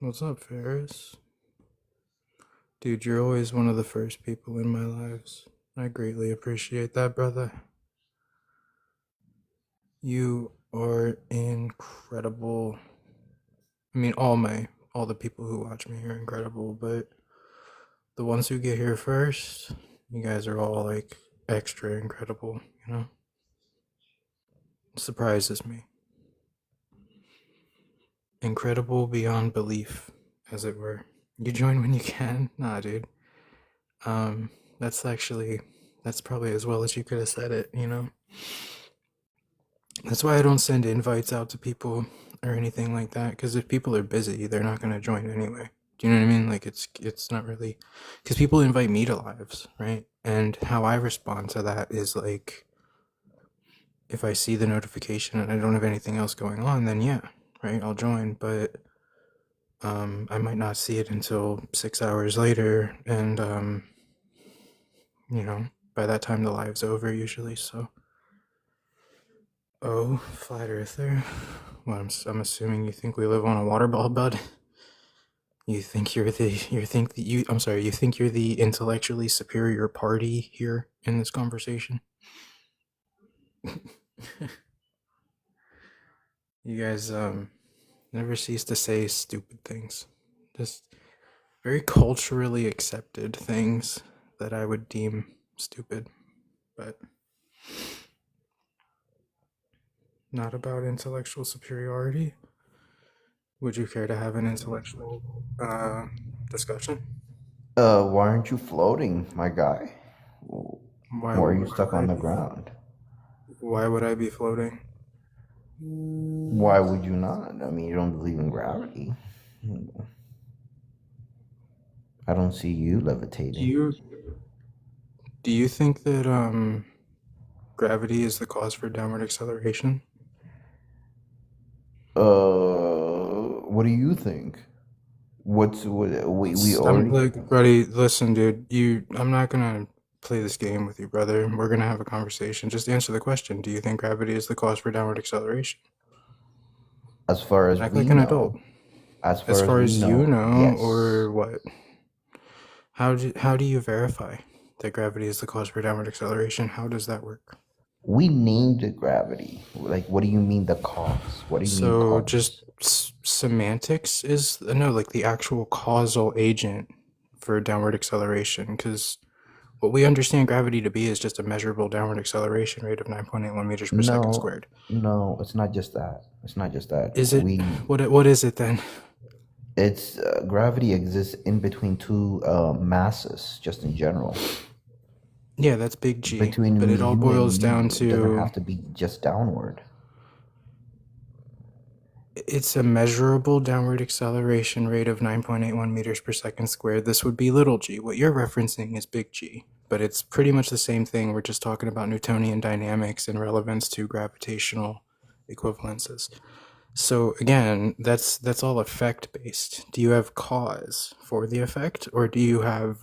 What's up, Ferris? Dude, you're always one of the first people in my lives. I greatly appreciate that, brother. You are incredible. I mean, all the people who watch me are incredible, but the ones who get here first, you guys are all like extra incredible, you know? It surprises me. Incredible beyond belief, as it were. You join when you can? Nah, dude. Um, that's probably as well as you could have said it, you know? That's why I don't send invites out to people or anything like that. Because if people are busy, they're not gonna join anyway. Do you know what I mean? Like it's not really because people invite me to lives, right? And how I respond to that is like if I see the notification and I don't have anything else going on, then yeah, right, I'll join. But I might not see it until 6 hours later, and you know, by that time the live's over usually. So. Oh, flat earther. Well, I'm assuming you think we live on a water ball, bud. You think you think you're the intellectually superior party here in this conversation? You guys never cease to say stupid things. Just very culturally accepted things that I would deem stupid, but not about intellectual superiority. Would you care to have an intellectual discussion? Why aren't you floating, my guy? Why Why are you would stuck I on the be? ground? Why would I be floating? Why would you not? I mean, you don't believe in gravity. I don't see you Do levitating. you do you think that gravity is the cause for downward acceleration? What do you think? We I'm already like, buddy, listen, dude. I'm not gonna play this game with you, brother. We're gonna have a conversation. Just answer the question. Do you think gravity is the cause for downward acceleration? as far as Act we like an adult. know, as As far as far we as you know, know, yes. or what? How do you verify that gravity is the cause for downward acceleration? How does that work? We named it gravity. Like, what do you mean the cause? What do you mean So just cause? semantics is no, like the actual causal agent for downward acceleration, because what we understand gravity to be is just a measurable downward acceleration rate of 9.81 meters per second No, squared. no, it's not just that. It's not just that. Is it what is it then? It's gravity exists in between two masses, just in general. Yeah, that's big G, but Between it all you and boils down me, it doesn't to have to be just downward. it's a measurable downward acceleration rate of 9.81 meters per second squared. This would be little g. What you're referencing is big G, but it's pretty much the same thing. We're just talking about Newtonian dynamics in relevance to gravitational equivalences. So again, that's all effect based. Do you have cause for the effect, or do you have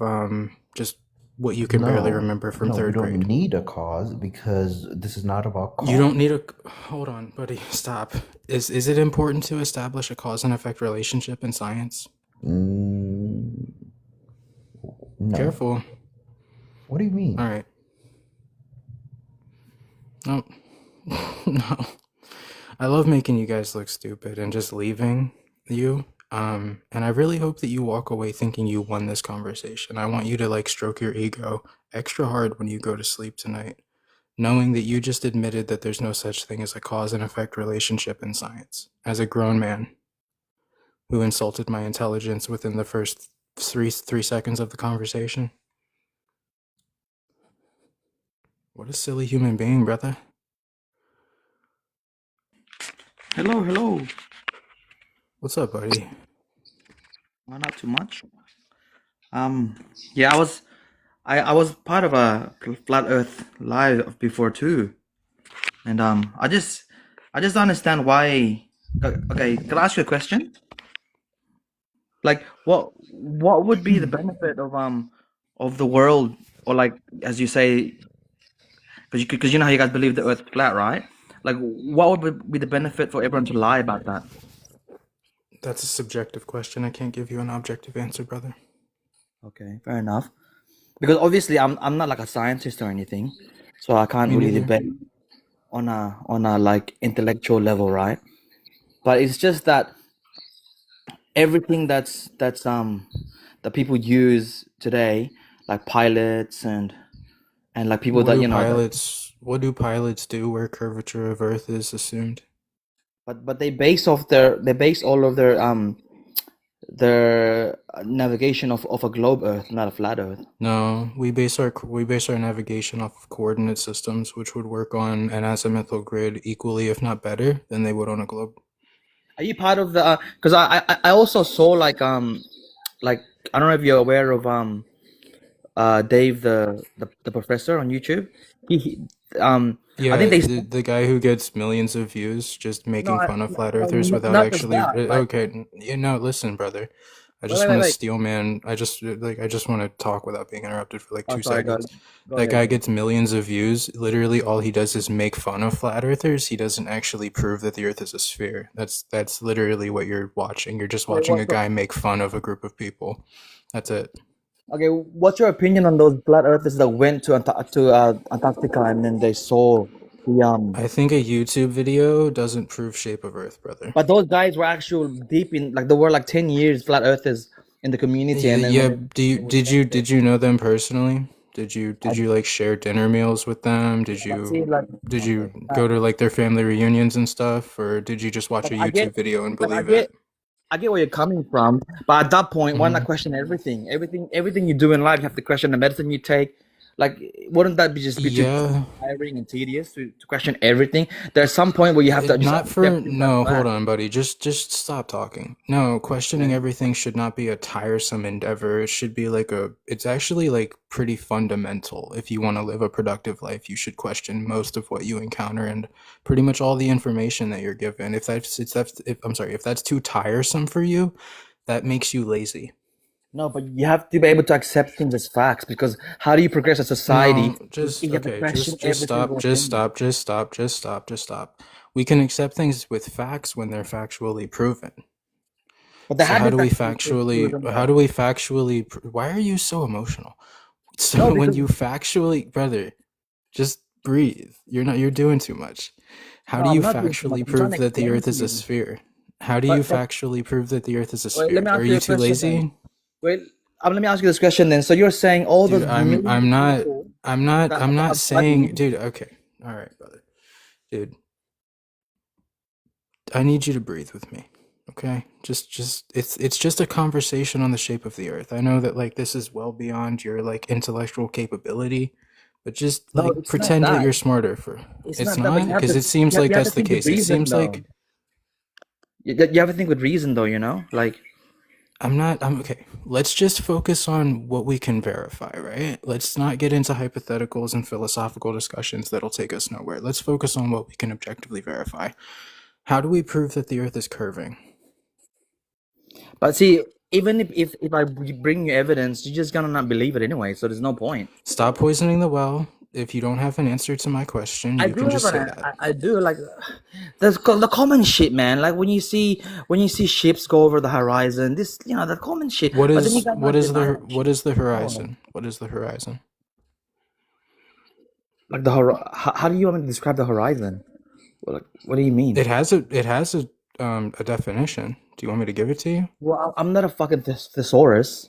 just what you can barely No, remember from no, we third don't grade? need a cause because this is not about You don't cause. need a hold on, buddy. Stop. Is it important to establish a cause and effect relationship in science? Mm, no. Careful. What do you All mean? right. No, no. I love making you guys look stupid and just leaving you. And I really hope that you walk away thinking you won this conversation. I want you to like stroke your ego extra hard when you go to sleep tonight, knowing that you just admitted that there's no such thing as a cause and effect relationship in science. As a grown man who insulted my intelligence within the first three seconds of the conversation. What a silly human being, brother. Hello, hello. What's up, buddy? Well, not too much. Um, yeah, I was part of a flat Earth live before too, and I just don't understand why. Okay, can I ask you a question? Like, what would be the benefit of the world, or like as you say, because you know how you guys believe the Earth is flat, right? Like, what would be the benefit for everyone to lie about that? That's a subjective question. I can't give you an objective answer, brother. Okay, fair enough. Because obviously I'm not like a scientist or anything, so I can't Me really neither. debate on a like intellectual level, right? But it's just that everything that's that people use today, like pilots and like people that What do pilots do where curvature of Earth is assumed? but they base all of their navigation of a globe Earth, not a flat Earth. No, we base our navigation off of coordinate systems, which would work on an azimuthal grid equally, if not better, than they would on a globe. Are you part of the? Because I also saw like I don't know if you're aware of Dave the professor on YouTube. He I think Yeah, they the guy who gets millions of views just no, making fun of flat earthers no, without not just actually. that. Like Okay, you know, listen, brother. I just wait want to wait. steel man. I just want to talk without being interrupted for like Oh, two sorry, seconds. go That ahead, guy bro. gets millions of views. Literally, all he does is make fun of flat earthers. He doesn't actually prove that the Earth is a sphere. That's literally what you're watching. You're just Okay, watching a guy make fun of a group of people. That's it. okay, what's your opinion on those flat earthers that went to Antarctica and then they saw the. I think a YouTube video doesn't prove shape of Earth, brother. But those guys were actual deep in like they were like 10 years flat earthers in the community, and then Yeah, when they went there. did you know them personally? I, Did you like share dinner meals with them? but see, like Did okay, you go to like their family reunions and stuff, or did you just watch like a YouTube video and like believe it? I get where you're coming from, but at that point, why not Hmm. question everything? Everything you do in life, you have to question the medicine you take. Like, wouldn't that be too Yeah, tiring and tedious to question everything? There's some point where you have to just not accept for things as no, hold fact. on, buddy. Just stop talking. No, questioning Okay. everything should not be a tiresome endeavor. It should be like it's actually like pretty fundamental. If you want to live a productive life, you should question most of what you encounter and pretty much all the information that you're given. If I'm sorry, if that's too tiresome for you, that makes you lazy. No, but you have to be able to accept things as facts because how do you progress as a society No, if just you have to okay, question just every stop, single just thing? stop, just stop, just stop, just stop. We can accept things with facts when they're factually proven. But they So had the facts proven how though. do we factually why are you so emotional? No, So when because you factually, brother, just breathe. You're doing too much. How no, do I'm you not doing too much. factually I'm trying prove to that the explain earth to is a you. sphere? How do you But factually prove that the earth is a wait, let sphere? me Are ask you you a too question then. lazy? Wait, let me ask you this question then. So you're saying all Dude, those millions of people that I'm not have studied. saying, dude, okay. All right, brother. Dude, I need you to breathe with me. Okay? It's just a conversation on the shape of the earth. I know that like this is well beyond your like intellectual capability, but just No, like it's not pretend that that. you're smarter for It's it's not that. But not because it seems like you have to that's the think with case. It reason seems though. like You have to think with reason though. You know, like I'm okay. Let's just focus on what we can verify, right? Let's not get into hypotheticals and philosophical discussions that'll take us nowhere. Let's focus on what we can objectively verify. How do we prove that the earth is curving? but see, even if I bring you evidence, you're just gonna not believe it anyway. So there's no point. Stop poisoning the well. If you don't have an answer to my question, I you do can have just say an that. I do like the common shit, man. Like when you see ships go over the horizon, this the common shit. But then you got not deny that What shit. is the Oh, horizon? What is the horizon? like how do you want me to describe the horizon? What do you mean? It has a definition. Do you want me to give it to you? Well, I'm not a fucking thesaurus.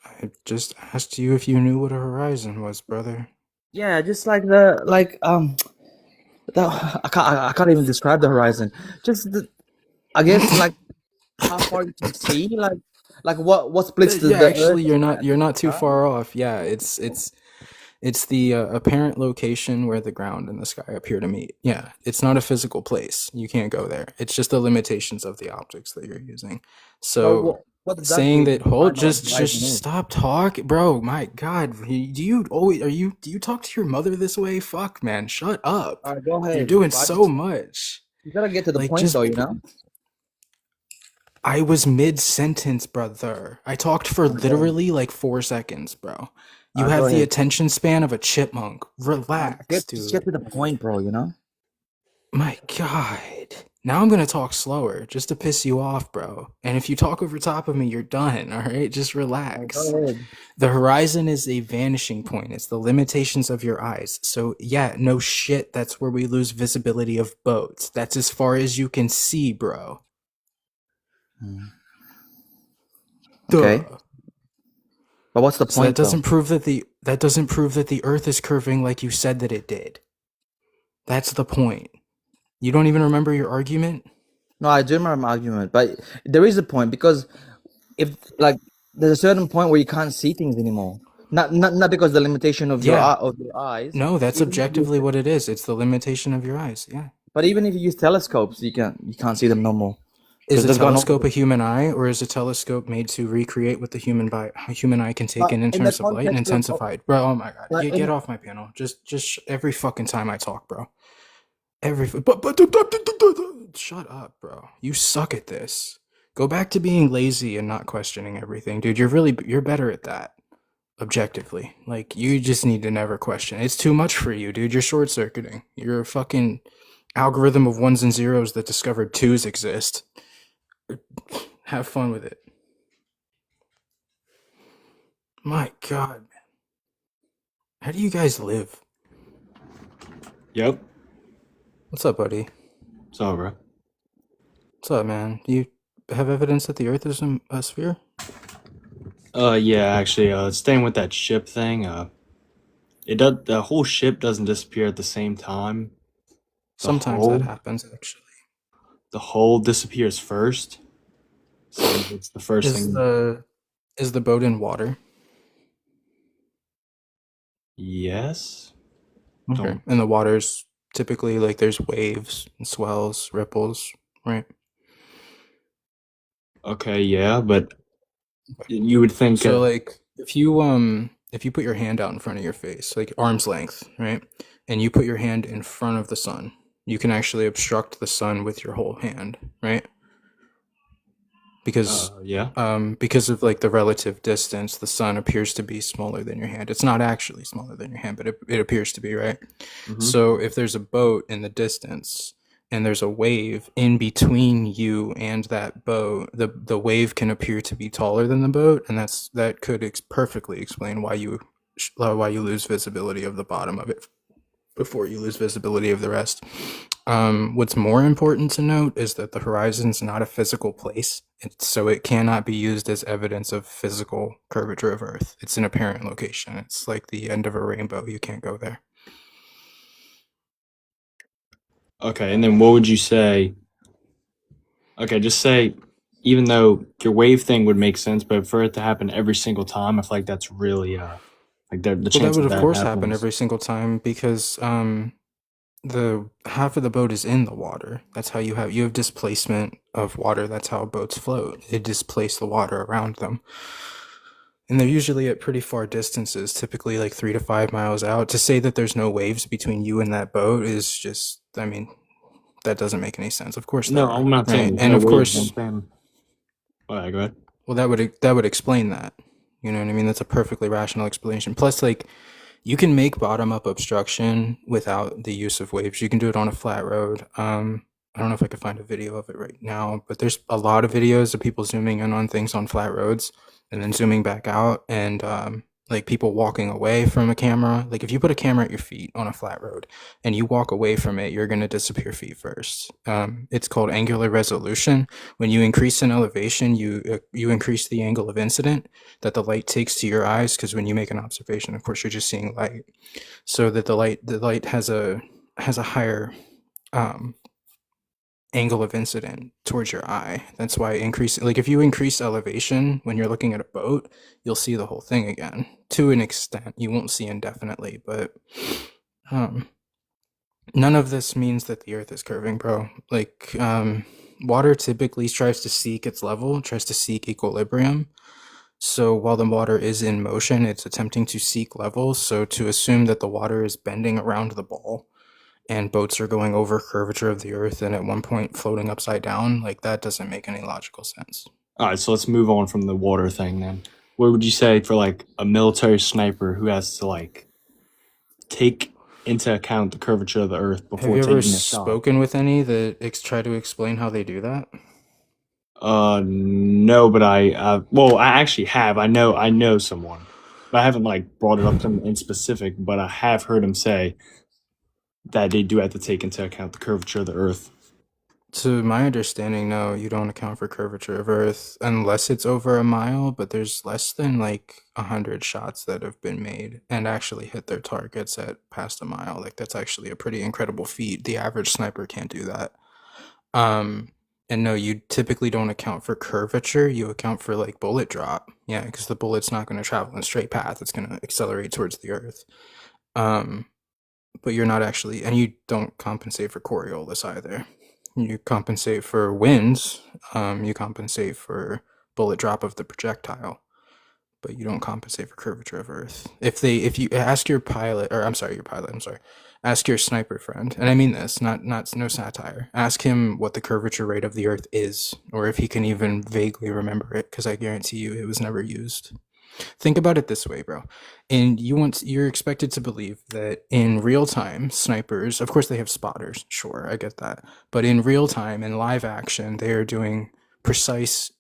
I just asked you if you knew what a horizon was, brother. Yeah, just like I can't even describe the horizon. Just I guess like how far you can see, like what splits Yeah, the earth actually, and you're not too sky. far off. Yeah, it's the apparent location where the ground and the sky appear to meet. Yeah, it's not a physical place. You can't go there. It's just the limitations of the optics that you're using. But So what saying exactly that hold define what the horizon just is? stop talking, bro. My God, do you always do you talk to your mother this way? Fuck, man, shut up. All right, go You're ahead. doing But so much. you gotta get to the Like point though, just you know? I was mid sentence, brother. I talked for All right, go ahead. literally like 4 seconds, bro. All You right, go have the ahead. attention span of a chipmunk. All right, Relax, just get dude. to the point, bro, you know? My God. Now I'm gonna talk slower just to piss you off, bro. And if you talk over top of me, you're done, all right? Just relax. Go ahead. The horizon is a vanishing point. It's the limitations of your eyes. So, yeah, no shit, that's where we lose visibility of boats. That's as far as you can see, bro. Okay. Duh. But what's the So that point, though? doesn't prove that the Earth is curving like you said that it did. That's the point. You don't even remember your argument? No, I do remember my argument, but there is a point because if like there's a certain point where you can't see things anymore. Not because the limitation of Yeah. of your eyes. No, that's Even if you objectively use, what it is. It's the limitation of your eyes. Yeah. but even if you use telescopes, you can't see them no more Is because a they've gone telescope over. a human eye, or is a telescope made to recreate what the human eye can take But in in the terms of light and context of, intensify it? Bro, oh my god, but get in off my panel. Just every fucking time I talk, bro. Shut up, bro. You suck at this. Go back to being lazy and not questioning everything, dude. You're better at that. Objectively, like you just need to never question. It's too much for you, dude. You're short circuiting. You're a fucking algorithm of ones and zeros that discovered twos exist. Have fun with it. My god, man. How do you guys live? Yep. What's up, buddy? It's all right. What's up, man? Do you have evidence that the Earth is a sphere? Yeah, actually, staying with that ship thing, the whole ship doesn't disappear at the same time. The Sometimes that hull, happens, actually. the hull disappears first. So it's the first Is thing. the boat in water? Yes. Okay. Don't. And the water's typically like there's waves and swells, ripples, right? Okay, yeah, but you would think So like if you put your hand out in front of your face, like arm's length, right? And you put your hand in front of the sun, you can actually obstruct the sun with your whole hand, right? Because yeah. because of like the relative distance, the sun appears to be smaller than your hand. It's not actually smaller than your hand, but it appears to be, right? Mhm. So if there's a boat in the distance and there's a wave in between you and that boat, the wave can appear to be taller than the boat, and that could perfectly explain why you lose visibility of the bottom of it before you lose visibility of the rest. What's more important to note is that the horizon's not a physical place, so it cannot be used as evidence of physical curvature of Earth. It's an apparent location. It's like the end of a rainbow. You can't go there. Okay, and then what would you say? Okay, just say, even though your wave thing would make sense, but for it to happen every single time, I feel like that's really like the Well, that chance would of of that course happen happens. every single time because the half of the boat is in the water. That's how you have displacement of water. That's how boats float. They displace the water around them. And they're usually at pretty far distances, typically like 3 to 5 miles out. To say that there's no waves between you and that boat is just, I mean, that doesn't make any sense. Of course there No, are, I'm not saying right? there's And no of waves. I'm course, saying, all right, go ahead. well, that would explain that. You know what I mean? That's a perfectly rational explanation. Plus, like, you can make bottom up obstruction without the use of waves. You can do it on a flat road. I don't know if I could find a video of it right now, but there's a lot of videos of people zooming in on things on flat roads and then zooming back out, and like people walking away from a camera. Like if you put a camera at your feet on a flat road and you walk away from it, you're gonna disappear feet first. It's called angular resolution. When you increase in elevation, you increase the angle of incident that the light takes to your eyes, because when you make an observation, of course, you're just seeing light. So that the light has a higher angle of incident towards your eye. That's why if you increase elevation when you're looking at a boat, you'll see the whole thing again. To an extent, you won't see indefinitely, but none of this means that the Earth is curving, bro. Like water typically tries to seek its level, tries to seek equilibrium. So while the water is in motion, it's attempting to seek levels. So to assume that the water is bending around the ball and boats are going over curvature of the Earth and at one point floating upside down, like that doesn't make any logical sense. All right, so let's move on from the water thing then. What would you say for like a military sniper who has to like take into account the curvature of the Earth Have before you ever taking a shot. spoken with any that try to explain how they do that? No, but well, I actually have. I know someone, but I haven't like brought it up to him in specific. But I have heard him say that they do have to take into account the curvature of the Earth. To my understanding, no, you don't account for curvature of Earth unless it's over a mile, but there's less than like 100 shots that have been made and actually hit their targets at past a mile. Like that's actually a pretty incredible feat. The average sniper can't do that. Um, and no, you typically don't account for curvature. You account for like bullet drop. Yeah, because the bullet's not going to travel in a straight path. It's going to accelerate towards the Earth. Um, but you're not actually, and you don't compensate for Coriolis either. You compensate for winds. You compensate for bullet drop of the projectile, but you don't compensate for curvature of Earth. If you ask your pilot, or I'm sorry, your pilot, I'm sorry, ask your sniper friend, and I mean this, not no satire. Ask him what the curvature rate of the Earth is, or if he can even vaguely remember it, because I guarantee you it was never used. Think about it this way, bro. And you're expected to believe that in real time, snipers, of course they have spotters, sure, I get that. But in real time, in live action, they are doing precise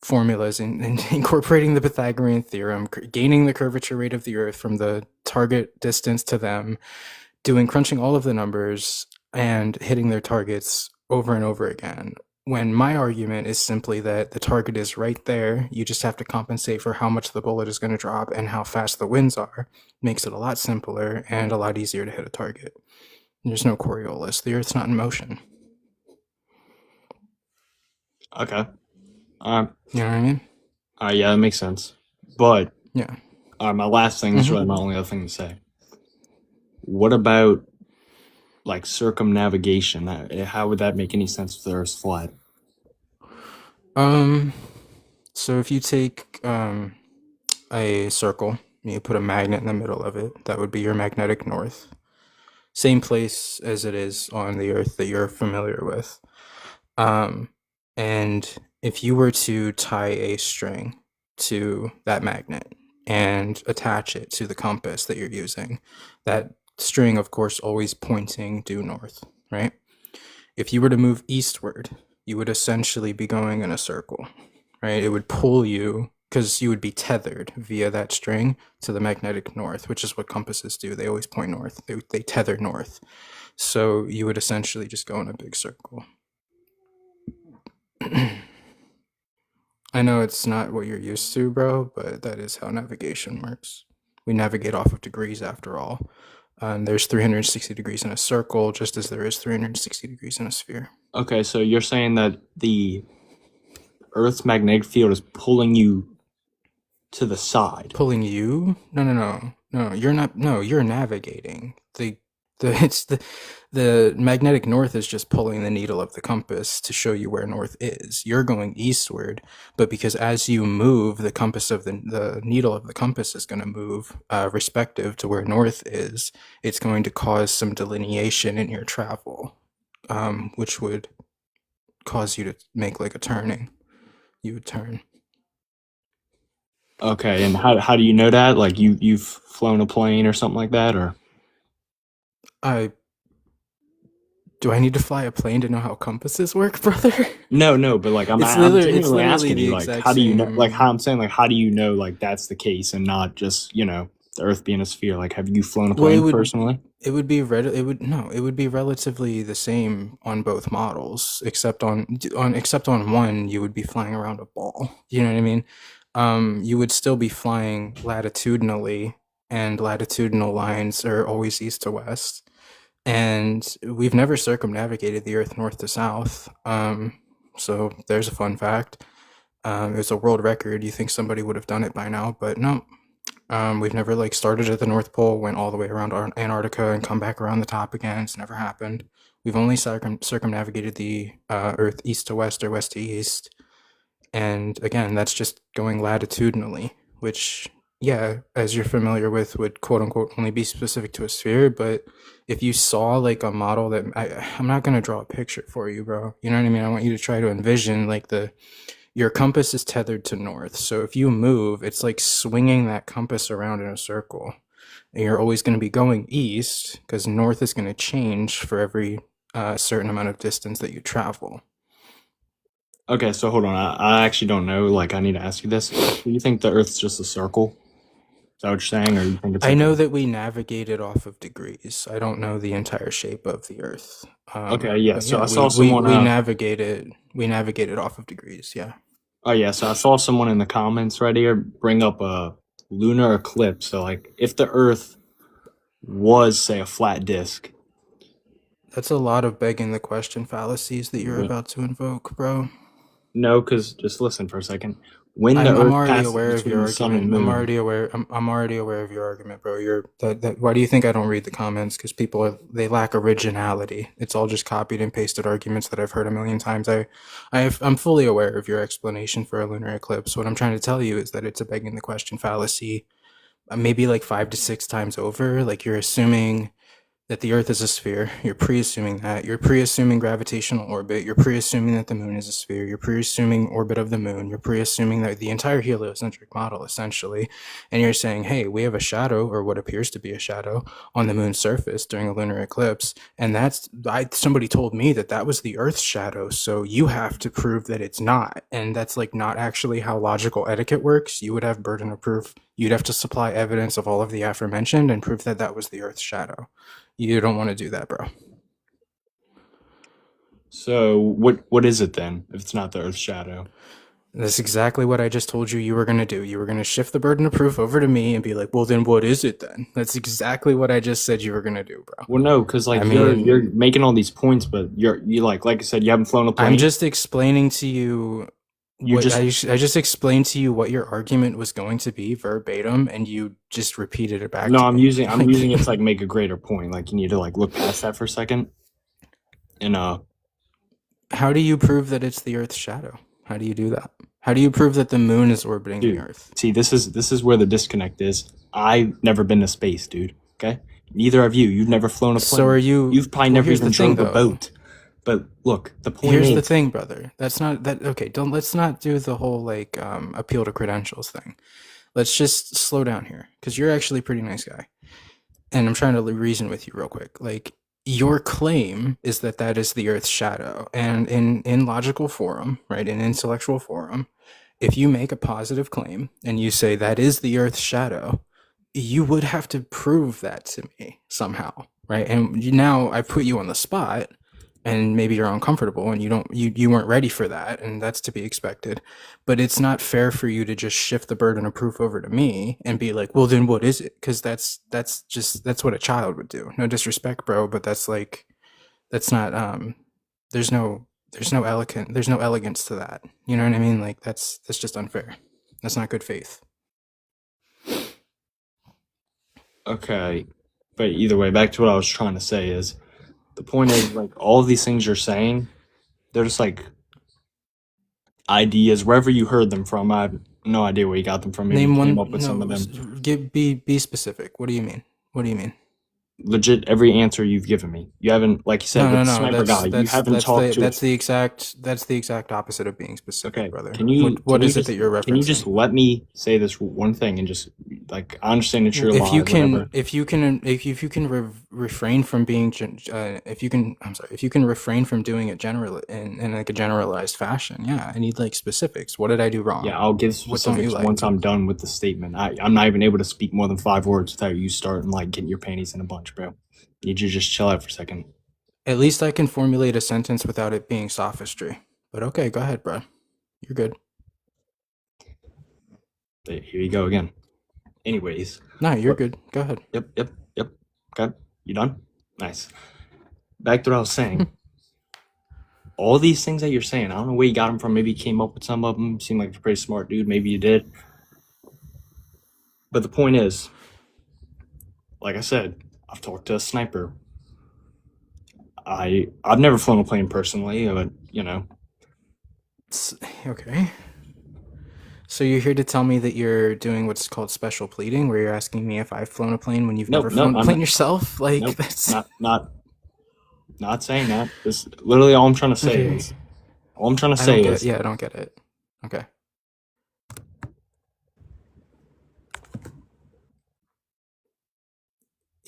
formulas and incorporating the Pythagorean theorem, gaining the curvature rate of the Earth from the target distance to them, crunching all of the numbers and hitting their targets over and over again. When my argument is simply that the target is right there, you just have to compensate for how much the bullet is going to drop and how fast the winds are, makes it a lot simpler and a lot easier to hit a target. There's no Coriolis. The Earth's not in motion. Okay. You know what I mean? Yeah, that makes sense. But Yeah. my last thing is really my only other thing to say. What about like circumnavigation? How would that make any sense if the Earth's flat? So if you take a circle, you put a magnet in the middle of it, that would be your magnetic north. Same place as it is on the Earth that you're familiar with. And if you were to tie a string to that magnet and attach it to the compass that you're using, that string, of course, always pointing due north, right? If you were to move eastward, you would essentially be going in a circle, right? It would pull you because you would be tethered via that string to the magnetic north, which is what compasses do. They always point north. They tether north. So you would essentially just go in a big circle. I know it's not what you're used to, bro, but that is how navigation works. We navigate off of degrees after all. And there's 360 degrees in a circle, just as there is 360 degrees in a sphere. Okay, so you're saying that the Earth's magnetic field is pulling you to the side. Pulling you? No, you're not. No, you're navigating. The magnetic north is just pulling the needle of the compass to show you where north is. You're going eastward, but because as you move, the compass of the needle of the compass is going to move respective to where north is. It's going to cause some delineation in your travel, which would cause you to make like a turning. You would turn. Okay, and how do you know that? Like you've flown a plane or something like that, or? Do I need to fly a plane to know how compasses work, brother? No, but like I'm genuinely asking you, like, how do you know? Like, how I'm saying, like, how do you know, like, that's the case and not just the Earth being a sphere? Like, have you flown a plane personally? It would be relatively the same on both models, except on one you would be flying around a ball. You know what I mean? You would still be flying latitudinally, and latitudinal lines are always east to west. And we've never circumnavigated the Earth north to south. So there's a fun fact. It was a world record. You think somebody would have done it by now, but no. We've never like started at the North Pole, went all the way around Antarctica, and come back around the top again. It's never happened. We've only circumnavigated the Earth east to west or west to east. And again, that's just going latitudinally, which, yeah, as you're familiar with, would quote unquote only be specific to a sphere. But if you saw like a model that I'm not going to draw a picture for you, bro. You know what I mean? I want you to try to envision like your compass is tethered to north. So if you move, it's like swinging that compass around in a circle. And you're always going to be going east because north is going to change for every certain amount of distance that you travel. Okay, so hold on. I actually don't know. Like, I need to ask you this. Do you think the Earth's just a circle? Is that what you're saying, or you think it's I like know that we navigated off of degrees. I don't know the entire shape of the Earth. Okay, yeah. But So yeah, I saw someone. we navigated off of degrees. Yeah. Oh yeah, so I saw someone in the comments right here bring up a lunar eclipse. So like, if the Earth was, say, a flat disk, That's a lot of begging the question fallacies that you're but about to invoke, bro. no, because just listen for a second. When the I'm Earth already passes aware of between your the sun and argument. moon, I'm already aware of your argument, bro. Why do you think I don't read the comments? Because they lack originality. It's all just copied and pasted arguments that I've heard a million times. I'm fully aware of your explanation for a lunar eclipse. What I'm trying to tell you is that it's a begging the question fallacy, maybe like 5 to 6 times over. Like you're assuming that the Earth is a sphere. You're pre-assuming that. You're pre-assuming gravitational orbit. You're pre-assuming that the moon is a sphere. You're pre-assuming orbit of the moon. You're pre-assuming that the entire heliocentric model, essentially. And you're saying, hey, we have a shadow, or what appears to be a shadow, on the moon's surface during a lunar eclipse. And somebody told me that that was the Earth's shadow, so you have to prove that it's not. And that's like not actually how logical etiquette works. You would have burden of proof. You'd have to supply evidence of all of the aforementioned and prove that that was the Earth's shadow. You don't want to do that, bro. so what is it then if it's not the Earth's shadow? That's exactly what I just told you you were going to do. You were going to shift the burden of proof over to me and be like, well, then what is it then? That's exactly what I just said you were going to do, bro. Well, no, because like I you're mean, making all these points, but you like I said, you haven't flown a plane. I'm just explaining to you You what just I just explained to you what your argument was going to be verbatim, and you just repeated it back no, to I'm me. using it to like make a greater point. Like you need to like look past that for a second. And How do you prove that it's the Earth's shadow? How do you do that? How do you prove that the moon is orbiting the dude, Earth? see, this is where the disconnect is. I've never been to space, dude. Okay, neither have you. You've never flown a plane. So are you? You've probably Well, never here's even the thing, drove a though. boat. But look, the point Here's is, the thing, brother. That's not that okay. Let's not do the whole like appeal to credentials thing. Let's just slow down here because you're actually a pretty nice guy, and I'm trying to reason with you real quick. Like your claim is that that is the Earth's shadow, and in logical forum, right, in intellectual forum, if you make a positive claim and you say that is the Earth's shadow, you would have to prove that to me somehow, right? And now I put you on the spot, and maybe you're uncomfortable, and you weren't ready for that, and that's to be expected. But it's not fair for you to just shift the burden of proof over to me and be like, well, then what is it? Because that's what a child would do. No disrespect, bro, but that's not there's no elegance to that. You know what I mean? Like that's just unfair. That's not good faith. okay. But either way, back to what I was trying to say is the point is like all of these things you're saying, they're just like ideas wherever you heard them from. I have no idea where you got them from. Maybe Name you came one. up with some of them. Be specific. What do you mean? What do you mean? Legit, every answer you've given me, you haven't, like you said, with the sniper guy, you haven't talked to. That's the exact opposite of being specific, Okay, brother. can you? What can you is it just, that you're referencing? Can you just let me say this one thing and just like I understand it's your live, whatever. If you can refrain from being if you can refrain from doing it in like a generalized fashion, yeah, I need like specifics. What did I do wrong? Yeah, I'll give What don't you specifics like? once I'm done with the statement. I'm not even able to speak more than 5 words without you starting like getting your panties in a bunch, bro. Need you to just chill out for a second. At least I can formulate a sentence without it being sophistry. But okay, go ahead, bro. You're good. Here you go again. Anyways. No, you're good. Go ahead. Yep. Okay, you done? Nice. Back to what I was saying. All these things that you're saying, I don't know where you got them from. Maybe you came up with some of them. Seemed like a pretty smart dude. Maybe you did. But the point is, like I said, I've talked to a sniper. I've never flown a plane personally, but you know. Okay. So you're here to tell me that you're doing what's called special pleading, where you're asking me if I've flown a plane when you've never flown a plane yourself? Like Nope, that's not saying that. This literally all I'm trying to say Okay. is all I'm trying to say is I don't get it. Okay.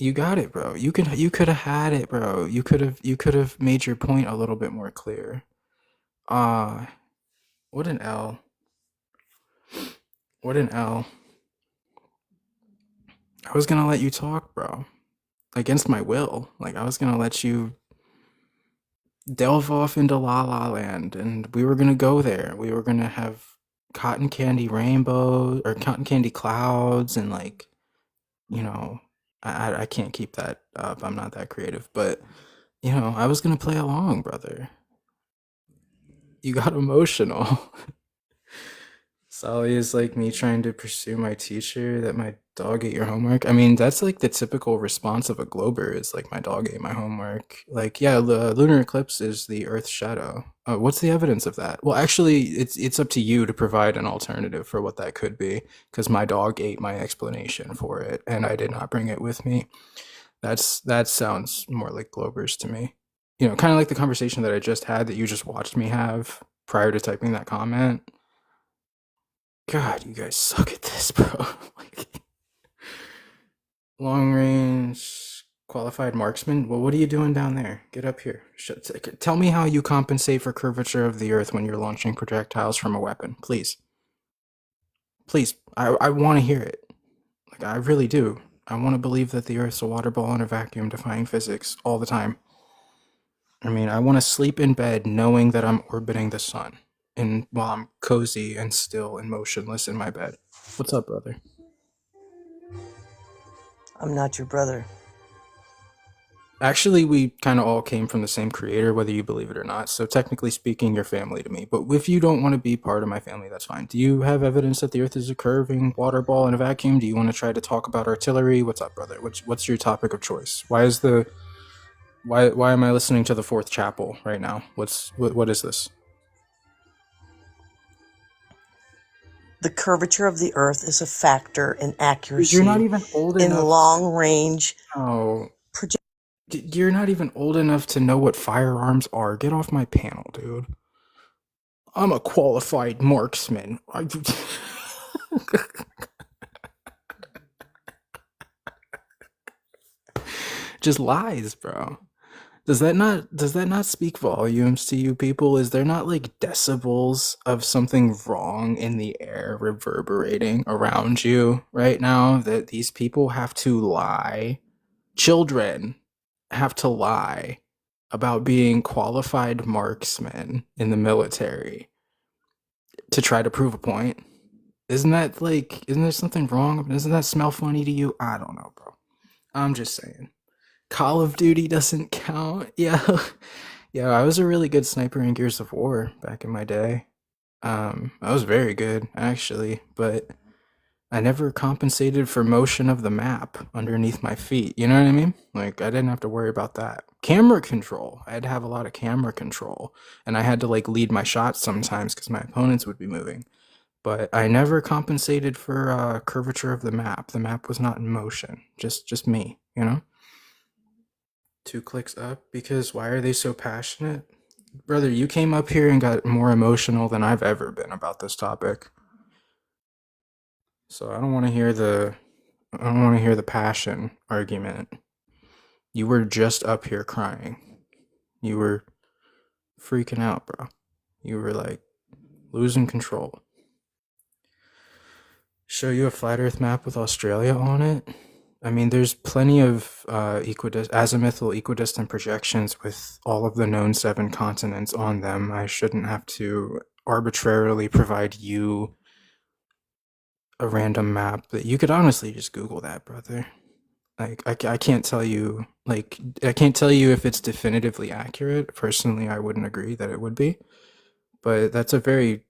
You got it, bro. You could have had it, bro. You could have made your point a little bit more clear. Ah, what an L. What an L. I was gonna let you talk, bro. Against my will. Like I was gonna let you delve off into La La Land, and we were gonna go there. We were gonna have cotton candy rainbows or cotton candy clouds, and like you know, I can't keep that up. I'm not that creative, but I was gonna play along, brother. You got emotional. Sally is like me trying to pursue my teacher that my dog ate your homework. I mean, that's like the typical response of a Glober is like my dog ate my homework. Like, yeah, the lunar eclipse is the Earth's shadow. What's the evidence of that? Well, actually, it's up to you to provide an alternative for what that could be, because my dog ate my explanation for it, and I did not bring it with me. That sounds more like Glober's to me. Kind of like the conversation that I just had that you just watched me have prior to typing that comment. God, you guys suck at this, bro. Like, long range qualified marksman. Well, what are you doing down there? Get up here. Tell me how you compensate for curvature of the earth when you're launching projectiles from a weapon, please. Please, I want to hear it. Like, I really do. I want to believe that the earth's a water ball in a vacuum defying physics all the time. I mean, I want to sleep in bed knowing that I'm orbiting the sun, and while I'm cozy and still and motionless in my bed. What's up, brother? I'm not your brother. Actually, we kind of all came from the same creator, whether you believe it or not. So technically speaking, you're family to me. But if you don't want to be part of my family, that's fine. Do you have evidence that the Earth is a curving water ball in a vacuum? Do you want to try to talk about artillery? What's up, brother? What's your topic of choice? Why am I listening to the Fourth Chapel right now? What is this? The curvature of the Earth is a factor in accuracy You're not even old in enough. long range. Oh, you're not even old enough to know what firearms are. Get off my panel, dude. I'm a qualified marksman. Just lies, bro. Does that not speak volumes to you people? Is there not like decibels of something wrong in the air reverberating around you right now that these people have to lie? Children have to lie about being qualified marksmen in the military to try to prove a point. Isn't there something wrong? Doesn't that smell funny to you? I don't know, bro. I'm just saying. Call of Duty doesn't count. Yeah. Yeah, I was a really good sniper in Gears of War back in my day. I was very good, actually, but I never compensated for motion of the map underneath my feet. You know what I mean? Like, I didn't have to worry about that. Camera control. I had to have a lot of camera control, and I had to, like, lead my shots sometimes because my opponents would be moving. But I never compensated for curvature of the map. The map was not in motion. Just me, 2 clicks up, because why are they so passionate? Brother, you came up here and got more emotional than I've ever been about this topic. So I don't want to hear the passion argument. You were just up here crying. You were freaking out, bro. You were like losing control. Show you a flat earth map with Australia on it? I mean, there's plenty of azimuthal equidistant projections with all of the known 7 continents on them. I shouldn't have to arbitrarily provide you a random map that you could honestly just Google that, brother. Like, I can't tell you, if it's definitively accurate. Personally, I wouldn't agree that it would be, but that's a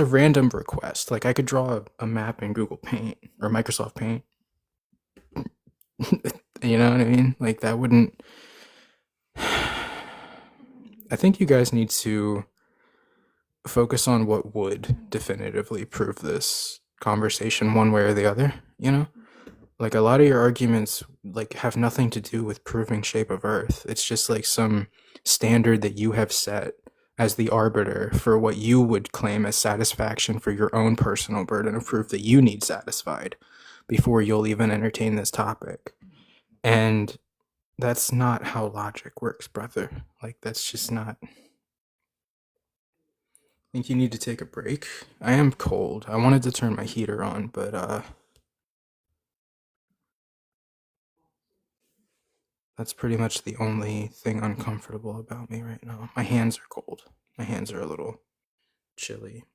random request. Like, I could draw a map in Google Paint or Microsoft Paint. You know what I mean? Like, that wouldn't... I think you guys need to focus on what would definitively prove this conversation one way or the other, Like, a lot of your arguments, like, have nothing to do with proving shape of Earth. It's just, like, some standard that you have set as the arbiter for what you would claim as satisfaction for your own personal burden of proof that you need satisfied before you'll even entertain this topic. And that's not how logic works, brother. Like, that's just not. I think you need to take a break. I am cold. I wanted to turn my heater on, but that's pretty much the only thing uncomfortable about me right now. My hands are cold. My hands are a little chilly.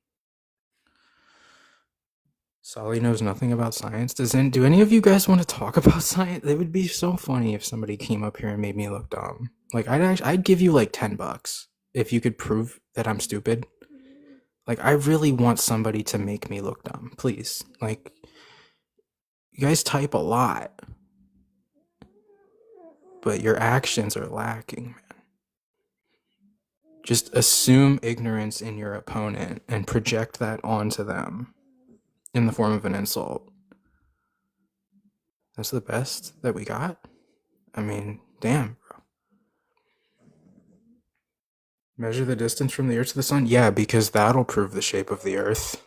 Solly knows nothing about science. Do any of you guys want to talk about science? It would be so funny if somebody came up here and made me look dumb. Like, I'd give you like $10 if you could prove that I'm stupid. Like, I really want somebody to make me look dumb, please. Like, you guys type a lot, but your actions are lacking, man. Just assume ignorance in your opponent and project that onto them in the form of an insult. That's the best that we got? I mean, damn, bro. Measure the distance from the Earth to the Sun? Yeah, because that'll prove the shape of the Earth.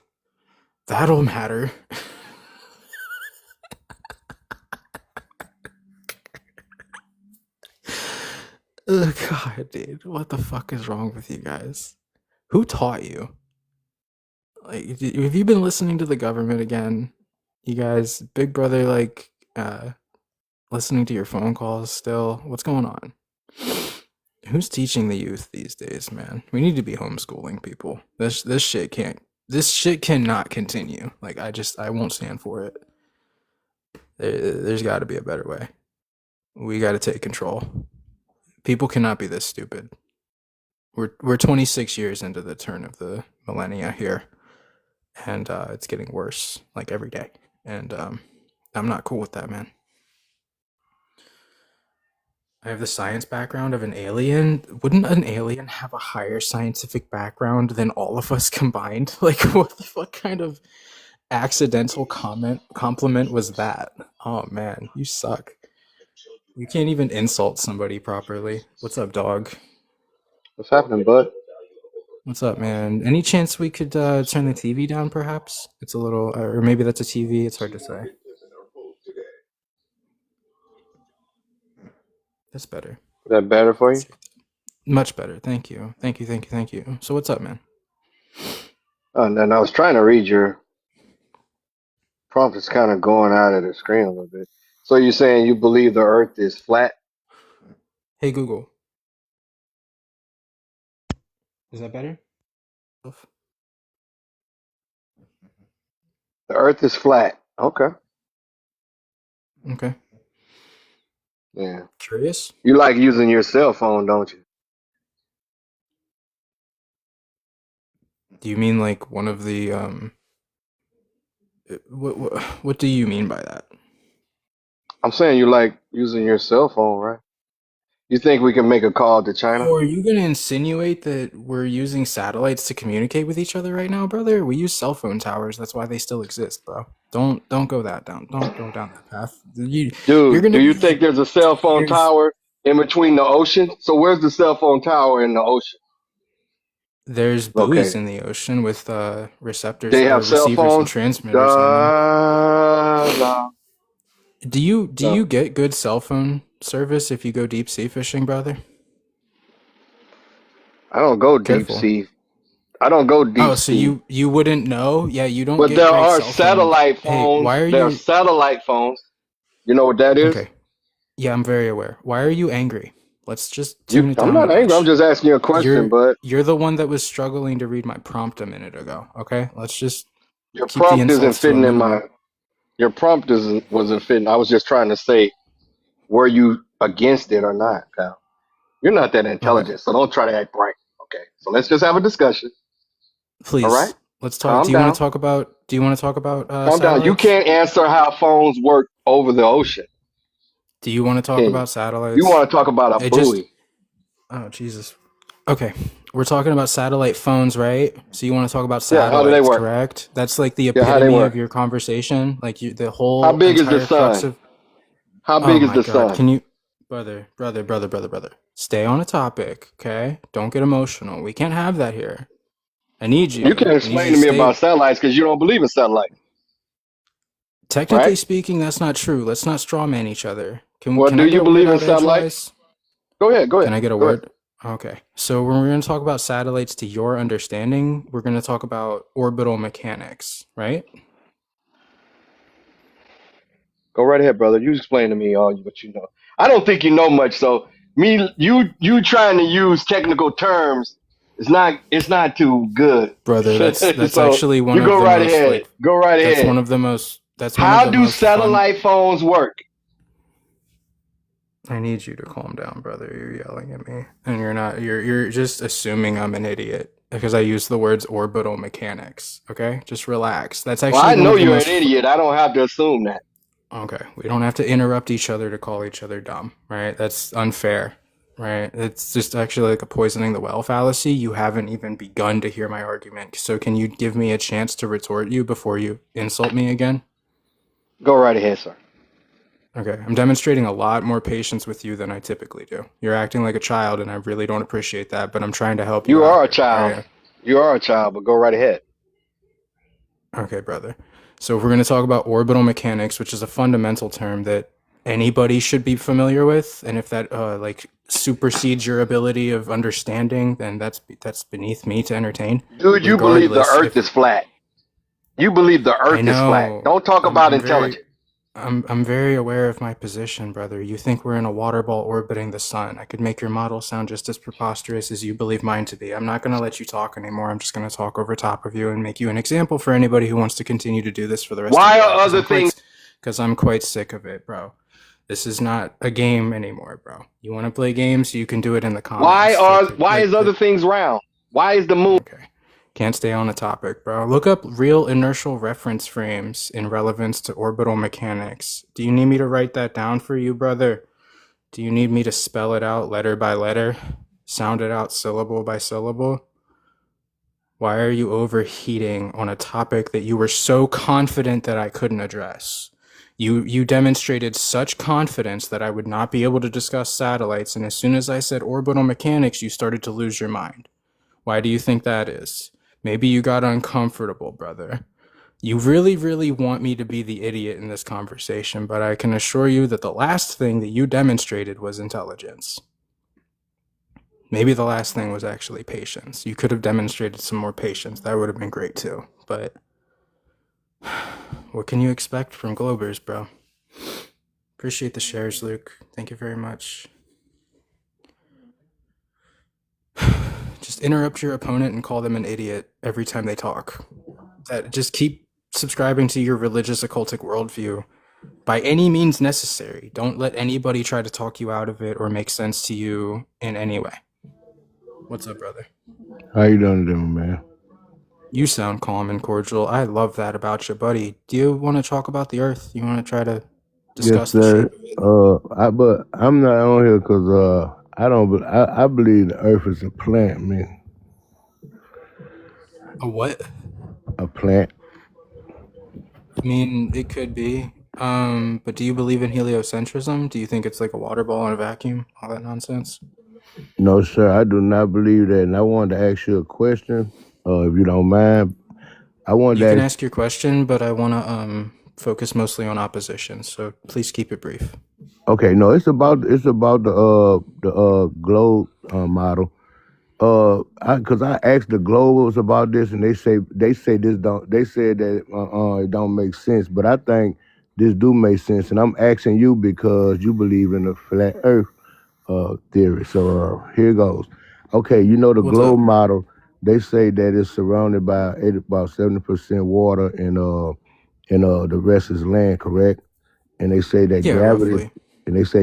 That'll matter. Oh, God, dude. What the fuck is wrong with you guys? Who taught you? Like, have you been listening to the government again? You guys, Big Brother, like, listening to your phone calls still? What's going on? Who's teaching the youth these days, man? We need to be homeschooling people. This shit cannot continue. Like, I won't stand for it. There's got to be a better way. We got to take control. People cannot be this stupid. We're 26 years into the turn of the millennia here, and it's getting worse like every day. And I'm not cool with that, man. I have the science background of an alien. Wouldn't an alien have a higher scientific background than all of us combined? Like, what the fuck kind of accidental compliment was that? Oh man, you suck. You can't even insult somebody properly. What's up, dog? What's happening, bud? What's up, man? Any chance we could turn the TV down, perhaps? It's a little, or maybe that's a TV. It's hard to say. That's better. Is that better for you? Much better. Thank you. Thank you. Thank you. Thank you. So what's up, man? And I was trying to read your prompt. It's kind of going out of the screen a little bit. So you're saying you believe the Earth is flat? Hey, Google. Is that better? The Earth is flat. Okay. Okay. Yeah. Curious? You like using your cell phone, don't you? Do you mean like one of the what do you mean by that? I'm saying you like using your cell phone, right? You think we can make a call to China? Oh, are you gonna insinuate that we're using satellites to communicate with each other right now, brother? We use cell phone towers. That's why they still exist, bro. Don't go that down. Don't go down that path. You're Dude, gonna do you be think there's a cell phone there's tower in between the ocean? So where's the cell phone tower in the ocean there's buoys located? in the ocean with receptors They or have cell receivers and phones? transmitters on them. No. Do you get good cell phone service if you go deep sea fishing, brother? I don't go deep Careful. sea. I don't go deep Oh, so sea. you wouldn't know? Yeah, you don't But get there great are cell phone. satellite Hey, phones. why are There are you satellite phones. You know what that is? okay? Yeah, I'm very aware. Why are you angry? Let's just tune it I'm down a not angry. I'm notch. just asking you a question, but You're the one that was struggling to read my prompt a minute ago. Okay, let's just your keep the prompt isn't insults to a fitting in minimum. my. Your prompt wasn't fitting. I was just trying to say, were you against it or not, pal? You're not that Okay, intelligent, so don't try to act bright. Okay, so let's just have a discussion. All please right, let's talk. calm Do you want down. to talk about? Do you want to talk about Calm down. You satellites? can't answer how phones work over the ocean, Do you want to talk can you? about You satellites? want to talk about a It just. buoy? Oh Jesus. Okay, we're talking about satellite phones, right? So you want to talk about Yeah, how do they satellites, work? correct? That's like the Yeah, how they epitome of work? your conversation. Like the How whole big is the entire crux sun? of. How Oh big is my the God! sun? Can you, brother? Stay on a topic, okay? Don't get emotional. We can't have that here. I need You can't you explain to to me about stay. satellites because you don't believe in satellites, Technically right? speaking, that's not true. Let's not straw man each other. Well, Can do I get you a word believe in out satellites? edgewise? Go ahead. Go Can ahead. I get a Go ahead. word? Okay. So when we're going to talk about satellites to your understanding, we're going to talk about orbital mechanics, right? Go right ahead, brother. You explain to me all what you know. I don't think you know much, so you trying to use technical terms. It's not too good. Brother, that's So actually one you of go the right most ahead. like Go right ahead. that's one of How the do most fun. satellite phones work? I need you to calm down, brother. You're yelling at me, and you're just assuming I'm an idiot because I use the words orbital mechanics. Okay, just relax. That's Well, actually I one know of the you're an most. idiot. I don't have to assume that. Okay, we don't have to interrupt each other to call each other dumb, right? That's unfair, right? It's just actually like a poisoning the well fallacy. You haven't even begun to hear my argument. So can you give me a chance to retort you before you insult me again? Go right ahead, sir. Okay, I'm demonstrating a lot more patience with you than I typically do. You're acting like a child, and I really don't appreciate that, but I'm trying to help you You out are a here, all child. right? You are a child, but go right ahead. Okay, brother. So if we're going to talk about orbital mechanics, which is a fundamental term that anybody should be familiar with, and if that like supersedes your ability of understanding, then that's beneath me to entertain. Dude, you believe the Regardless, earth if is flat. You believe the I earth is flat. know Don't talk I'm about I'm very intelligence. I'm very aware of my position, brother. You think we're in a water ball orbiting the sun. I could make your model sound just as preposterous as you believe mine to be. I'm not going to let you talk anymore. I'm just going to talk over top of you and make you an example for anybody who wants to continue to do this for the rest of Why your are life. other things? Because I'm quite sick of it, bro. This is not a game anymore, bro. You want to play games, you can do it in the comments. Why is other things round? Why is the moon? Okay. Can't stay on the topic, bro. Look up real inertial reference frames in relevance to orbital mechanics. Do you need me to write that down for you, brother? Do you need me to spell it out letter by letter? Sound it out syllable by syllable? Why are you overheating on a topic that you were so confident that I couldn't address? You demonstrated such confidence that I would not be able to discuss satellites, and as soon as I said orbital mechanics, you started to lose your mind. Why do you think that is? Maybe you got uncomfortable, brother. You really, really want me to be the idiot in this conversation, but I can assure you that the last thing that you demonstrated was intelligence. Maybe the last thing was actually patience. You could have demonstrated some more patience. That would have been great too. But what can you expect from Globers, bro? Appreciate the shares, Luke. Thank you very much. Just interrupt your opponent and call them an idiot every time they talk. Just keep subscribing to your religious occultic worldview by any means necessary. Don't let anybody try to talk you out of it or make sense to you in any way. What's up, brother? How you doing today, my man? You sound calm and cordial. I love that about you, buddy. Do you want to talk about the Earth? You want to try to discuss Yes, the sir. shape of it? But I'm not on here because I believe the Earth is a plant, man. A what? A plant. I mean, it could be. But do you believe in heliocentrism? Do you think it's like a water ball in a vacuum? All that nonsense? No, sir, I do not believe that. And I wanted to ask you a question, if you don't mind. I wanted You to can ask. ask your question, but I want to focus mostly on opposition. So please keep it brief. Okay, no, it's about the globe model. Because I asked the globals about this, and they say this don't. They said that it don't make sense, but I think this do make sense, and I'm asking you because you believe in the flat Earth theory. So here goes. Okay, you know the What's globe up? model. They say that it's surrounded by about 70% water, and the rest is land. Correct? And they say that Yeah, roughly.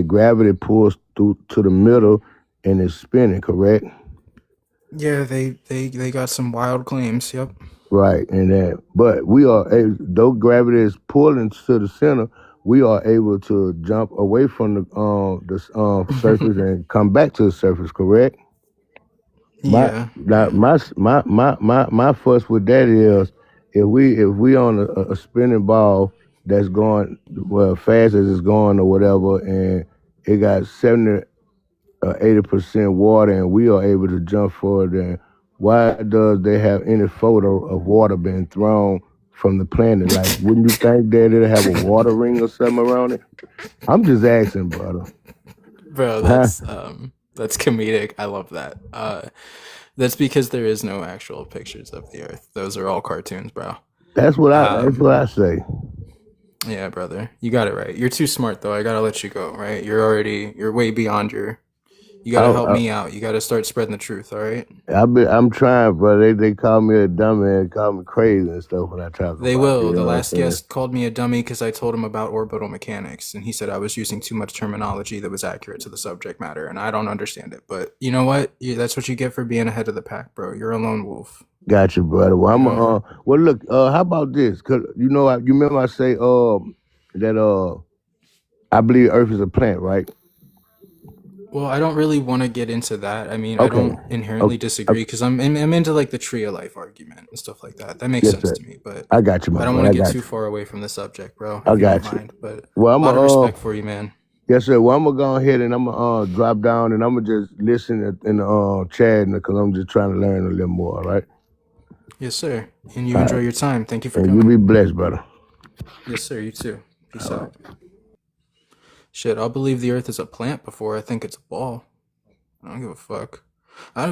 gravity pulls through to the middle, and it's spinning. Correct? Yeah, they got some wild claims. Yep. Right, and that, but we are though gravity is pulling to the center, we are able to jump away from the surface and come back to the surface. Correct? My Yeah. now, Yeah. my fuss with that is if we on a spinning ball that's going well fast as it's going or whatever, and it got 80% water, and we are able to jump forward. And why does they have any photo of water being thrown from the planet. Like, wouldn't you think that it'll have a water ring or something around it? I'm just asking, brother. Bro, Huh? that's comedic. I love that. That's because there is no actual pictures of the Earth. Those are all cartoons, bro. That's what I say. Yeah, brother. You got it right. You're too smart though. I gotta let you go, right? You're way beyond you gotta help I, me out. You gotta start spreading the truth, all right? I'm trying, brother. They call me a dummy and call me crazy and stuff when I talk They about it. will. You The know what I'm last saying? guest called me a dummy because I told him about orbital mechanics, and he said I was using too much terminology that was accurate to the subject matter, and I don't understand it. But you know what? That's what you get for being ahead of the pack, bro. You're a lone wolf. Gotcha, brother. Well, You know? well, look. How about this? Cause you know, you remember I say that I believe Earth is a plant, right? Well, I don't really want to get into that. I mean, I Okay. don't inherently disagree because I'm into like the tree of life argument and stuff like that. That makes Yes, sense sir. to me, but I got you, my I don't boy. want I to get got too you. far away from the subject, bro, I if you don't got you. mind. But Well, a I'm lot of respect for you, man. yes, sir. Well, I'm gonna go ahead and I'm gonna drop down and I'm gonna just listen in the chat because I'm just trying to learn a little more. All right. Yes, sir. And you All enjoy right. your time. Thank you for And you coming. be blessed, brother. Yes, sir. You too. Peace All out. Shit, I'll believe the Earth is a plant before I think it's a ball. I don't give a fuck.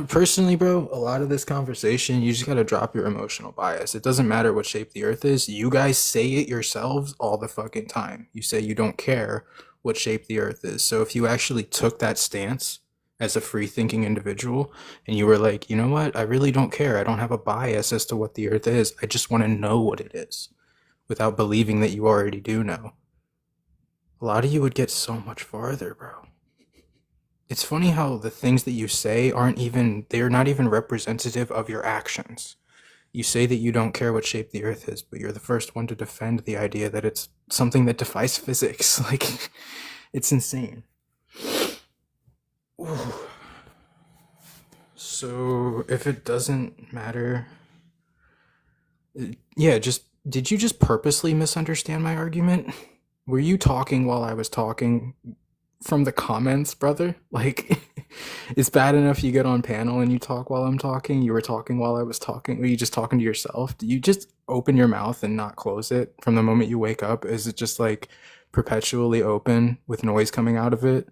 Personally, bro, a lot of this conversation, you just gotta drop your emotional bias. It doesn't matter what shape the Earth is. You guys say it yourselves all the fucking time. You say you don't care what shape the Earth is. So if you actually took that stance as a free-thinking individual and you were like, you know what, I really don't care. I don't have a bias as to what the Earth is. I just want to know what it is without believing that you already do know. A lot of you would get so much farther, bro. It's funny how the things that you say they're not even representative of your actions. You say that you don't care what shape the Earth is, but you're the first one to defend the idea that it's something that defies physics. Like, it's insane. Ooh. So, if it doesn't matter, yeah, did you just purposely misunderstand my argument? Were you talking while I was talking? From the comments, brother? Like, it's bad enough you get on panel and you talk while I'm talking. You were talking while I was talking. Were you just talking to yourself? Do you just open your mouth and not close it from the moment you wake up? Is it just like perpetually open with noise coming out of it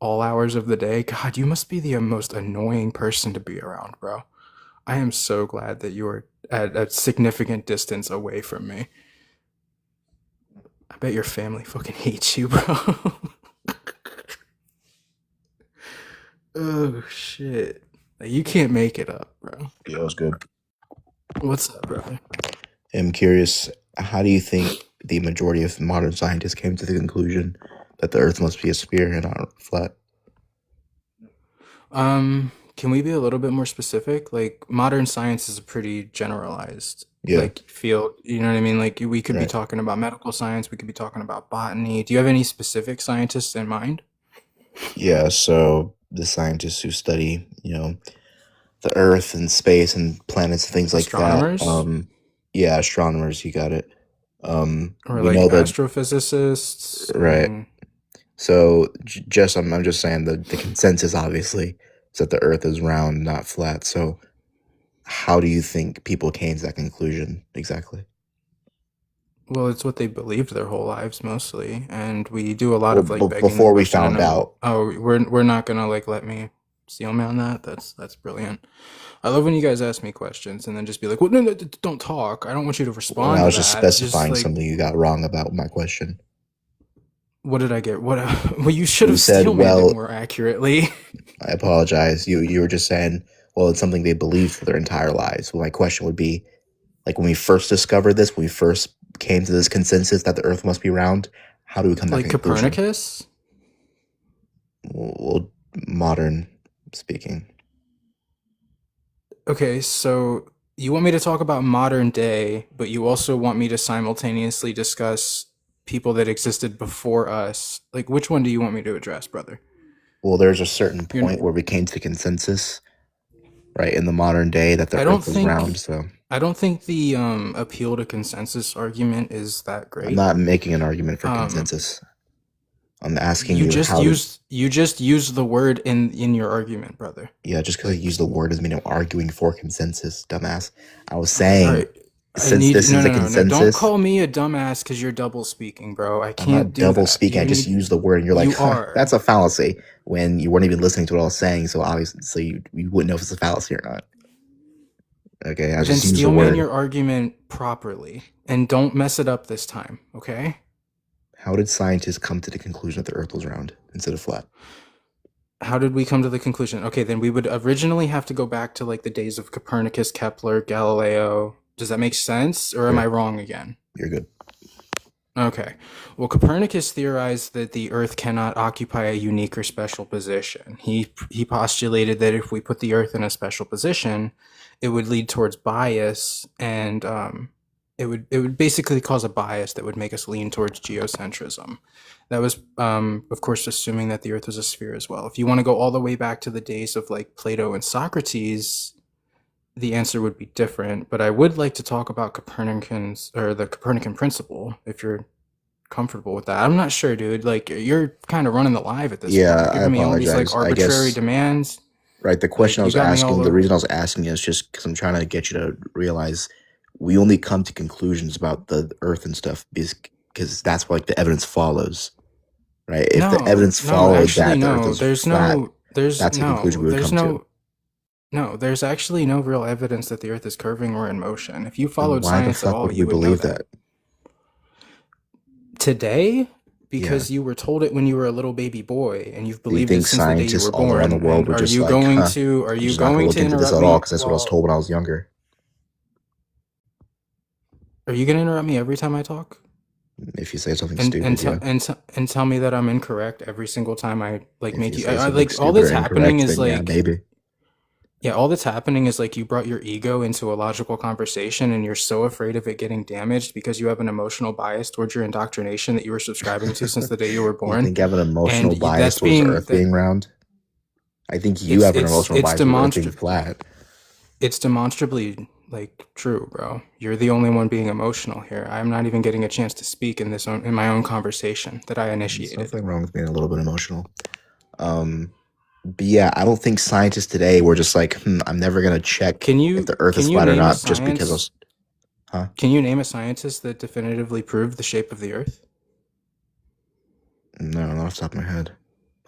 all hours of the day? God, you must be the most annoying person to be around, bro. I am so glad that you are at a significant distance away from me. I bet your family fucking hates you, bro. Oh shit. Like, you can't make it up, bro. Yeah, it was good. What's up, brother? I'm curious, how do you think the majority of modern scientists came to the conclusion that the Earth must be a sphere and not flat? Can we be a little bit more specific? Like, modern science is a pretty generalized Yeah, like field, you know what I mean? Like, we could be right. talking about medical science, we could be talking about botany. Do you have any specific scientists in mind? Yeah, so the scientists who study, the Earth and space and planets and things like that. Astronomers? Yeah, astronomers, you got it. Or We like know that, astrophysicists? I right. mean, So I'm just saying the consensus obviously is that the Earth is round, not flat. So how do you think people came to that conclusion exactly? well, it's what they believed their whole lives mostly, and we do a lot Well, of like begging the before we question to found know. out, Oh, we're not gonna like let me steal me on that. That's brilliant. I love when you guys ask me questions and then just be like, "Well, no, don't talk. I don't want you to when respond I to was just that." specifying Just like, something you got wrong about my question. what did I get? What? Well, you should You have said, steel manned it well, more accurately. I apologize. You were just saying, well, it's something they believed for their entire lives. Well, my question would be, like, when we first discovered this, when we first came to this consensus that the Earth must be round, how do we come to that Like conclusion? Copernicus? Well, modern speaking. Okay, so you want me to talk about modern day, but you also want me to simultaneously discuss people that existed before us. Like, which one do you want me to address, brother? Well, there's a certain You're, point where we came to consensus, right, in the modern day that the I don't Earth is round. think So I don't think the appeal to consensus argument is that I'm great. not making an argument for Um, consensus. I'm asking you you just how to. used the word in your argument, brother. Yeah, just because I Like, use the word doesn't mean I'm arguing for consensus, dumbass. I was all saying right, Since this No, is a no, no, no. Don't consensus, call me a dumbass because you're double speaking, bro. I I'm can't not do double that. speaking. I You just need. used the word, and you're like, You are. that's a fallacy, when you weren't even listening to what I was saying. So obviously, so you wouldn't know if it's a fallacy or not. Okay, I Then just used the steel man word. your argument properly and don't mess it up this time, okay? How did scientists come to the conclusion that the Earth was round instead of flat? How did we come to the conclusion? Okay, then we would originally have to go back to like the days of Copernicus, Kepler, Galileo. Does that make sense, or am Yeah. I wrong again? You're good. Okay. Well, Copernicus theorized that the Earth cannot occupy a unique or special position. He postulated that if we put the Earth in a special position, it would lead towards bias, and it would basically cause a bias that would make us lean towards geocentrism. That was, of course, assuming that the Earth was a sphere as well. If you want to go all the way back to the days of like Plato and Socrates, the answer would be different. But I would like to talk about the Copernican principle, if you're comfortable with that. I'm not sure, dude. Like, you're kind of running the live at this point. Yeah, You're I giving me all these like apologize. I arbitrary guess demands. right. The Like, question I you was got me all asking, the over. reason I was asking is just because I'm trying to get you to realize we only come to conclusions about the Earth and stuff because that's what like the evidence follows, right? If the No, evidence no, followed actually, that the Earth no. is There's flat, no, there's that's the conclusion no, we would there's come to. no, no. There's actually no real evidence that the Earth is curving or in motion. If you Then followed why the science at fuck all, would we you would know believe that. that? Today, Yeah. because you were told it when you were a little baby boy, and you've Do you believed it think since the day you scientists were all around the born. world And were are just you like, going huh, to, are I'm you just not gonna going look to into this interrupt at all me? because that's what I was Well, told when I was younger? are you gonna interrupt me every time I talk? If you say something And stupid, yeah. and tell me that I'm incorrect every single time I like If make you you. say I something like all stupid that's or happening incorrect, is then yeah, like. maybe. Yeah, all that's happening is like you brought your ego into a logical conversation and you're so afraid of it getting damaged because you have an emotional bias towards your indoctrination that you were subscribing to since the day you were You born. think I have an emotional And bias that's towards the being Earth that being round? I think you have an emotional it's bias towards the Earth being flat. it's demonstrably like true, bro. You're the only one being emotional here. I'm not even getting a chance to speak in in my own conversation that I There's initiated. nothing wrong with being a little bit emotional. But yeah, I don't think scientists today were just like, I'm never gonna check Can if you the Earth is can you flat or name a not just because I science? was. Huh? Can you name a scientist that definitively proved the shape of the Earth? No, not off the top of my head.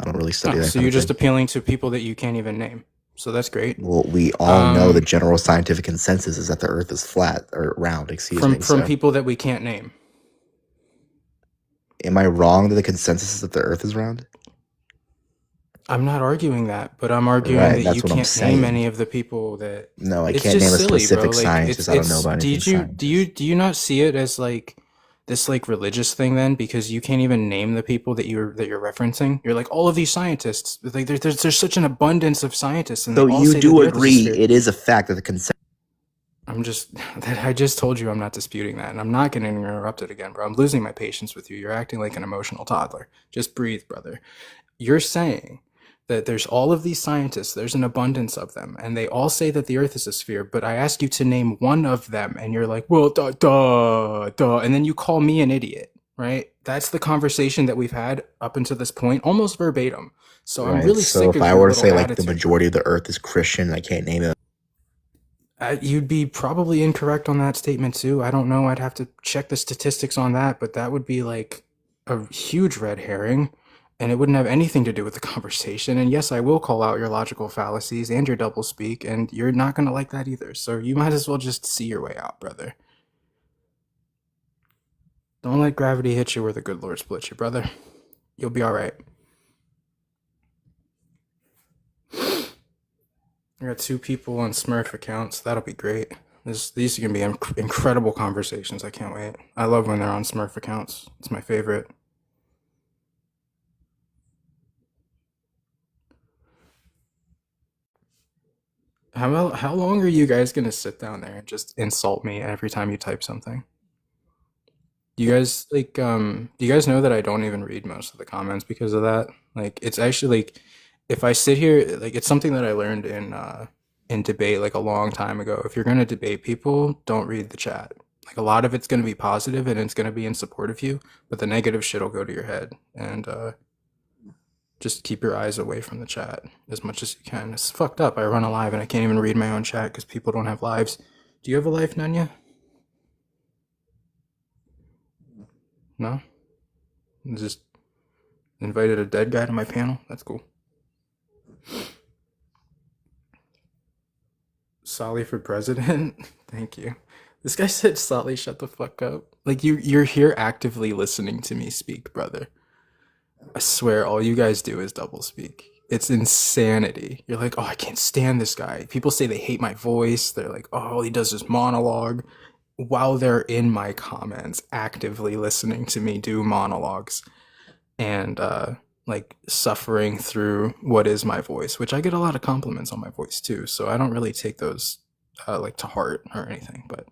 I don't really study Oh, that so kind you're of just thing. appealing to people that you can't even name. So that's great. Well, we all know the Um, general scientific consensus is that the Earth is flat or round, excuse from me. So, people that we can't name. am I wrong that the consensus is that the Earth is round? I'm not arguing that, but I'm arguing Right, that that's you what I'm can't name saying. any of the people that. No, I It's can't name just a silly, bro. specific Like scientist. I don't know about anything scientist. do you not see it as like this like religious thing then? Because you can't even name the people that you're referencing. You're like all of these scientists. Like there's such an abundance of scientists, and they So all you say that do the Earth is a agree sphere. it is a fact that the consensus. I just told you I'm not disputing that, and I'm not getting interrupted again, bro. I'm losing my patience with you. You're acting like an emotional toddler. Just breathe, brother. You're saying that there's all of these scientists, there's an abundance of them, and they all say that the Earth is a sphere, but I ask you to name one of them, and you're like, well, duh, and then you call me an idiot, right? That's the conversation that we've had up until this point, almost verbatim. So I'm Right. really So sick if of I your were to little say like the attitude. majority of the Earth is Christian, I can't name it. You'd be probably incorrect on that statement too. I don't know. I'd have to check the statistics on that, but that would be like a huge red herring, and it wouldn't have anything to do with the conversation. And yes, I will call out your logical fallacies and your doublespeak, and you're not going to like that either. So you might as well just see your way out, brother. Don't let gravity hit you where the good Lord split you, brother. You'll be all right. I got 2 people on Smurf accounts. That'll be great. These are going to be incredible conversations. I can't wait. I love when they're on Smurf accounts. It's my favorite. How long are you guys going to sit down there and just insult me every time you type something? Do you guys like do you guys know that I don't even read most of the comments because of that? Like it's actually like if I sit here like it's something that I learned in debate like a long time ago. If you're going to debate people, don't read the chat. Like a lot of it's going to be positive and it's going to be in support of you, but the negative shit will go to your head, and just keep your eyes away from the chat as much as you can. It's fucked up. I run a live and I can't even read my own chat because people don't have lives. Do you have a life, Nanya? No? Just invited a dead guy to my panel? That's cool. Solly for president? Thank you. This guy said, Solly, shut the fuck up. Like, you're here actively listening to me speak, brother. I swear, all you guys do is double speak. It's insanity. You're like, oh, I can't stand this guy. People say they hate my voice. They're like, oh, all he does is monologue. While they're in my comments, actively listening to me do monologues and like suffering through what is my voice, which I get a lot of compliments on my voice too. So I don't really take those like to heart or anything. But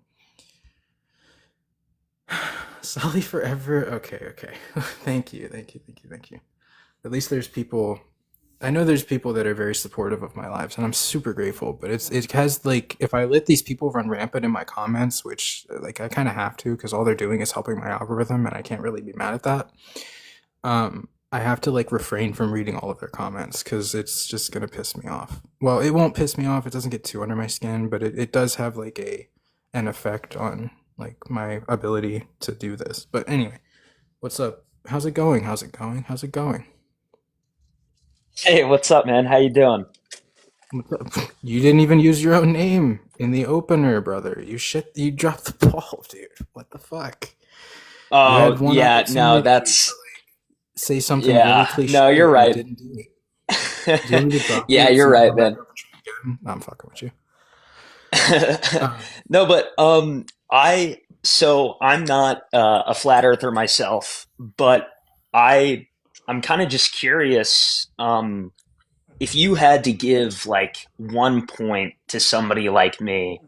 Sally forever. Okay. Thank you. At least there's people. I know there's people that are very supportive of my lives, and I'm super grateful. But it has like, if I let these people run rampant in my comments, which like I kind of have to, because all they're doing is helping my algorithm, and I can't really be mad at that. I have to like refrain from reading all of their comments because it's just gonna piss me off. Well, it won't piss me off. It doesn't get too under my skin, but it does have like an effect on like my ability to do this. But anyway, what's up? How's it going? Hey, what's up, man? How you doing? You didn't even use your own name in the opener, brother. You dropped the ball, dude. What the fuck? You had Oh, one yeah, no, opportunity to that's say something really yeah. cliche No, you're and you right. didn't do it. Do you want me to drop Yeah, you so you're you right, have that man. opportunity again? No, I'm fucking with you. Um, No, but I'm not a flat earther myself, but I'm kind of just curious if you had to give like 1 point to somebody like me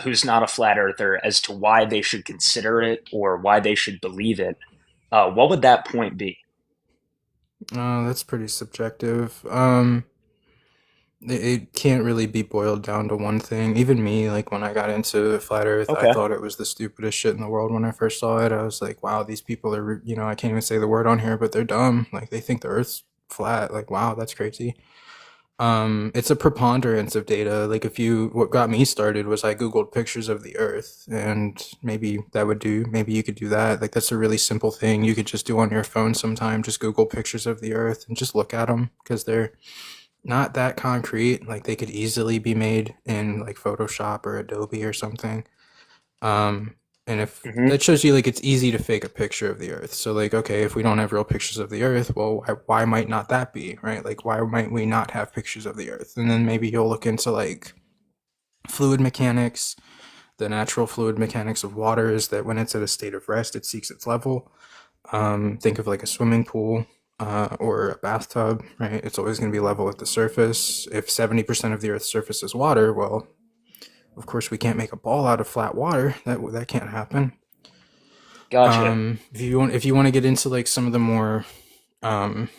who's not a flat earther as to why they should consider it or why they should believe it, what would that point be? that's pretty subjective. It can't really be boiled down to one thing. Even me, like when I got into flat Earth, I Okay. thought it was the stupidest shit in the world when I first saw it. I was like, wow, these people are, I can't even say the word on here, but they're dumb. Like they think the Earth's flat. Like, wow, that's crazy. It's a preponderance of data. Like what got me started was I Googled pictures of the Earth, and maybe that would do, maybe you could do that. Like that's a really simple thing you could just do on your phone sometime. Just Google pictures of the Earth and just look at them because they're not that concrete. Like they could easily be made in like Photoshop or Adobe or something. Um, and if Hmm. that shows you like it's easy to fake a picture of the Earth. So like, okay, if we don't have real pictures of the Earth, well, why might not that be, right? Like, why might we not have pictures of the Earth? And then maybe you'll look into like fluid mechanics. The natural fluid mechanics of water is that when it's at a state of rest, it seeks its level. Think of like a swimming pool or a bathtub, right? It's always going to be level at the surface. If 70% of the Earth's surface is water, well, of course we can't make a ball out of flat water. That can't happen. Gotcha. If you want to get into like some of the more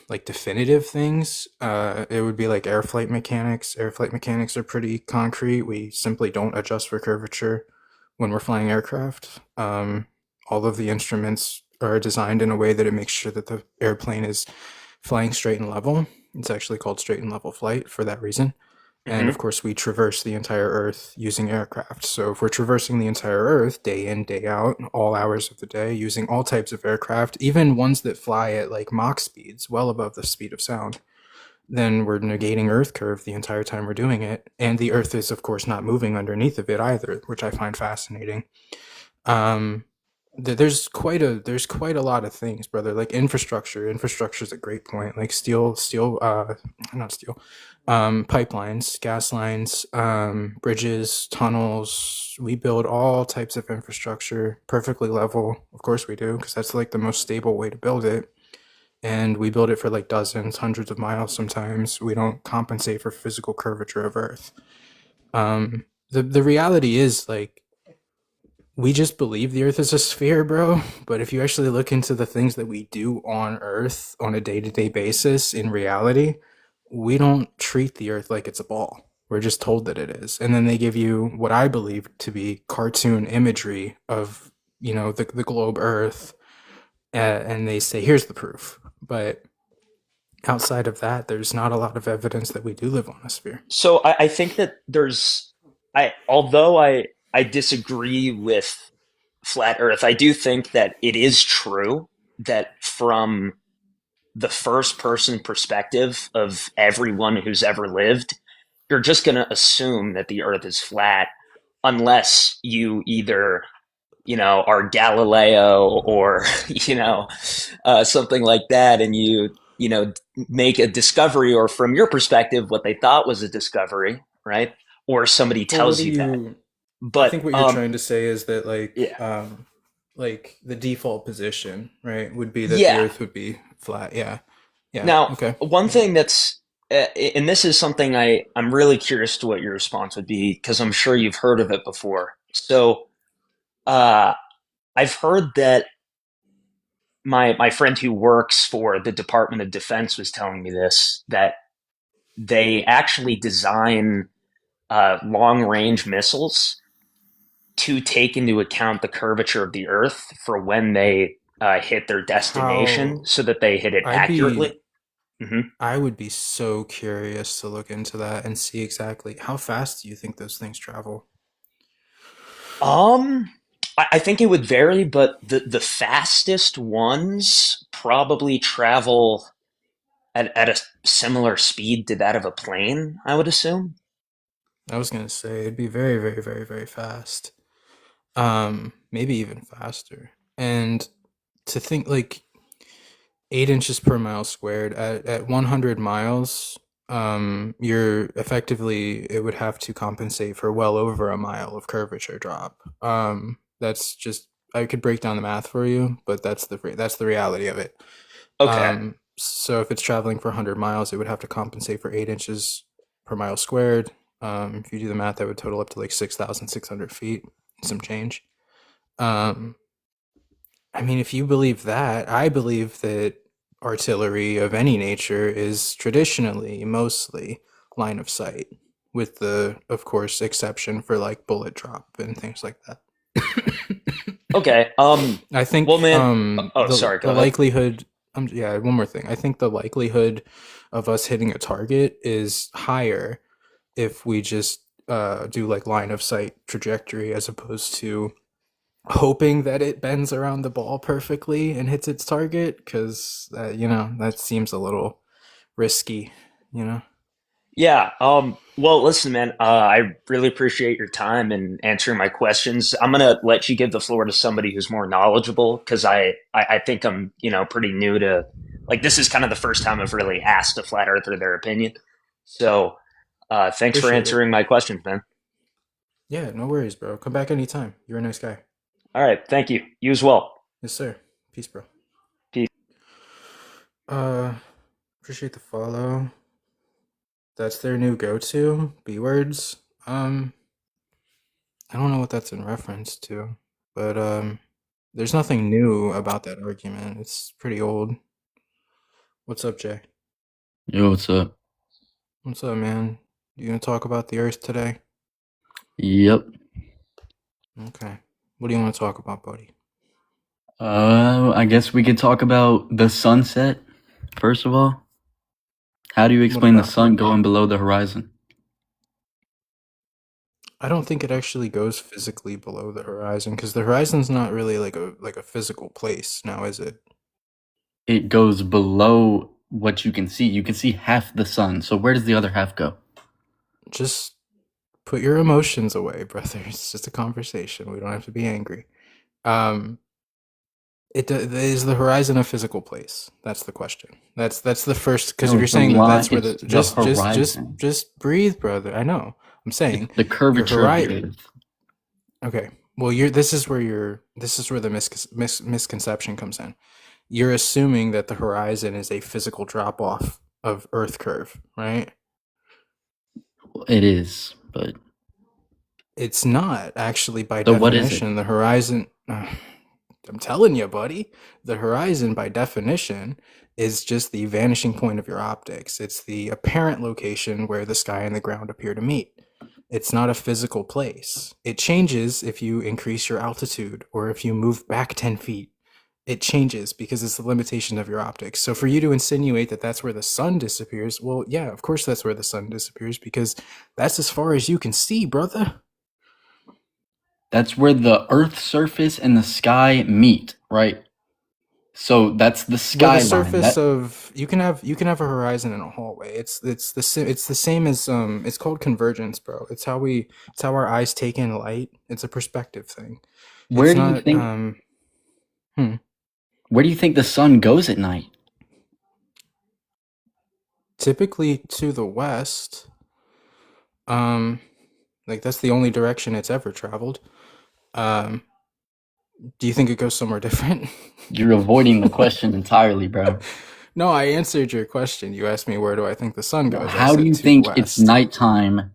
like definitive things, it would be like air flight mechanics. Air flight mechanics are pretty concrete. We simply don't adjust for curvature when we're flying aircraft. All of the instruments are designed in a way that it makes sure that the airplane is flying straight and level. It's actually called straight and level flight for that reason. And Hmm. of course, we traverse the entire Earth using aircraft. So if we're traversing the entire Earth day in, day out, all hours of the day, using all types of aircraft, even ones that fly at like Mach speeds, well above the speed of sound, then we're negating Earth curve the entire time we're doing it. And the Earth is, of course, not moving underneath of it either, which I find fascinating. Um, there's quite a lot of things, brother. Like infrastructure is a great point. Like not steel, pipelines, gas lines, bridges, tunnels. We build all types of infrastructure perfectly level. Of course we do, because that's like the most stable way to build it. And we build it for like dozens, hundreds of miles sometimes. We don't compensate for physical curvature of Earth. The reality is like we just believe the Earth is a sphere, bro. But if you actually look into the things that we do on Earth on a day-to-day basis, in reality, we don't treat the Earth like it's a ball. We're just told that it is. And then they give you what I believe to be cartoon imagery of, the globe Earth, and they say, here's the proof. But outside of that, there's not a lot of evidence that we do live on a sphere. So I think that although I disagree with flat Earth, I do think that it is true that from the first person perspective of everyone who's ever lived, you're just going to assume that the Earth is flat unless you either are Galileo or something like that, and you make a discovery, or from your perspective, what they thought was a discovery, right? Or somebody Well, what tells do you that. you? I But think what you're trying to say is that yeah, like the default position, right, would be that the yeah. Earth would be flat. Yeah, yeah. Now, Okay. one thing that's and this is something I'm really curious to what your response would be, because I'm sure you've heard of it before. So, uh, I've heard that my friend who works for the Department of Defense was telling me this, that they actually design long range missiles to take into account the curvature of the Earth for when they hit their destination, How so that they hit it I'd be accurately. hmm I would be so curious to look into that and see exactly how fast do you think those things travel? Um, I think it would vary, but the fastest ones probably travel at a similar speed to that of a plane, I would assume. I was gonna say it'd be very, very, very, very fast. Maybe even faster. And to think like 8 inches per mile squared at 100 miles, you're effectively it would have to compensate for well over a mile of curvature drop. That's just I could break down the math for you, but that's the reality of it. Okay. So if it's traveling for 100 miles, it would have to compensate for 8 inches per mile squared. If you do the math, that would total up to like 6,600 feet, some change. Um, I mean, if you believe that, I believe that artillery of any nature is traditionally mostly line of sight, with the, of course, exception for like bullet drop and things like that. Okay. I Well, think man. Oh, the sorry. Go the ahead. likelihood yeah, one more thing. I think the likelihood of us hitting a target is higher if we just do like line of sight trajectory as opposed to hoping that it bends around the ball perfectly and hits its target, because that seems a little risky, you know. Yeah. Well, listen, man. I really appreciate your time and answering my questions. I'm gonna let you give the floor to somebody who's more knowledgeable, because I think I'm pretty new to, like, this is kind of the first time I've really asked a flat earther their opinion. So, thanks for Appreciate it. answering my questions, man. Yeah, no worries, bro. Come back anytime. You're a nice guy. All right. Thank you. You as well. Yes, sir. Peace, bro. Peace. uh Appreciate the follow. That's their new go-to B words. I don't know what that's in reference to, but there's nothing new about that argument. It's pretty old. What's up, Jay? Yo, what's up? What's up, man? You gonna talk about the Earth today? Yep. Okay. What do you want to talk about, buddy? I guess we could talk about the sunset, first of all. How do you What explain the about it? sun going below the horizon? I don't think it actually goes physically below the horizon, because the horizon's not really like a physical place now, is it? It goes below what you can see. You can see half the sun. So where does the other half go? Just put your emotions away, brother. It's just a conversation. We don't have to be angry. Um, is the horizon a physical place? That's the question. That's the first, because No, if you're it's a saying that line. that's where It's the the horizon. just breathe, brother. I know. I'm It's saying the your curvature of the horizon. earth. Okay. Well, this is where the misconception comes in. You're assuming that the horizon is a physical drop off of Earth curve, right? It is, but It's not actually by so what is it? definition. The horizon, I'm telling you, buddy, the horizon by definition is just the vanishing point of your optics. It's the apparent location where the sky and the ground appear to meet. It's not a physical place. It changes if you increase your altitude or if you move back 10 feet. It changes because it's the limitation of your optics. So for you to insinuate that that's where the sun disappears, well, yeah, of course that's where the sun disappears, because that's as far as you can see, brother. That's where the Earth's surface and the sky meet, right? So that's the Well, the skyline. surface That of you can have a horizon and a hallway. It's the same as it's called convergence, bro. It's how our eyes take in light. It's a perspective thing. where It's do you not think hmm. where do you think the sun goes at night? Typically to the west. Like that's the only direction it's ever traveled. Um, do you think it goes somewhere different? You're avoiding the question entirely, bro. No, I answered your question. You asked me where do I think the sun goes. I How do said you to the think it's west. nighttime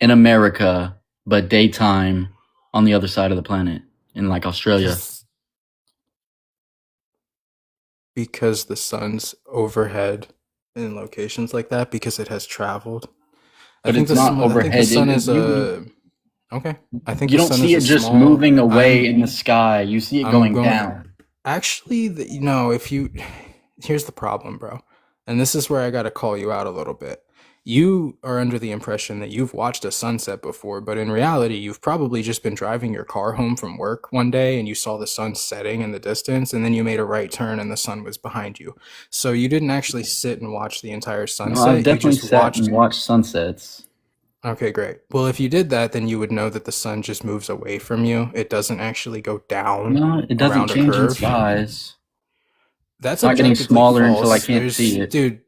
in America, but daytime on the other side of the planet in like Australia? Because the sun's overhead in locations like that because it has traveled. But it's not I think the overhead. sun is You okay. I think you the don't sun see it is a just small. moving away in I'm the sky. You see it I'm going going. down. Actually, if you here's the problem, bro. And this is where I got to call you out a little bit. You are under the impression that you've watched a sunset before, but in reality, you've probably just been driving your car home from work one day and you saw the sun setting in the distance, and then you made a right turn and the sun was behind you. So you didn't actually sit and watch the entire No, I've sunset. You definitely just sat watched. and watched sunsets. Okay, great. Well, if you did that, then you would know that the sun just moves away from you. It doesn't actually go down No, it doesn't around a change in curve. size. That's It's not getting objectively smaller until I false. can't see it. Dude,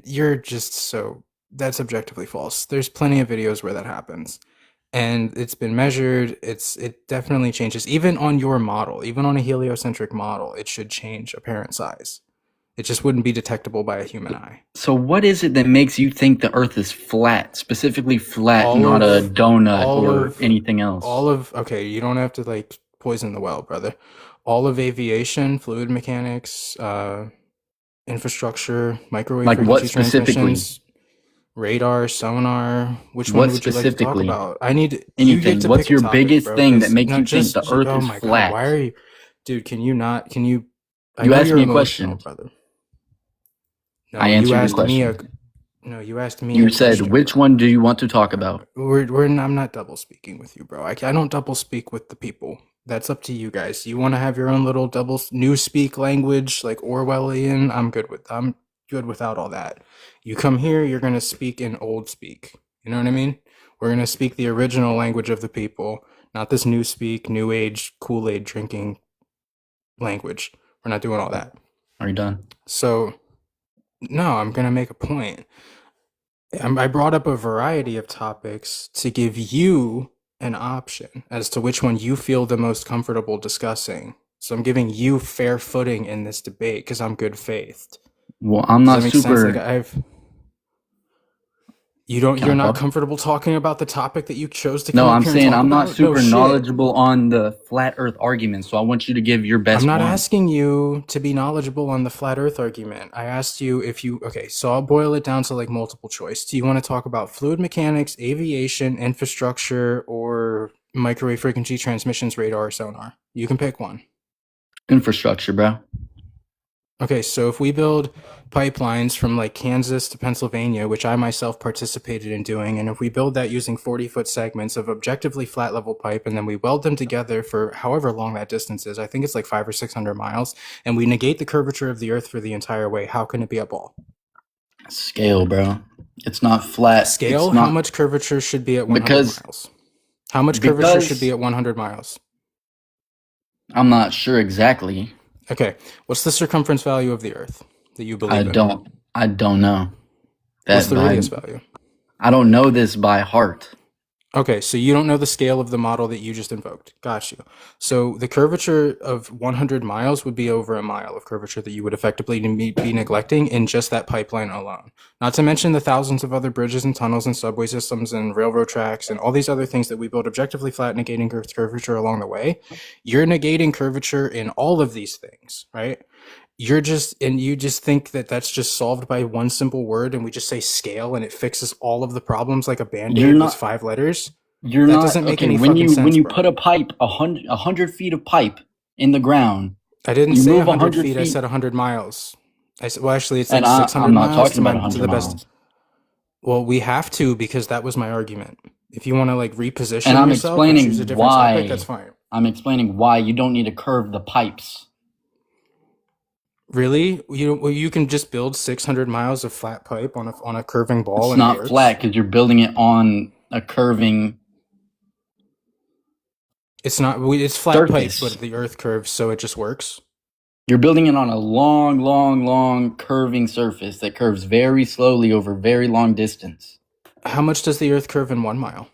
you're just so. That's objectively false. There's plenty of videos where that happens, and it's been measured. It definitely changes. Even on your model, even on a heliocentric model, it should change apparent size. It just wouldn't be detectable by a human eye. So what is it that makes you think the Earth is flat, specifically flat, All not a of donut all or of anything else? okay, you don't have to like poison the well, brother. All of aviation, fluid mechanics, infrastructure, microwave Like what frequency specifically? transmissions, radar, sonar. Which What one would you like to talk specifically? about? You get Anything. to What's pick a your topic, biggest bro. thing that Because makes no, you think the Earth oh is my God, why flat? are you, dude? Can you not? Can you? I You know asked you're me a emotional, question. brother. I No, you answered your asked me a question. no, you asked me You a said, question, which bro. one do you want to talk about? I'm not double speaking with you, bro. I don't double speak with the people. That's up to you guys. You want to have your own little double new speak language like Orwellian? I'm good without all that. You come here, you're gonna speak in old speak. You know what I mean? We're gonna speak the original language of the people, not this new speak, new age Kool-Aid drinking language. We're not doing all that. Are you done? So no, I'm gonna make a point. I brought up a variety of topics to give you an option as to which one you feel the most comfortable discussing. So I'm giving you fair footing in this debate because I'm good faithed. Well, I'm Does not that make sense? Like super. Can you're I not talk? comfortable talking about the topic that you chose to No, come up I'm here and saying talk I'm not about? No super shit. knowledgeable on the flat Earth argument, so I want you to give your I'm best not one. asking you to be knowledgeable on the flat earth argument. I asked you if you, okay, so I'll boil it down to like multiple choice. Do you want to talk about fluid mechanics, aviation, infrastructure, or microwave frequency transmissions, radar, or sonar? You can pick one. Infrastructure, bro. Okay, so if we build pipelines from like Kansas to Pennsylvania, which I myself participated in doing, and if we build that using 40-foot segments of objectively flat level pipe, and then we weld them together for however long that distance is, I think it's like 500 or 600 miles, and we negate the curvature of the earth for the entire way, how can it be a ball? Scale, bro. It's not flat. Scale, It's how not much curvature should be at 100 because miles? How much curvature should be because at 100 miles? I'm not sure exactly. Okay, what's the circumference value of the earth that you I believe in? don't know What's that the by. radius value? I don't know this by heart. Okay, so you don't know the scale of the model that you just invoked. Got you. So the curvature of 100 miles would be over a mile of curvature that you would effectively be neglecting in just that pipeline alone. Not to mention the thousands of other bridges and tunnels and subway systems and railroad tracks and all these other things that we build objectively flat, negating curvature along the way. You're negating curvature in all of these things, right? You just think that that's just solved by one simple word, and we just say scale and it fixes all of the problems like a You're band-aid with not. 5 letters. You're That not doesn't make okay. any When fucking you sense, put bro. a pipe 100 feet of pipe in the ground, I didn't you say move 100 100 feet. I feet, said 100 miles. Well, actually, it's and like I'm 600 not miles talking about to 100 the best. miles. Well, we have to because that was my argument. If you want to like And reposition I'm yourself and choose a explaining different topic, that's why. fine. I'm explaining why you don't need to curve the pipes. Really? You can just build 600 miles of flat pipe on a curving ball It's and it not works. flat because you're building it on a curving It's not. It's flat pipe, surface. but the Earth curves, so it just works. You're building it on a long, long, long curving surface that curves very slowly over very long distance. How much does the Earth curve in 1 mile?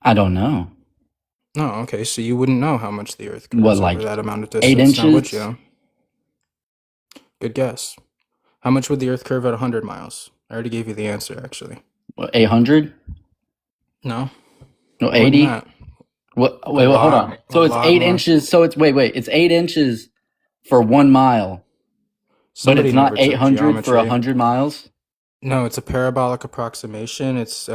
I don't know. No, okay, so you wouldn't know how much the Earth What, curves over like that amount of 8 distance, now would inches? you? Good guess. How much would the Earth curve at 100 miles? I already gave you the answer, actually. What, 800? No, No, more than 80? that. What? A Wait, hold on. lot, a So it's lot 8 more. inches. So it's wait. It's 8 inches for 1 mile, but Somebody it's not never took 800 for geometry. 100 miles. No, it's a parabolic approximation. It's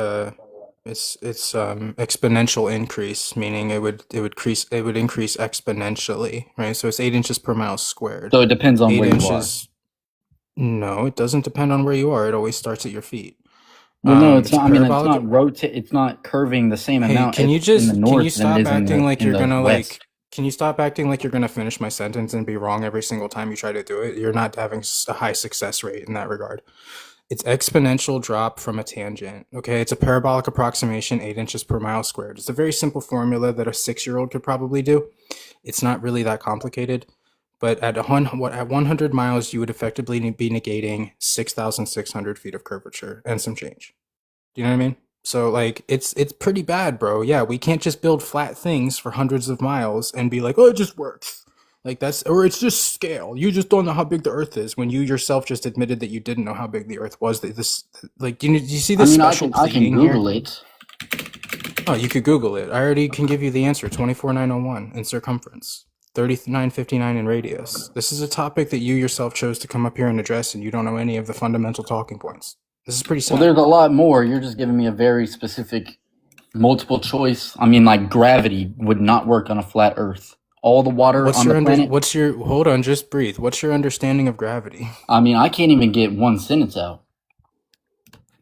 exponential increase, meaning it would increase exponentially, right? So it's 8 inches per mile squared. So it depends on Eight where you are. inches. No, it doesn't depend on where you are. It always starts at your feet. Well, no, it's It's a not. I mean, it's parabolic. not it's not curving the same Hey, amount can you in the just can you north than it stop is acting like in you're the gonna west. can you stop acting like you're gonna finish my sentence and be wrong every single time you try to do it? You're not having a high success rate in that regard. It's exponential drop from a tangent. Okay, it's a parabolic approximation, 8 inches per mile squared. It's a very simple formula that a 6-year-old could probably do. It's not really that complicated. But at 100 miles, you would effectively be negating 6,600 feet of curvature and some change. Do you know what I mean? So like it's pretty bad, bro. Yeah, we can't just build flat things for hundreds of miles and be like, oh, it just works. Like that's or it's just scale. You just don't know how big the Earth is when you yourself just admitted that you didn't know how big the Earth was. That this like do you see I this mean, special I can pleading here? Google it. Oh, you could Google it. I already can give you the answer. 24,901 in circumference, 3959 in radius. This is a topic that you yourself chose to come up here and address, and you don't know any of the fundamental talking points. This is pretty Well, sad. there's a lot more. You're just giving me a very specific multiple choice. I mean, like gravity would not work on a flat Earth. All the water What's on your the planet. hold on, just breathe. What's your understanding of gravity? I mean, I can't even get one sentence out.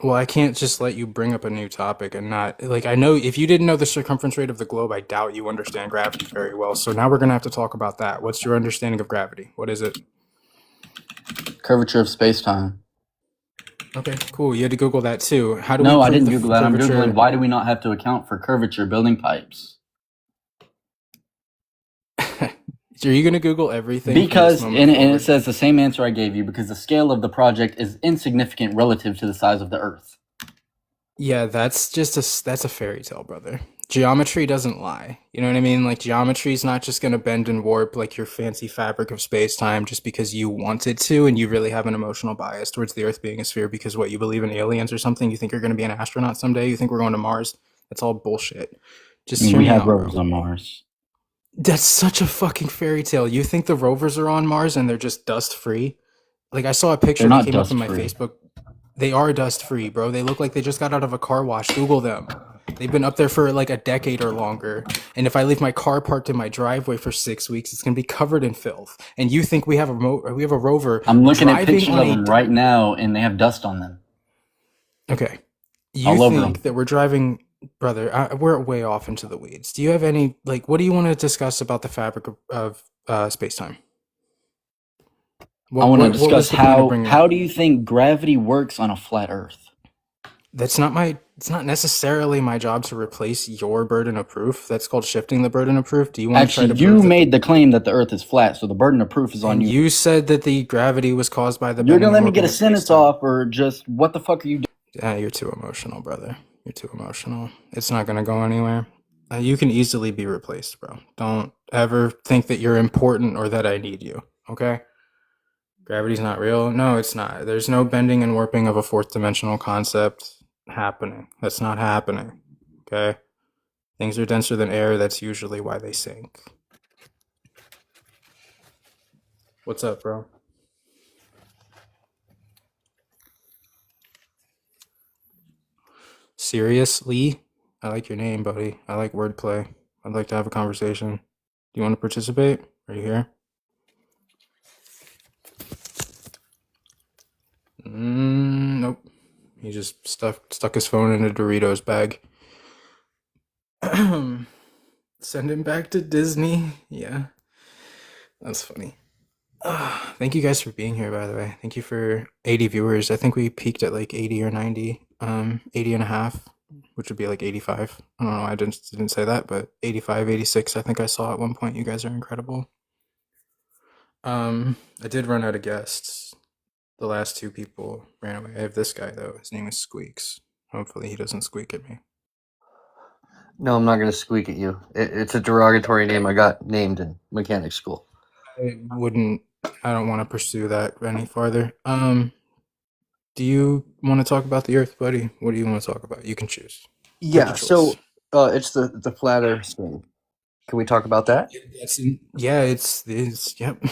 Well, I can't just let you bring up a new topic and not like I know if you didn't know the circumference rate of the globe, I doubt you understand gravity very well. So now we're gonna have to talk about that. What's your understanding of gravity? What is it? Curvature of space-time. Okay, cool. You had to Google that too. How do No, we I prove didn't the Google that. I'm curvature? Googling why do we not have to account for curvature building pipes? Are you gonna Google everything from this Because, moment and it forward? says the same answer I gave you, because the scale of the project is insignificant relative to the size of the Earth. Yeah, that's just that's a fairy tale, brother. Geometry doesn't lie. You know what I mean? Like geometry is not just gonna bend and warp like your fancy fabric of space-time just because you want it to and you really have an emotional bias towards the Earth being a sphere because what you believe in aliens or something, you think you're gonna be an astronaut someday, you think we're going to Mars. That's all bullshit. Just I mean, hear we me have out, rovers bro. on Mars. That's such a fucking fairy tale. You think the rovers are on Mars and they're just dust free? Like I saw a picture They're that not came up in my dust-free. Facebook. They are dust free, bro. They look like they just got out of a car wash. Google them. They've been up there for like a decade or longer. And if I leave my car parked in my driveway for 6 weeks, it's gonna be covered in filth. And you think we have a rover I'm looking at driving pictures on of a them right now, and they have dust on them. okay? You All over think them. that we're driving, brother? We're way off into the weeds. Do you have any like? What do you want to discuss about the fabric of space time? I want to What was discuss the point of bringing it how up? do you think gravity works on a flat Earth? That's not my. It's not necessarily my job to replace your burden of proof. That's called shifting the burden of proof. Do you want to try Actually, to you prove that? made the claim that the Earth is flat, so the burden of proof is on And you. you said that the gravity was caused by the You're bending gonna and let me get warping a of sentence space-time. off, or just what the fuck are you doing? You're too emotional, brother. You're too emotional. It's not gonna go anywhere. You can easily be replaced, bro. Don't ever think that you're important or that I need you. Okay? Gravity's not real. No, it's not. There's no bending and warping of a fourth dimensional concept happening. That's not happening. Okay? Things are denser than air. That's usually why they sink. What's up, bro? Seriously? I like your name, buddy. I like wordplay. I'd like to have a conversation. Do you want to participate? Are you here? Nope. He just stuck his phone in a Doritos bag. Send him back to Disney. Yeah, that's funny. Thank you guys for being here, by the way. Thank you for 80 viewers. I think we peaked at like 80 or 90, 80 and a half, which would be like 85. I don't know, I didn't say that, but 85, 86, I think I saw at one point. You guys are incredible. I did run out of guests. The last two people ran away. I have this guy though. His name is Squeaks. Hopefully he doesn't squeak at me. No, I'm not going to squeak at you. It's a derogatory name I got named in mechanic school. I don't want to pursue that any farther. Do you want to talk about the Earth, buddy? What do you want to talk about? You can choose. Take your Yeah, so choice. it's the flat Earth thing. Can we talk about that? It's yep.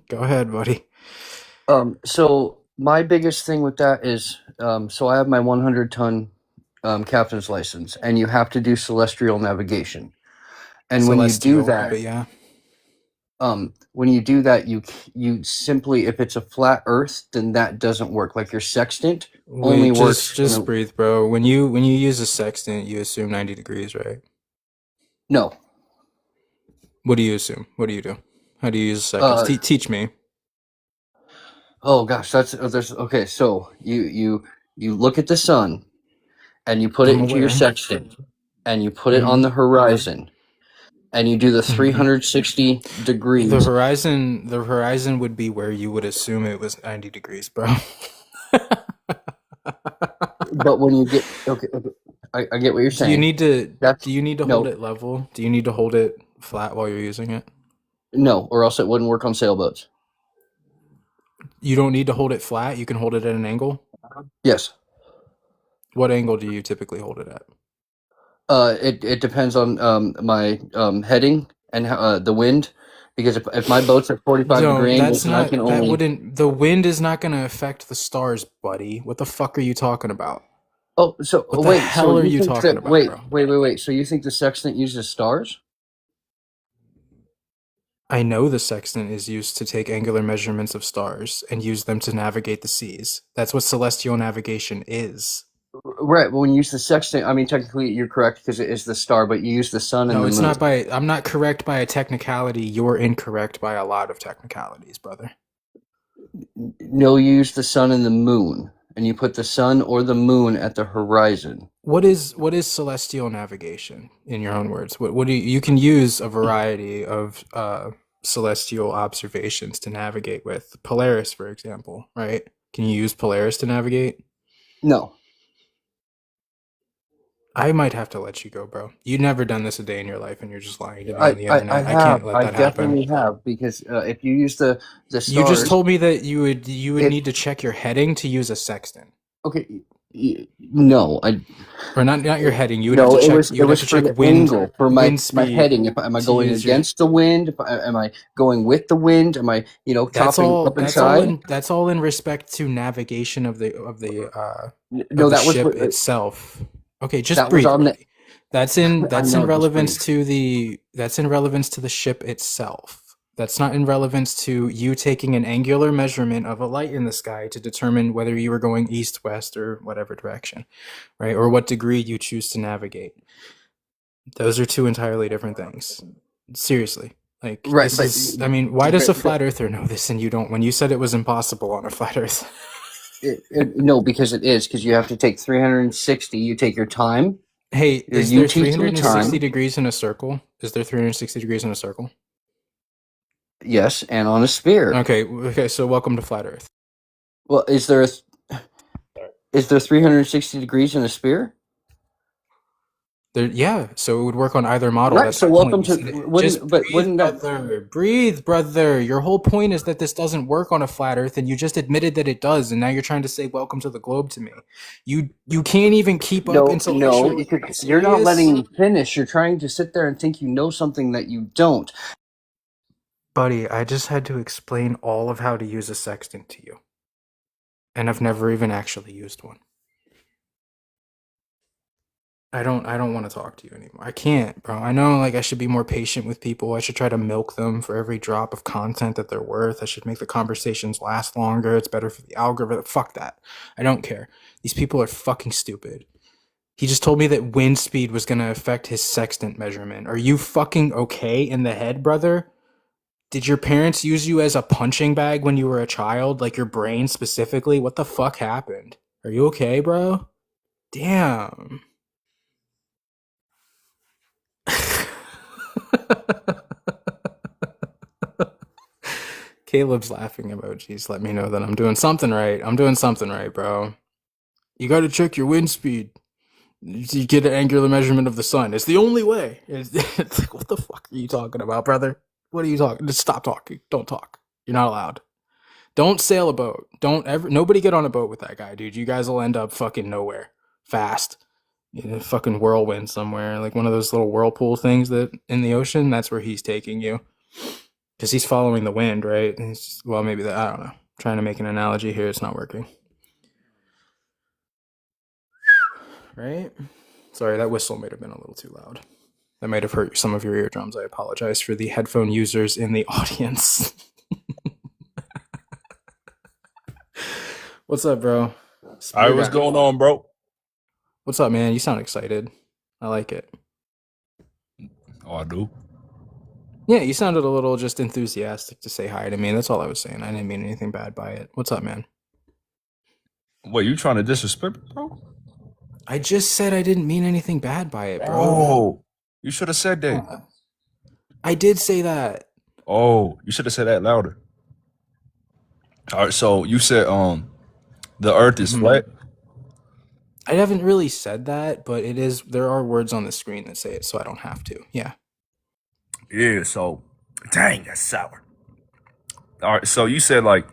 Go ahead, buddy. So my biggest thing with that is, so I have my 100-ton captain's license, and you have to do celestial navigation. And when you do Celestial, that, but yeah. when you do that, you simply, if it's a flat Earth, then that doesn't work. Like your sextant only Wait, works. just breathe, bro. When you use a sextant, you assume 90 degrees, right? No. What do you assume? What do you do? How do you use a sextant? Teach me. Oh gosh, there's okay. So you look at the sun, and you put it I'm into your aware. sextant, and you put it on the horizon, and you do the 360 degrees. The horizon would be where you would assume it was 90 degrees, bro. But when you get okay, I get what you're saying. Do you need to no. hold it level? Do you need to hold it flat while you're using it? No, or else it wouldn't work on sailboats. You don't need to hold it flat. You can hold it at an angle. Yes. What angle do you typically hold it at? It depends on my heading and the wind, because if my boat's at 45 degree angles, then I can only. The wind is not going to affect the stars, buddy. What the fuck are you talking about? Oh, so What wait, the hell are you talking about, wait, bro? wait. So you think the sextant uses stars? I know the sextant is used to take angular measurements of stars and use them to navigate the seas. That's what celestial navigation is. Right. Well, when you use the sextant, I mean, technically you're correct because it is the star, but you use the sun and the No, moon. it's not by. I'm not correct by a technicality. You're incorrect by a lot of technicalities, brother. No, you use the sun and the moon, and you put the sun or the moon at the horizon. What is celestial navigation in your own words? What do you can use a variety of celestial observations to navigate with. Polaris, for example, right? Can you use Polaris to navigate? No. I might have to let you go, bro. You've never done this a day in your life, and you're just lying to me on the internet. I can't let that happen. definitely have, because if you use the stars, You just told me that you would need to check your heading to use a sextant. Okay, no, or not your heading. You would no, have to check. It was for the wind, angle for my speed. heading. Am I going against the wind? Am I going with the wind? Am I chopping up inside? That's all in respect to navigation of the ship itself. Okay, just breathe. That's in relevance to the ship itself. That's not in relevance to you taking an angular measurement of a light in the sky to determine whether you were going east, west, or whatever direction, right? Or what degree you choose to navigate. Those are two entirely different things. Seriously. Like, right, why does a flat earther know this and you don't? When you said it was impossible on a flat earth. No, because it is, because you have to take 360. You take your time. Hey, is there 360 degrees in a circle? Is there 360 degrees in a circle? Yes, and on a sphere. Okay, so welcome to flat Earth. Well, is there 360 degrees in a sphere? Yeah, so it would work on either model. Right, That's so welcome to... Breathe, brother. Your whole point is that this doesn't work on a flat Earth, and you just admitted that it does, and now you're trying to say welcome to the globe to me. You can't even keep up intellectually. No, you're not letting me finish. You're trying to sit there and think you know something that you don't. Buddy, I just had to explain all of how to use a sextant to you. And I've never even actually used one. I don't want to talk to you anymore. I can't, bro. I know I should be more patient with people. I should try to milk them for every drop of content that they're worth. I should make the conversations last longer. It's better for the algorithm. Fuck that. I don't care. These people are fucking stupid. He just told me that wind speed was going to affect his sextant measurement. Are you fucking okay in the head, brother? Did your parents use you as a punching bag when you were a child? Like your brain specifically? What the fuck happened? Are you okay, bro? Damn. Caleb's laughing emojis. Let me know that I'm doing something right. I'm doing something right, bro. You gotta check your wind speed. You get an angular measurement of the sun. It's the only way. It's like, what the fuck are you talking about, brother? What are you talking? Just stop talking. Don't talk. You're not allowed. Don't sail a boat. Don't ever. Nobody get on a boat with that guy, dude. You guys will end up fucking nowhere fast. In a fucking whirlwind somewhere, like one of those little whirlpool things that in the ocean. That's where he's taking you, because he's following the wind, right? And well, maybe that. I don't know. Trying to make an analogy here, it's not working. Right? Sorry, that whistle might have been a little too loud. That might have hurt some of your eardrums. I apologize for the headphone users in the audience. What's up, bro? All right, what's going on, bro? What's up, man? You sound excited. I like it. Oh, I do. Yeah, you sounded a little just enthusiastic to say hi to me. That's all I was saying. I didn't mean anything bad by it. What's up, man? Wait, you trying to disrespect me, bro? I just said I didn't mean anything bad by it, bro. Oh, you should have said that. I did say that. Oh, you should have said that louder. All right, so you said the Earth is flat. I haven't really said that, but it is. There are words on the screen that say it, so I don't have to. Yeah. Yeah. So, dang, that's sour. All right, so you said like,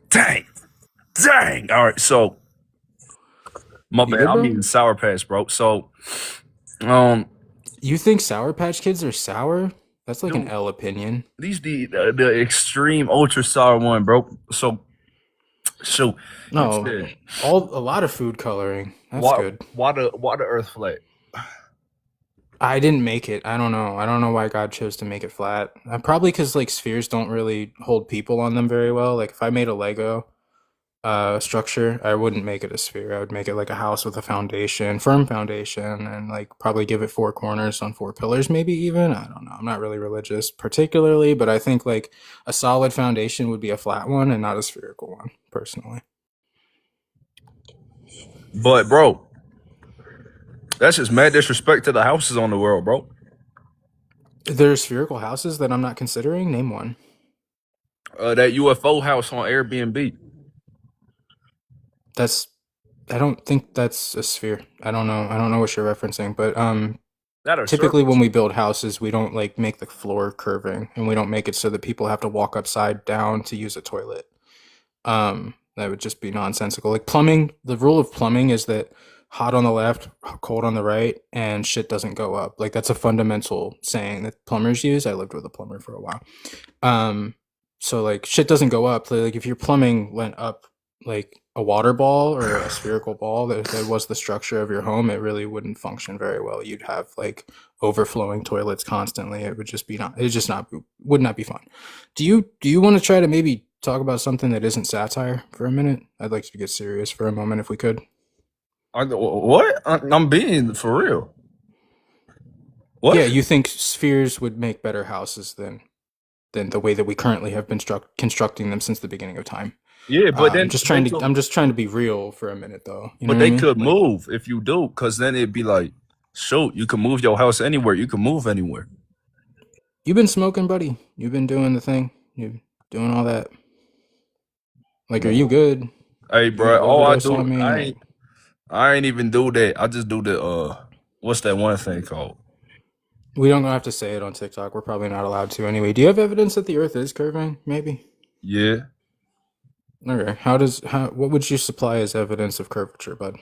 dang. All right, so my You bad. good, I'm bro? eating Sour Patch, bro. So, You think Sour Patch Kids are sour? That's like an Dude. L opinion. these the extreme ultra sour one, bro. So No, said, a lot of food coloring. That's why good. why the Earth flat? I didn't make it. I don't know. I don't know why God chose to make it flat. Probably because like spheres don't really hold people on them very well. Like if I made a Lego structure, I wouldn't make it a sphere. I would make it like a house with a foundation, firm foundation, and like probably give it 4 corners on 4 pillars, maybe even. I don't know. I'm not really religious particularly, but I think like a solid foundation would be a flat one and not a spherical one, personally. But bro, that's just mad disrespect to the houses on the world, bro. There are spherical houses that I'm not considering. Name one. That UFO house on Airbnb. I don't think that's a sphere. I don't know. I don't know what you're referencing, but That are typically circles. when we build houses, we don't like make the floor curving, and we don't make it so that people have to walk upside down to use a toilet. That would just be nonsensical. Like plumbing, the rule of plumbing is that hot on the left, cold on the right, and shit doesn't go up. Like that's a fundamental saying that plumbers use. I lived with a plumber for a while. So like shit doesn't go up. Like if your plumbing went up like a water ball or a spherical ball that was the structure of your home, it really wouldn't function very well. You'd have like overflowing toilets constantly. It would just be not. It just not would not be fun. Do you want to try to maybe talk about something that isn't satire for a minute? I'd like to get serious for a moment if we could. What? I'm being for real. What? Yeah, you think spheres would make better houses than the way that we currently have been constructing them since the beginning of time. Yeah, but then I'm just trying to be real for a minute though. You know but what they I mean? could move if you do, because then it'd be like, shoot, you can move your house anywhere. You can move anywhere. You've been smoking, buddy. You've been doing the thing. You're doing all that. Like, are you good? Hey, You bro, all I overdose do, on me? I ain't even do that. I just do the what's that one thing called? We don't have to say it on TikTok. We're probably not allowed to anyway. Do you have evidence that the Earth is curving? Maybe. Yeah. Okay. What would you supply as evidence of curvature, bud?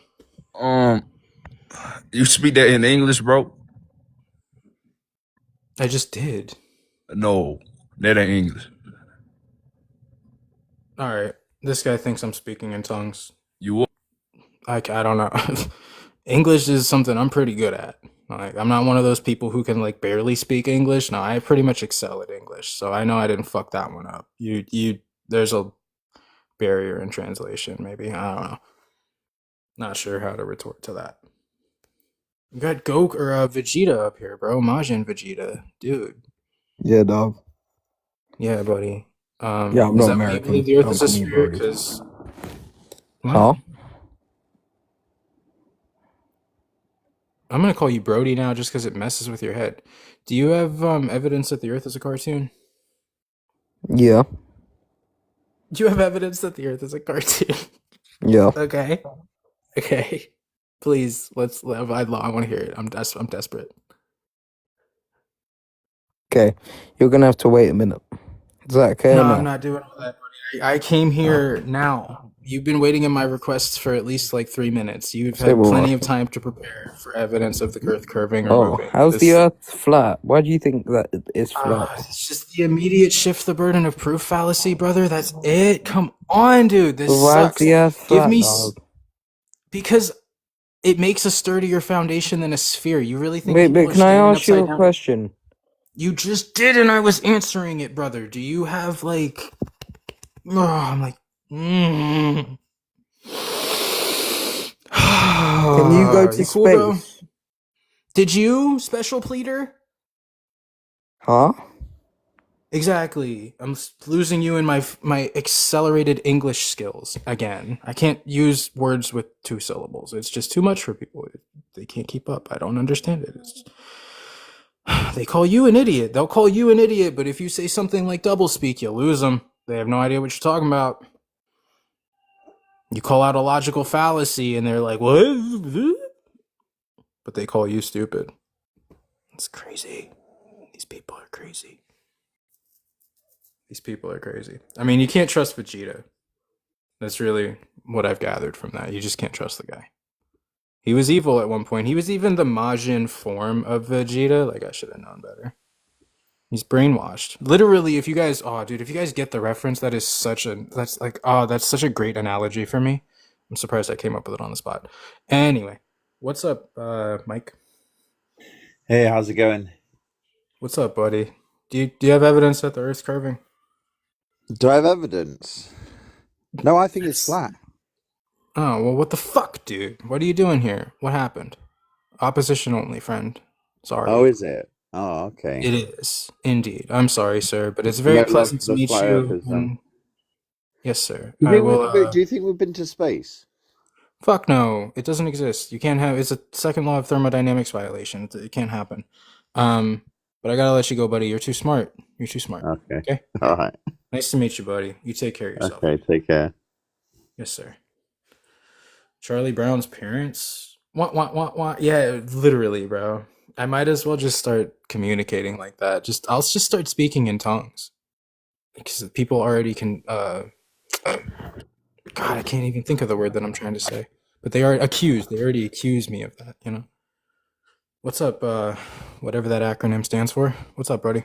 You speak that in English, bro? I just did. No, that ain't English. All right. This guy thinks I'm speaking in tongues. You will. I don't know. English is something I'm pretty good at. Like, I'm not one of those people who can like barely speak English. No, I pretty much excel at English. So I know I didn't fuck that one up. There's a barrier in translation, maybe. I don't know. Not sure how to retort to that. You got Goku or Vegeta up here, bro. Majin Vegeta, dude. Yeah, dog. Yeah, buddy. Yeah, I'm Is not that why you believe American. the Earth Don't is a call me sphere? Brody. Because Huh? I'm gonna call you Brody now, just because it messes with your head. Do you have evidence that the Earth is a cartoon? Yeah. Do you have evidence that the Earth is a cartoon? Yeah. Okay. Okay. Please, I want to hear it. I'm desperate. Okay. You're gonna have to wait a minute. Is that okay No, or I'm no? not doing all that, buddy. I came here now. You've been waiting in my requests for at least like 3 minutes. You've Say had what? plenty of time to prepare for evidence of the Earth curving or Oh, moving. how's the This, Earth flat? Why do you think that it's flat? it's just the immediate shift the burden of proof fallacy, brother. That's it. Come on, dude. This But why is sucks. the Earth Give flat, me dog? because it makes a sturdier foundation than a sphere. You really think Wait, people but are can I standing ask you upside a down? question? You just did, and I was answering it, brother. Do you have like? Oh, I'm like. Mm. Can you go to You cool, bro? space? Did you, special pleader? Huh? Exactly. I'm losing you in my accelerated English skills again. I can't use words with 2 syllables. It's just too much for people. They can't keep up. I don't understand it. They call you an idiot. They'll call you an idiot, but if you say something like doublespeak, you lose them. They have no idea what you're talking about. You call out a logical fallacy, and they're like, what? But they call you stupid. It's crazy. These people are crazy. These people are crazy. I mean, you can't trust Vegeta. That's really what I've gathered from that. You just can't trust the guy. He was evil at one point. He was even the Majin form of Vegeta. Like, I should have known better. He's brainwashed. Literally, if you guys, if you guys get the reference, that's such a great analogy for me. I'm surprised I came up with it on the spot. Anyway, what's up, Mike? Hey, how's it going? What's up, buddy? Do you have evidence that the Earth's curving? Do I have evidence? No, I think it's flat. Oh, well, what the fuck, dude? What are you doing here? What happened? Opposition only, friend. Sorry. Oh, is it? Oh, okay. It is, indeed. I'm sorry, sir, but it's very pleasant to meet flat you. earthers, then. Yes, sir. Do you, I think will, do you think we've been to space? fuck no. It doesn't exist. You can't have, it's a second law of thermodynamics violation. It can't happen. But I gotta let you go, buddy. You're too smart. You're too smart. Okay. Okay? All right. Nice to meet you, buddy. You take care of yourself. Okay, take care. Yes, sir. Charlie Brown's parents? What? Yeah, literally, bro. I might as well just start communicating like that. I'll just start speaking in tongues. Because people already can, God, I can't even think of the word that I'm trying to say. But they are accused. They already accused me of that, you know? What's up, whatever that acronym stands for? What's up, buddy?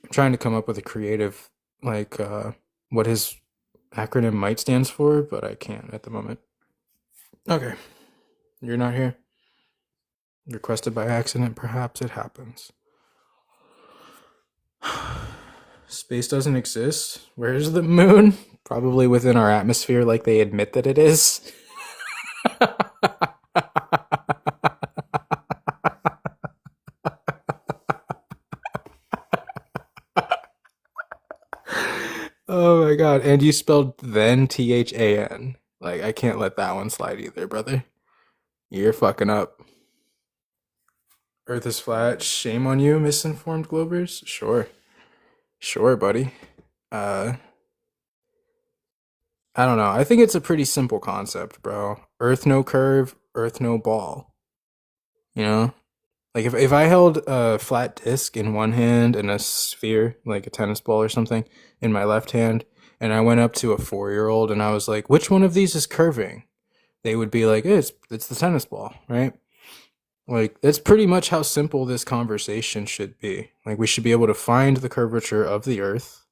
I'm trying to come up with a creative, like, what his acronym might stands for, but I can't at the moment. Okay. You're not here? Requested by accident, perhaps it happens. Space doesn't exist. Where's the moon? Probably within our atmosphere, like they admit that it is. Oh my god. And you spelled then THAN. Like, I can't let that one slide either, brother. You're fucking up. Earth is flat. Shame on you, misinformed Globers. Sure, buddy. I don't know. I think it's a pretty simple concept, bro. Earth no curve, Earth no ball. You know? Like, if I held a flat disc in one hand and a sphere, like a tennis ball or something, in my left hand, and I went up to a 4-year-old and I was like, which one of these is curving? They would be like, it's the tennis ball, right? Like, that's pretty much how simple this conversation should be. Like, we should be able to find the curvature of the Earth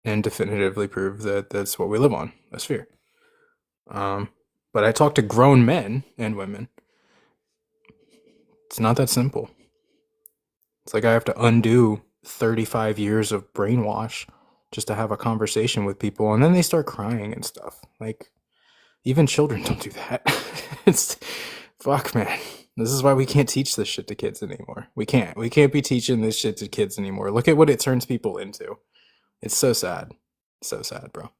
and definitively prove that that's what we live on, a sphere. But I talk to grown men and women. It's not that simple. It's like I have to undo 35 years of brainwash just to have a conversation with people, and then they start crying and stuff. Like, even children don't do that. It's fuck, man. This is why we can't teach this shit to kids anymore. We can't be teaching this shit to kids anymore. Look at what it turns people into. It's so sad. So sad, bro.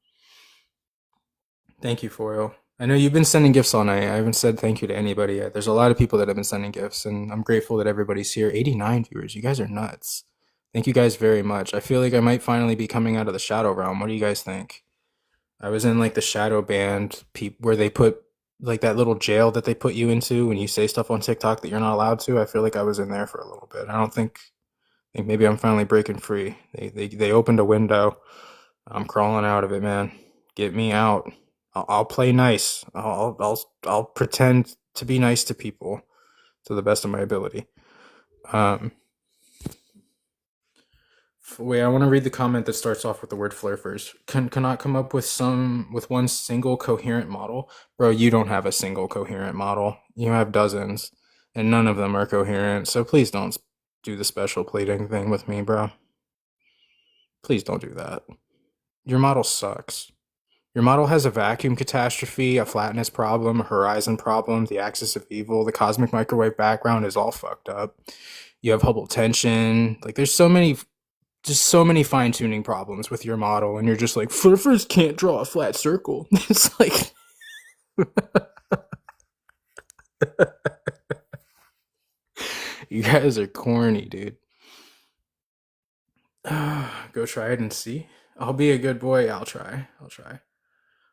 Thank you, Foil. I know you've been sending gifts all night. I haven't said thank you to anybody yet. There's a lot of people that have been sending gifts, and I'm grateful that everybody's here. 89 viewers. You guys are nuts. Thank you guys very much. I feel like I might finally be coming out of the shadow realm. What do you guys think? I was in like the shadow band where they put like that little jail that they put you into when you say stuff on TikTok that you're not allowed to. I feel like I was in there for a little bit. I think maybe I'm finally breaking free. They opened a window. I'm crawling out of it, man. Get me out. I'll play nice. I'll pretend to be nice to people to the best of my ability. Wait, I want to read the comment that starts off with the word flurfers. Cannot come up with one single coherent model. Bro, you don't have a single coherent model. You have dozens, and none of them are coherent. So please don't do the special pleading thing with me, bro. Please don't do that. Your model sucks. Your model has a vacuum catastrophe, a flatness problem, a horizon problem, the axis of evil, the cosmic microwave background is all fucked up. You have Hubble tension. Like, there's so many fine-tuning problems with your model, and you're just like, flurfers can't draw a flat circle. It's like you guys are corny, dude. Go try it and see. I'll be a good boy. I'll try.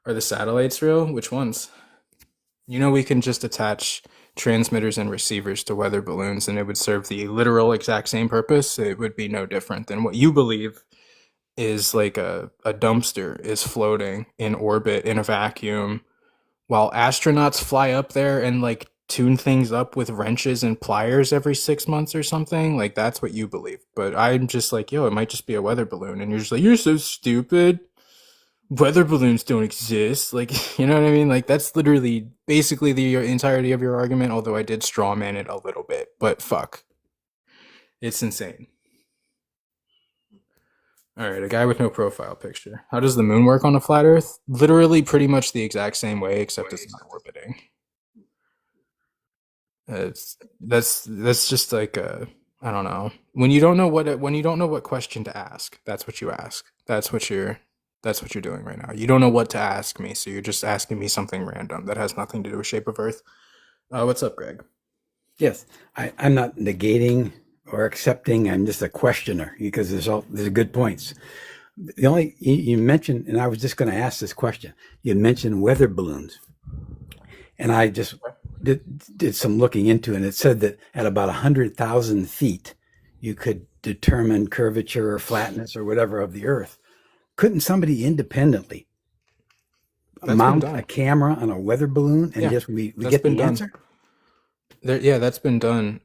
Are the satellites real? Which ones? You know, we can just attach transmitters and receivers to weather balloons and it would serve the literal exact same purpose. It would be no different than what you believe is like a dumpster is floating in orbit in a vacuum while astronauts fly up there and like tune things up with wrenches and pliers every 6 months or something. Like, that's what you believe. But I'm just like, yo, it might just be a weather balloon. And you're just like, you're so stupid. Weather balloons don't exist. Like, you know what I mean? Like, that's literally basically the entirety of your argument, although I did strawman it a little bit. But fuck. It's insane. Alright, a guy with no profile picture. How does the moon work on a flat Earth? Literally pretty much the exact same way, except it's not orbiting. That's just like I don't know. When you don't know what question to ask, that's what you ask. That's what you're doing right now. You don't know what to ask me, so you're just asking me something random that has nothing to do with Shape of Earth. What's up, Greg? Yes, I'm not negating or accepting. I'm just a questioner because there's good points. The only you mentioned, and I was just going to ask this question. You mentioned weather balloons, and I just did some looking into it, and it said that at about 100,000 feet, you could determine curvature or flatness or whatever of the Earth. Couldn't somebody independently mount a camera on a weather balloon and just we get the answer? Yeah, that's been done.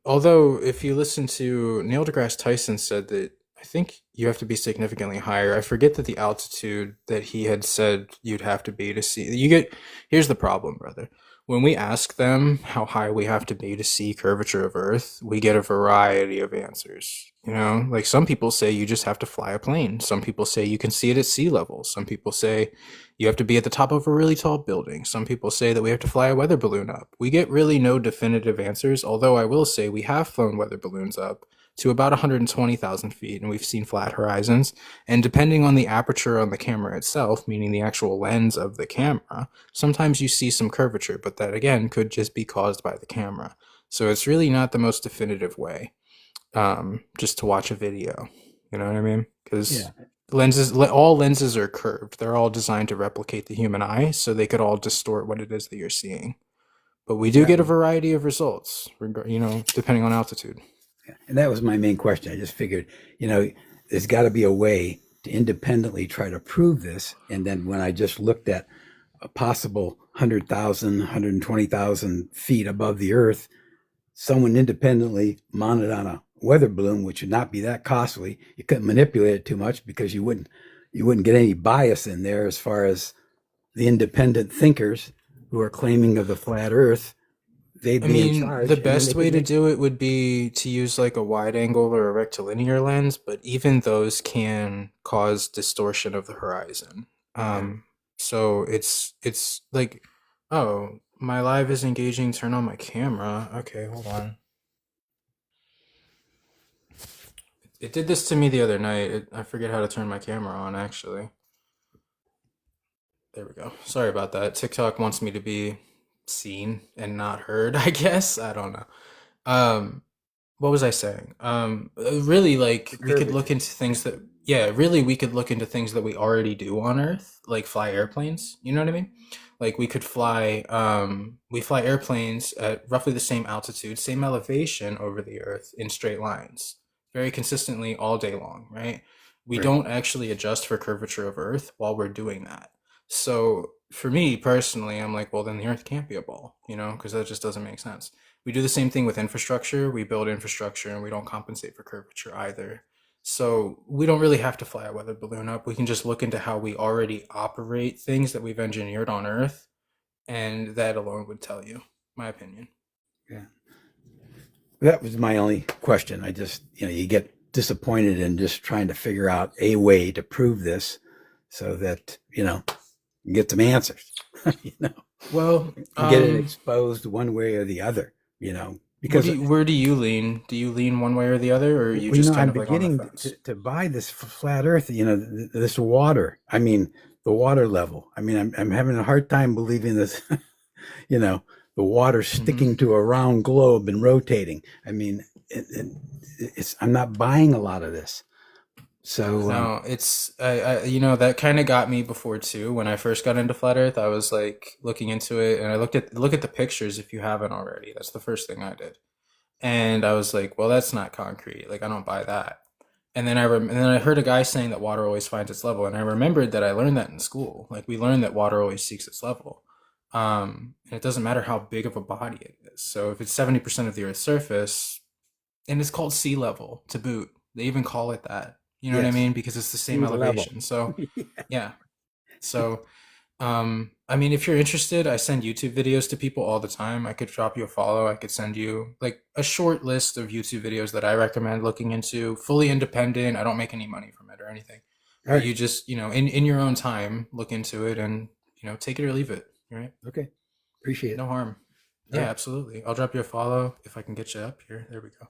Although if you listen to Neil deGrasse Tyson said that I think you have to be significantly higher. I forget that the altitude that he had said you'd have to be to see. Here's the problem, brother. When we ask them how high we have to be to see curvature of Earth, we get a variety of answers. You know, like some people say you just have to fly a plane. Some people say you can see it at sea level. Some people say you have to be at the top of a really tall building. Some people say that we have to fly a weather balloon up. We get really no definitive answers, although I will say we have flown weather balloons up to about 120,000 feet, and we've seen flat horizons. And depending on the aperture on the camera itself, meaning the actual lens of the camera, sometimes you see some curvature, but that again could just be caused by the camera. So it's really not the most definitive way just to watch a video. You know what I mean? Because all lenses are curved. They're all designed to replicate the human eye, so they could all distort what it is that you're seeing. But we do get a variety of results, depending on altitude. And that was my main question. I just figured, there's got to be a way to independently try to prove this. And then when I just looked at a possible 100,000, 120,000 feet above the Earth, someone independently mounted on a weather balloon, which would not be that costly. You couldn't manipulate it too much because you wouldn't get any bias in there as far as the independent thinkers who are claiming of the flat Earth. they'd I be in mean, the charge, and then they best way could to make. do it would be to use like a wide angle or a rectilinear lens, but even those can cause distortion of the horizon. Yeah. So it's like, oh, my live is engaging, turn on my camera. Okay, hold on. It did this to me the other night. I forget how to turn my camera on actually. There we go. Sorry about that. TikTok wants me to be seen and not heard, I guess. I don't know. Um, what was I saying? Really, like The we could look curvature. into things that, yeah, really we could look into things that we already do on Earth, like fly airplanes. You know what I mean? Like we fly airplanes at roughly the same altitude, same elevation over the Earth in straight lines, very consistently all day long, right? We Right. don't actually adjust for curvature of Earth while we're doing that. So for me personally, I'm like, well, then the Earth can't be a ball, you know, because that just doesn't make sense. We do the same thing with infrastructure. We build infrastructure and we don't compensate for curvature either. So we don't really have to fly a weather balloon up. We can just look into how we already operate things that we've engineered on Earth, and that alone would tell you, my opinion. Yeah. That was my only question. I just, you get disappointed in just trying to figure out a way to prove this so that, you get some answers, Well, get it exposed one way or the other, because where do you lean? Do you lean one way or the other, or are you just kind I'm of like on the beginning fence? to buy this flat Earth. This water. I mean, the water level. I mean, I'm having a hard time believing this. The water Mm-hmm. sticking to a round globe and rotating. I mean, I'm not buying a lot of this. So No, it's that kind of got me before too. When I first got into flat Earth, I was like looking into it, and I look at the pictures if you haven't already. That's the first thing I did, and I was like, well, that's not concrete. Like I don't buy that. And then I heard a guy saying that water always finds its level, and I remembered that I learned that in school. Like we learned that water always seeks its level, and it doesn't matter how big of a body it is. So if it's 70% of the Earth's surface, and it's called sea level to boot, they even call it that. You know what I yes, mean? Because it's the same sea level. elevation. So yeah. So I mean, if you're interested, I send YouTube videos to people all the time. I could drop you a follow. I could send you like a short list of YouTube videos that I recommend looking into, fully independent. I don't make any money from it or anything. All But right. you just, in your own time, look into it and, take it or leave it. Right? Okay. Appreciate it. No harm. All Yeah, right. absolutely. I'll drop you a follow if I can get you up here. There we go.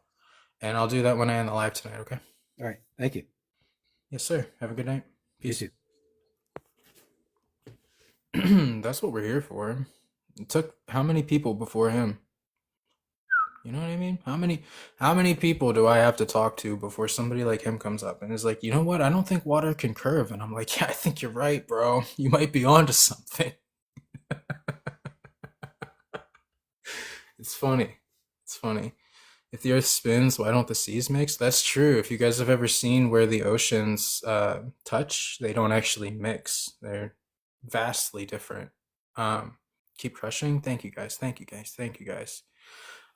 And I'll do that when I end the live tonight, okay? All right. Thank you. Yes, sir. Have a good night. You Peace. too. That's what we're here for. It took how many people before him? You know what I mean? How many people do I have to talk to before somebody like him comes up and is like, you know what? I don't think water can curve. And I'm like, yeah, I think you're right, bro. You might be onto something. It's funny. It's funny. If the earth spins, why don't the seas mix? That's true. If you guys have ever seen where the oceans touch, they don't actually mix. They're vastly different. Keep crushing. Thank you guys. Thank you guys. Thank you guys.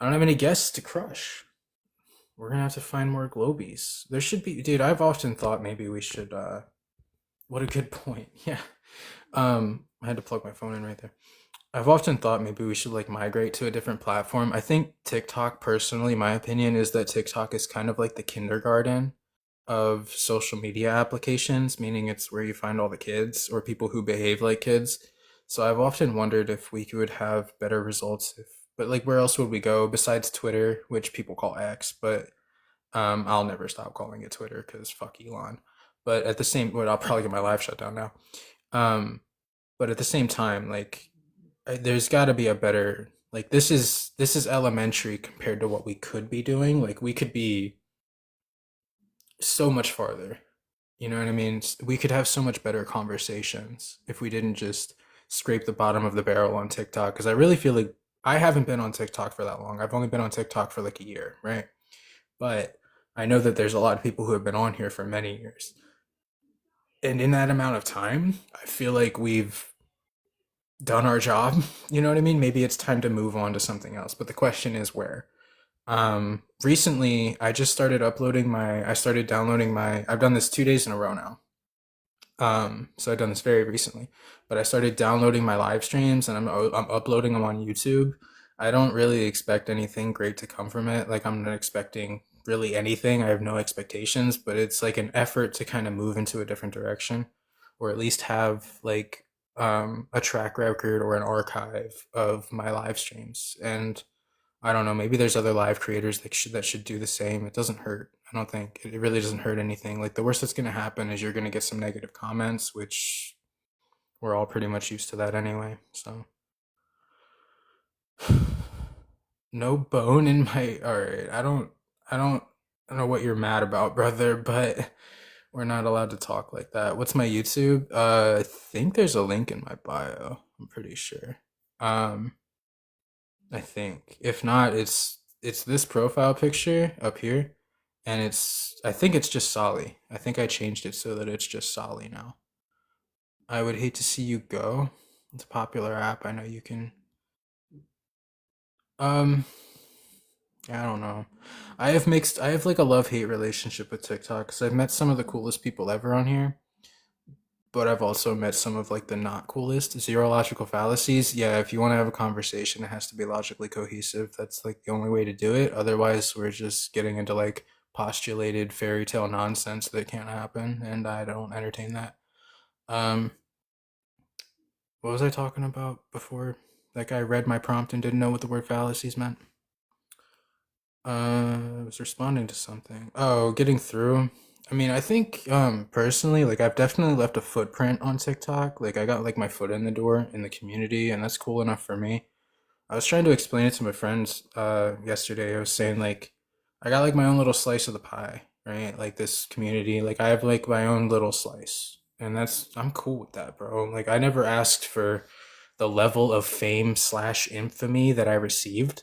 I don't have any guests to crush. We're gonna have to find more globies. There should be, dude. I've often thought maybe we should. What a good point. Yeah. I had to plug my phone in right there. I've often thought maybe we should like migrate to a different platform. I think TikTok, personally, my opinion is that TikTok is kind of like the kindergarten of social media applications, meaning it's where you find all the kids or people who behave like kids. So I've often wondered if we could have better results but like where else would we go besides Twitter, which people call X, but I'll never stop calling it Twitter because fuck Elon. But at the same, well, I'll probably get my live shut down now. But at the same time, like there's got to be a better, like this is elementary compared to what we could be doing. Like we could be so much farther. You know what I mean? We could have so much better conversations if we didn't just scrape the bottom of the barrel on TikTok. Because I really feel like I haven't been on TikTok for that long. I've only been on TikTok for like a year, right? But I know that there's a lot of people who have been on here for many years. And in that amount of time, I feel like we've done our job. You know what I mean? Maybe it's time to move on to something else. But the question is where? Recently I just started downloading I've done this 2 days in a row now. So I've done this very recently, but I started downloading my live streams and I'm uploading them on YouTube. I don't really expect anything great to come from it. Like, I'm not expecting really anything. I have no expectations, but it's like an effort to kind of move into a different direction, or at least have like a track record or an archive of my live streams. And I don't know, maybe there's other live creators that should do the same. It doesn't hurt. I don't think it really doesn't hurt anything. Like, the worst that's going to happen is you're going to get some negative comments, which we're all pretty much used to that anyway. So no bone in my. All right, I don't know what you're mad about, brother, but we're not allowed to talk like that. What's my YouTube? I think there's a link in my bio. I'm pretty sure. Um, I think. If not, it's this profile picture up here, and I think it's just Solly. I think I changed it so that it's just Solly now. I would hate to see you go. It's a popular app. I know you can. Um, I don't know. I have like a love-hate relationship with TikTok because I've met some of the coolest people ever on here, but I've also met some of like the not coolest. Zero logical fallacies. Yeah, if you want to have a conversation, it has to be logically cohesive. That's like the only way to do it. Otherwise, we're just getting into like postulated fairy tale nonsense that can't happen, and I don't entertain that. Um, what was I talking about before? That guy read my prompt and didn't know what the word fallacies meant. I was responding to something. Oh, getting through. I mean, I think personally, like I've definitely left a footprint on TikTok. Like I got like my foot in the door in the community, and that's cool enough for me. I was trying to explain it to my friends yesterday. I was saying like I got like my own little slice of the pie, right? Like this community, like I have like my own little slice. And I'm cool with that, bro. Like I never asked for the level of fame slash infamy that I received.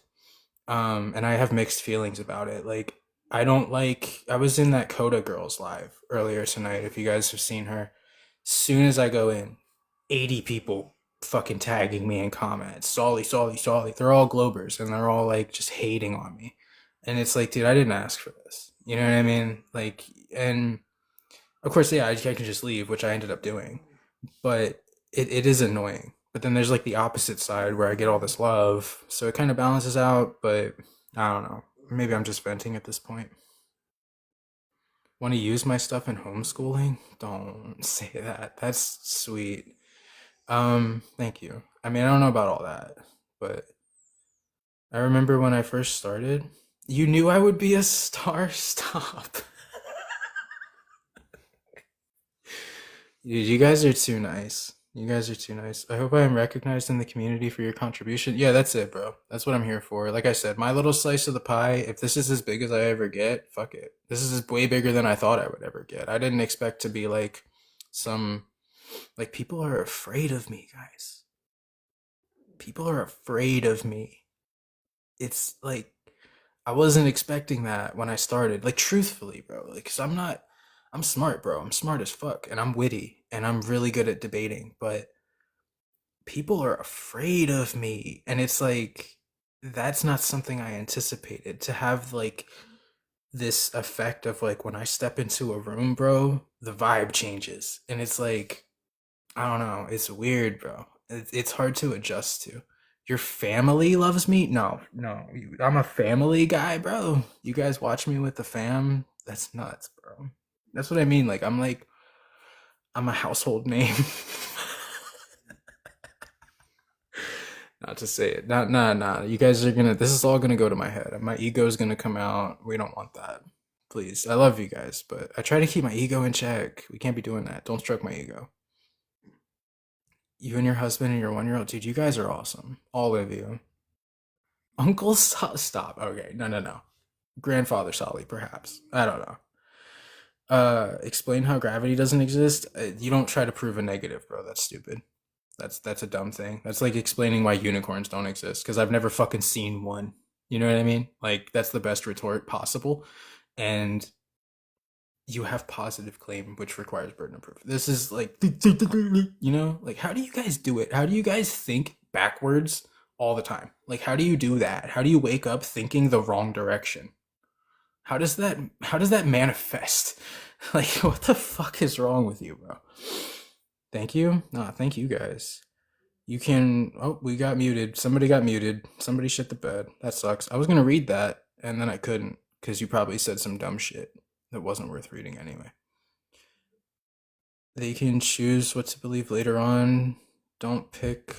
And I have mixed feelings about it. Like I was in that Coda Girls live earlier tonight, if you guys have seen her. Soon as I go in, 80 people fucking tagging me in comments. Solly, Solly, Solly. They're all Globers and they're all like just hating on me. And it's like, dude, I didn't ask for this. You know what I mean? Like, and of course, yeah, I can just leave, which I ended up doing. But it is annoying. But then there's like the opposite side where I get all this love. So it kind of balances out, but I don't know. Maybe I'm just venting at this point. Want to use my stuff in homeschooling? Don't say that. That's sweet. Thank you. I mean, I don't know about all that, but I remember when I first started, you knew I would be a star. Stop. Dude, you guys are too nice. You guys are too nice. I hope I am recognized in the community for your contribution. Yeah, that's it, bro. That's what I'm here for. Like I said, my little slice of the pie, if this is as big as I ever get, fuck it. This is way bigger than I thought I would ever get. I didn't expect to be like like people are afraid of me, guys. People are afraid of me. It's like, I wasn't expecting that when I started. Like, truthfully, bro. Like, cause I'm smart, bro. I'm smart as fuck, and I'm witty, and I'm really good at debating, but people are afraid of me. And it's like, that's not something I anticipated to have like this effect of like when I step into a room, bro, the vibe changes. And it's like, I don't know, it's weird, bro. It's hard to adjust to. Your family loves me? No, no, I'm a family guy, bro. You guys watch me with the fam? That's nuts, bro. That's what I mean. Like, I'm a household name. Not to say it. Nah. You guys are this is all gonna go to my head. My ego is gonna come out. We don't want that. Please. I love you guys, but I try to keep my ego in check. We can't be doing that. Don't stroke my ego. You and your husband and your 1-year-old, dude, you guys are awesome. All of you. Uncle stop. Okay, no. Grandfather Solly, perhaps. I don't know. Explain how gravity doesn't exist. You don't try to prove a negative, bro. That's stupid. That's a dumb thing. That's like explaining why unicorns don't exist, because I've never fucking seen one. You know what I mean? Like, that's the best retort possible. And you have positive claim, which requires burden of proof. This is like, you know, like, how do you guys do it? How do you guys think backwards all the time? Like, how do you do that? How do you wake up thinking the wrong direction? How does that manifest? Like, what the fuck is wrong with you, bro? Thank you. No, thank you guys. You can. Oh, we got muted. Somebody got muted. Somebody shit the bed. That sucks. I was gonna read that, and then I couldn't because you probably said some dumb shit that wasn't worth reading anyway. They can choose what to believe later on. Don't pick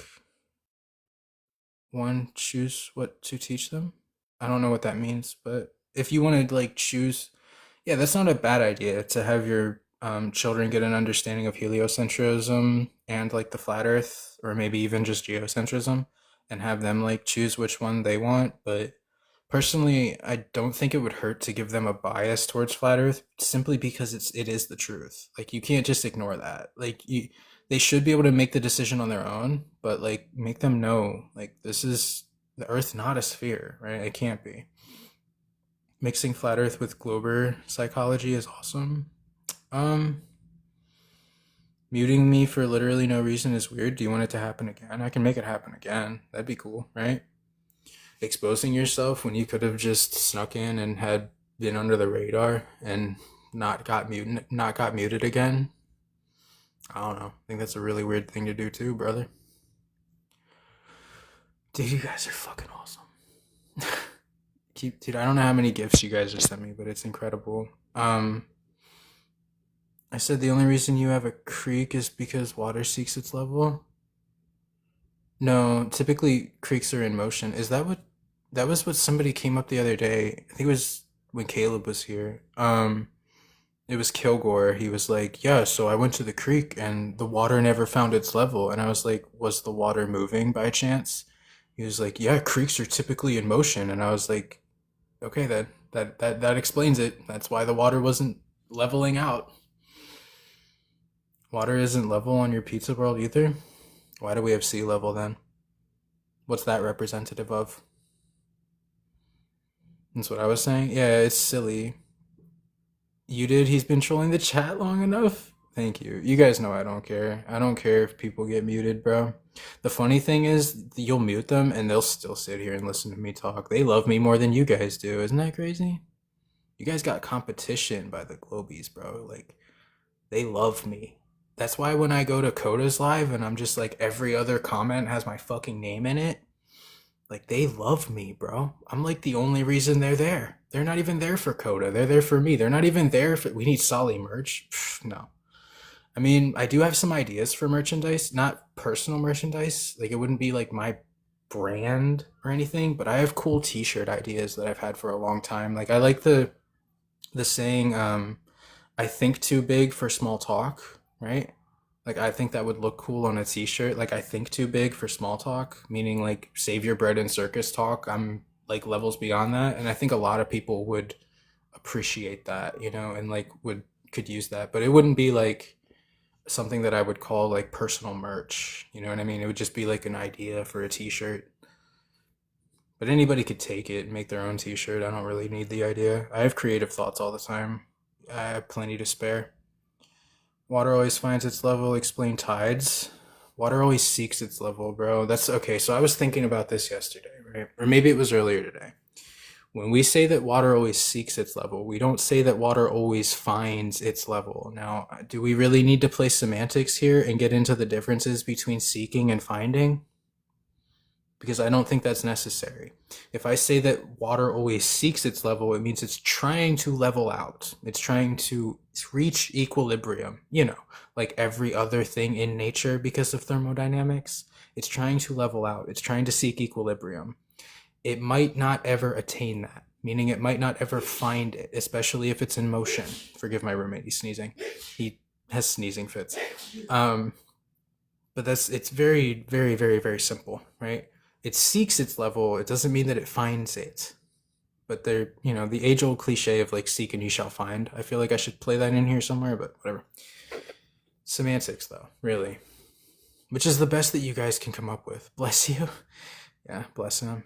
one. Choose what to teach them. I don't know what that means, but if you want to like choose, yeah, that's not a bad idea to have your children get an understanding of heliocentrism and like the flat Earth, or maybe even just geocentrism, and have them like choose which one they want. But personally, I don't think it would hurt to give them a bias towards flat Earth simply because it is the truth. Like you can't just ignore that. Like they should be able to make the decision on their own, but like make them know like this is the Earth, not a sphere, right? It can't be. Mixing flat Earth with Glober psychology is awesome. Muting me for literally no reason is weird. Do you want it to happen again? I can make it happen again. That'd be cool, right? Exposing yourself when you could have just snuck in and had been under the radar and not got muted again. I don't know. I think that's a really weird thing to do too, brother. Dude, you guys are fucking awesome. Dude, I don't know how many gifts you guys just sent me, but it's incredible. I said the only reason you have a creek is because water seeks its level. No, typically creeks are in motion. That was what somebody came up the other day. I think it was when Caleb was here. It was Kilgore. He was like, yeah, so I went to the creek and the water never found its level. And I was like, was the water moving by chance? He was like, yeah, creeks are typically in motion. And I was like, okay, that explains it. That's why the water wasn't leveling out. Water isn't level on your pizza world either. Why do we have sea level then? What's that representative of? That's what I was saying. Yeah, it's silly. You did. He's been trolling the chat long enough. Thank you. You guys know I don't care. I don't care if people get muted, bro. The funny thing is, you'll mute them and they'll still sit here and listen to me talk. They love me more than you guys do. Isn't that crazy? You guys got competition by the Globies, bro. Like, they love me. That's why when I go to Coda's live and I'm just like, every other comment has my fucking name in it. Like, they love me, bro. I'm like the only reason they're there. They're not even there for Coda. They're there for me. They're not even there for... We need Solly merch. Pff, no. I mean, I do have some ideas for merchandise. Not personal merchandise. Like, it wouldn't be like my brand or anything. But I have cool t-shirt ideas that I've had for a long time. Like, I like the saying, I think too big for small talk, right? Like, I think that would look cool on a t-shirt. Like, I think too big for small talk, meaning like save your bread and circus talk. I'm like levels beyond that. And I think a lot of people would appreciate that, you know, and like could use that. But it wouldn't be like something that I would call like personal merch. You know what I mean? It would just be like an idea for a t-shirt. But anybody could take it and make their own t-shirt. I don't really need the idea. I have creative thoughts all the time. I have plenty to spare. Water always finds its level. Explain tides. Water always seeks its level, bro. That's okay. So I was thinking about this yesterday, right? Or maybe it was earlier today. When we say that water always seeks its level, we don't say that water always finds its level. Now, do we really need to play semantics here and get into the differences between seeking and finding? Because I don't think that's necessary. If I say that water always seeks its level, it means it's trying to level out. It's trying to reach equilibrium, you know, like every other thing in nature because of thermodynamics. It's trying to level out. It's trying to seek equilibrium. It might not ever attain that, meaning it might not ever find it, especially if it's in motion. Forgive my roommate, he's sneezing. He has sneezing fits. But it's very, very, very, very simple, right? It seeks its level. It doesn't mean that it finds it. But they're, you know, the age-old cliche of like, seek and you shall find. I feel like I should play that in here somewhere, but whatever. Semantics, though, really. Which is the best that you guys can come up with. Bless you. Yeah, bless him.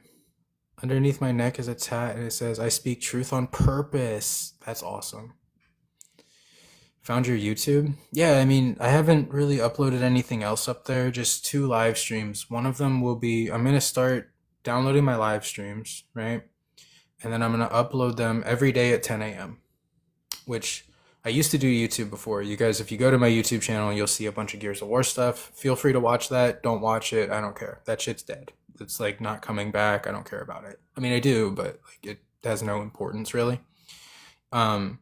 Underneath my neck is a tat, and it says, I speak truth on purpose. That's awesome. Found your YouTube? Yeah, I mean, I haven't really uploaded anything else up there, just 2 live streams. One of them will be, I'm going to start downloading my live streams, right? And then I'm going to upload them every day at 10 a.m., which I used to do YouTube before. You guys, if you go to my YouTube channel, you'll see a bunch of Gears of War stuff. Feel free to watch that. Don't watch it. I don't care. That shit's dead. It's like not coming back. I don't care about it. I mean, I do, but like it has no importance really. Um,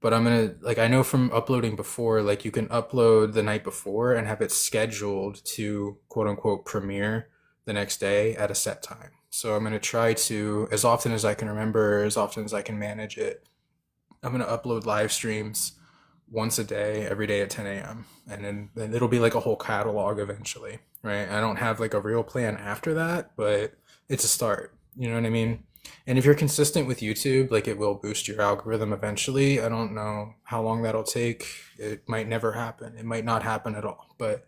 but I'm gonna like I know from uploading before, like you can upload the night before and have it scheduled to quote unquote premiere the next day at a set time. So I'm gonna try to, as often as I can remember, as often as I can manage it, I'm gonna upload live streams once a day, every day at 10 a.m. And then it'll be like a whole catalog eventually, right? I don't have like a real plan after that, but it's a start. You know what I mean? And if you're consistent with YouTube, like it will boost your algorithm eventually. I don't know how long that'll take. It might never happen. It might not happen at all. But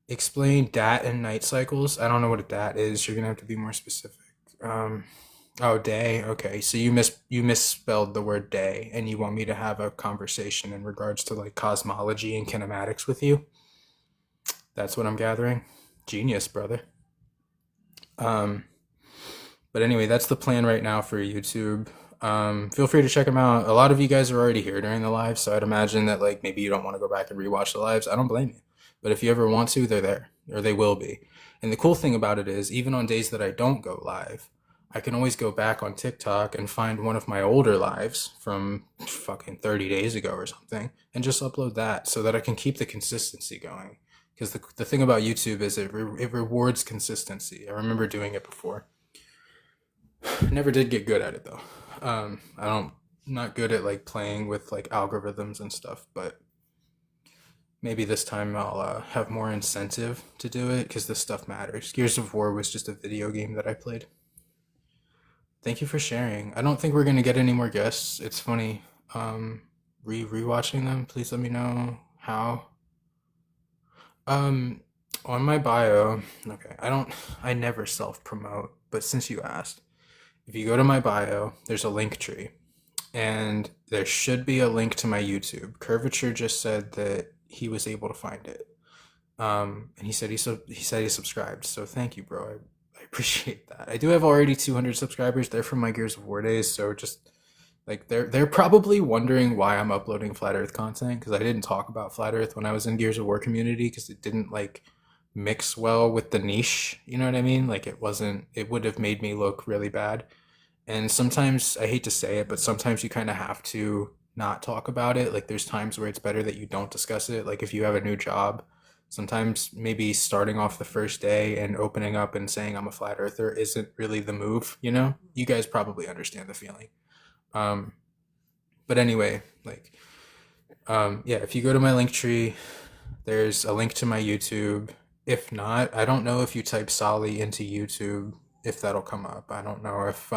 explain DAT and night cycles. I don't know what a DAT is. You're gonna have to be more specific. Oh, day. Okay, so you misspelled the word day, and you want me to have a conversation in regards to like cosmology and kinematics with you. That's what I'm gathering. Genius, brother. But anyway, that's the plan right now for YouTube. Feel free to check them out. A lot of you guys are already here during the live, so I'd imagine that like maybe you don't want to go back and rewatch the lives. I don't blame you. But if you ever want to, they're there, or they will be. And the cool thing about it is, even on days that I don't go live, I can always go back on TikTok and find one of my older lives from fucking 30 days ago or something and just upload that so that I can keep the consistency going. Because the thing about YouTube is it rewards consistency. I remember doing it before. Never did get good at it though. I'm not good at like playing with like algorithms and stuff, but maybe this time I'll have more incentive to do it because this stuff matters. Gears of War was just a video game that I played. Thank you for sharing. I don't think we're gonna get any more guests. It's funny. Rewatching them, please let me know how. On my bio, okay, I never self-promote, but since you asked, if you go to my bio, there's a link tree, and there should be a link to my YouTube. Curvature just said that he was able to find it, and he said he subscribed. So thank you, bro. I appreciate that. I do have already 200 subscribers. They're from my Gears of War days, so just like they're probably wondering why I'm uploading Flat Earth content because I didn't talk about Flat Earth when I was in Gears of War community because it didn't like mix well with the niche. You know what I mean? Like it would have made me look really bad. And sometimes I hate to say it, but sometimes you kind of have to not talk about it. Like there's times where it's better that you don't discuss it. Like if you have a new job, sometimes maybe starting off the first day and opening up and saying I'm a flat earther isn't really the move, you know? You guys probably understand the feeling. But anyway, like yeah, if you go to my link tree, there's a link to my YouTube. If not, I don't know if you type Solly into YouTube if that'll come up. I don't know if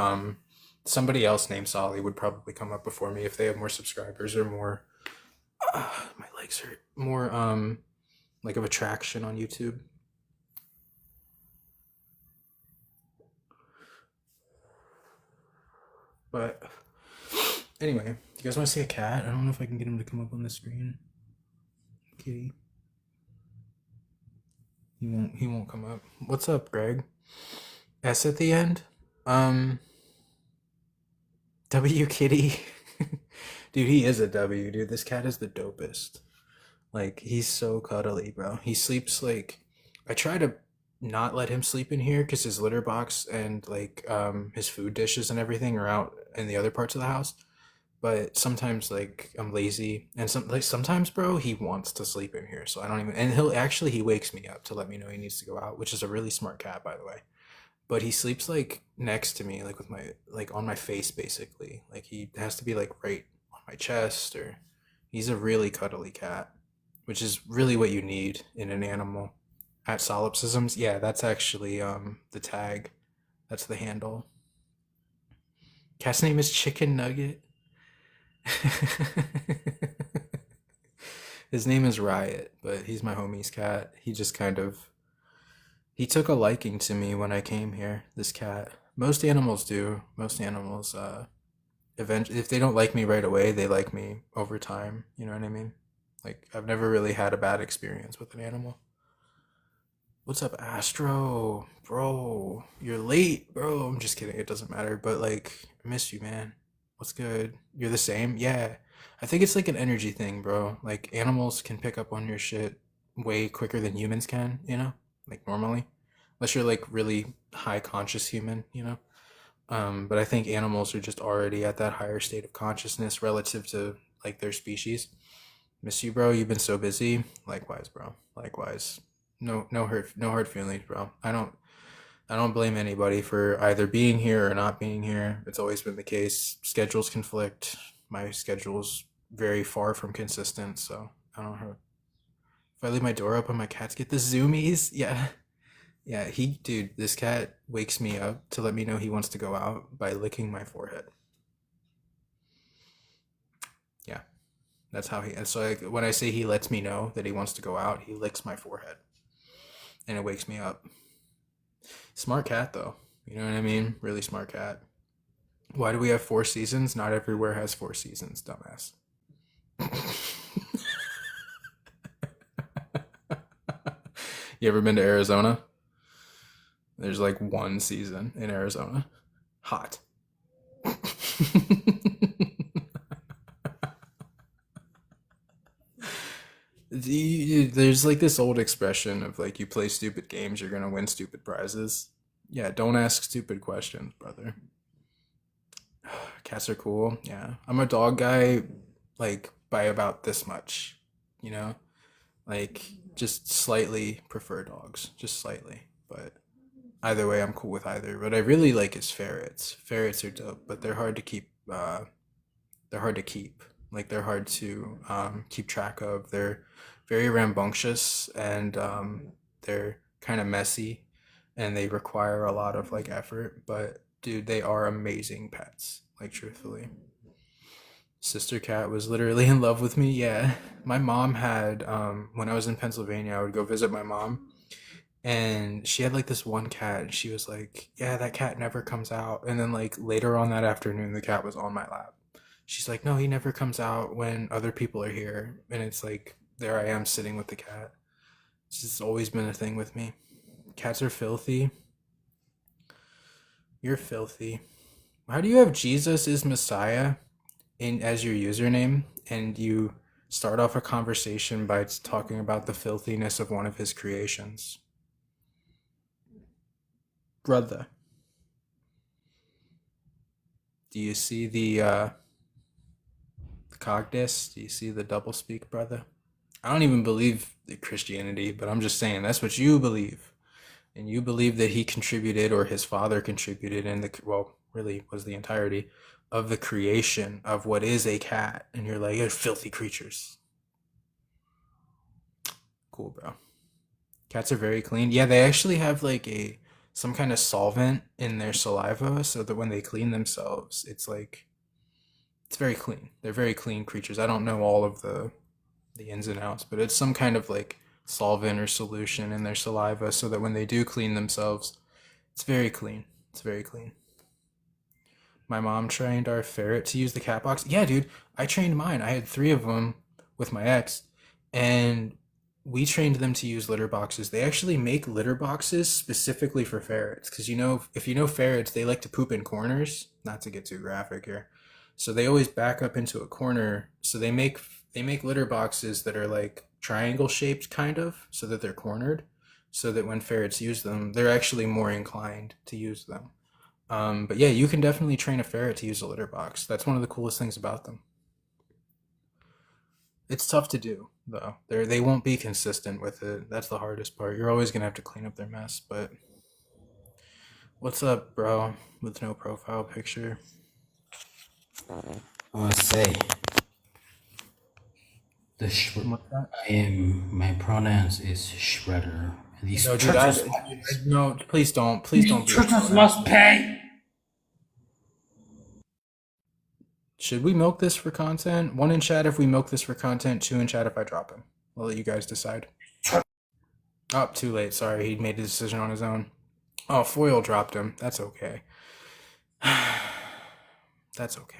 somebody else named Solly would probably come up before me if they have more subscribers or more my legs hurt. More like of attraction on YouTube. But anyway, you guys want to see a cat? I don't know if I can get him to come up on the screen. Kitty. He won't come up. What's up, Greg? S at the end? W Kitty. Dude, he is a W, dude. This cat is the dopest. Like, he's so cuddly, bro. He sleeps like I try to not let him sleep in here because his litter box and like his food dishes and everything are out in the other parts of the house. But sometimes like I'm lazy and sometimes, bro, he wants to sleep in here. So I don't even, and he wakes me up to let me know he needs to go out, which is a really smart cat, by the way. But he sleeps like next to me, like with my like on my face basically. Like he has to be like right on my chest, or he's a really cuddly cat, which is really what you need in an animal. At Solipsisms, yeah, that's actually the tag. That's the handle. Cat's name is Chicken Nugget. His name is Riot, but he's my homie's cat. He just he took a liking to me when I came here, this cat. Most animals do. Most animals eventually, if they don't like me right away, they like me over time. You know what I mean? Like I've never really had a bad experience with an animal. What's up, Astro? Bro, you're late, bro. I'm just kidding. It doesn't matter. But like, I miss you, man. What's good? You're the same? Yeah. I think it's like an energy thing, bro. Like animals can pick up on your shit way quicker than humans can, you know? Like normally. Unless you're like really high conscious human, you know? But I think animals are just already at that higher state of consciousness relative to like their species. Miss you, bro. You've been so busy. Likewise, bro. Likewise. No hard feelings, bro. I don't blame anybody for either being here or not being here. It's always been the case. Schedules conflict. My schedule's very far from consistent, so I don't know. If I leave my door open, my cats get the zoomies. Yeah. Yeah, dude, this cat wakes me up to let me know he wants to go out by licking my forehead. Yeah, that's how and so like, when I say he lets me know that he wants to go out, he licks my forehead and it wakes me up. Smart cat, though. You know what I mean? Really smart cat. Why do we have 4 seasons? Not everywhere has 4 seasons, dumbass. You ever been to Arizona? There's like 1 season in Arizona. Hot. There's like this old expression of like, you play stupid games, you're gonna win stupid prizes. Yeah, don't ask stupid questions, brother. Cats are cool. Yeah. I'm a dog guy, like by about this much, you know? Like just slightly prefer dogs, just slightly. But either way, I'm cool with either. What I really like is ferrets. Ferrets are dope, but they're hard to keep. They're hard to keep. Like they're hard to keep track of. They're very rambunctious and they're kind of messy, and they require a lot of like effort. But dude, they are amazing pets. Like truthfully, sister cat was literally in love with me. Yeah, my mom had when I was in Pennsylvania, I would go visit my mom. And she had like this one cat, and she was like, "Yeah, that cat never comes out." And then like later on that afternoon, the cat was on my lap. She's like, "No, he never comes out when other people are here." And it's like there I am sitting with the cat. It's just always been a thing with me. Cats are filthy. You're filthy. How do you have Jesus is Messiah in as your username, and you start off a conversation by talking about the filthiness of one of his creations? Brother, do you see the cogdice? Do you see the doublespeak, brother? I don't even believe in Christianity, but I'm just saying that's what you believe. And you believe that he contributed, or his father contributed in well, really was the entirety of the creation of what is a cat. And you're like, they're filthy creatures. Cool, bro. Cats are very clean. Yeah, they actually have like some kind of solvent in their saliva so that when they clean themselves, it's like it's very clean. They're very clean creatures. I don't know all of the ins and outs, but it's some kind of like solvent or solution in their saliva so that when they do clean themselves, it's very clean. It's very clean. My mom trained our ferret to use the cat box. Yeah, dude, I trained mine. I had 3 of them with my ex, and we trained them to use litter boxes. They actually make litter boxes specifically for ferrets because if you know ferrets, they like to poop in corners. Not to get too graphic here, so they always back up into a corner. So they make litter boxes that are like triangle shaped, kind of, so that they're cornered, so that when ferrets use them, they're actually more inclined to use them. But yeah, you can definitely train a ferret to use a litter box. That's one of the coolest things about them. It's tough to do, though. They won't be consistent with it. That's the hardest part. You're always gonna have to clean up their mess. But what's up, bro? With no profile picture. I say my pronouns is shredder. These No, dude, churches, no, please don't be. churches must pay. Should we milk this for content? 1 in chat if we milk this for content, 2 in chat if I drop him. I'll let you guys decide. Oh, too late. Sorry, he made a decision on his own. Oh, Foil dropped him. That's okay. That's okay.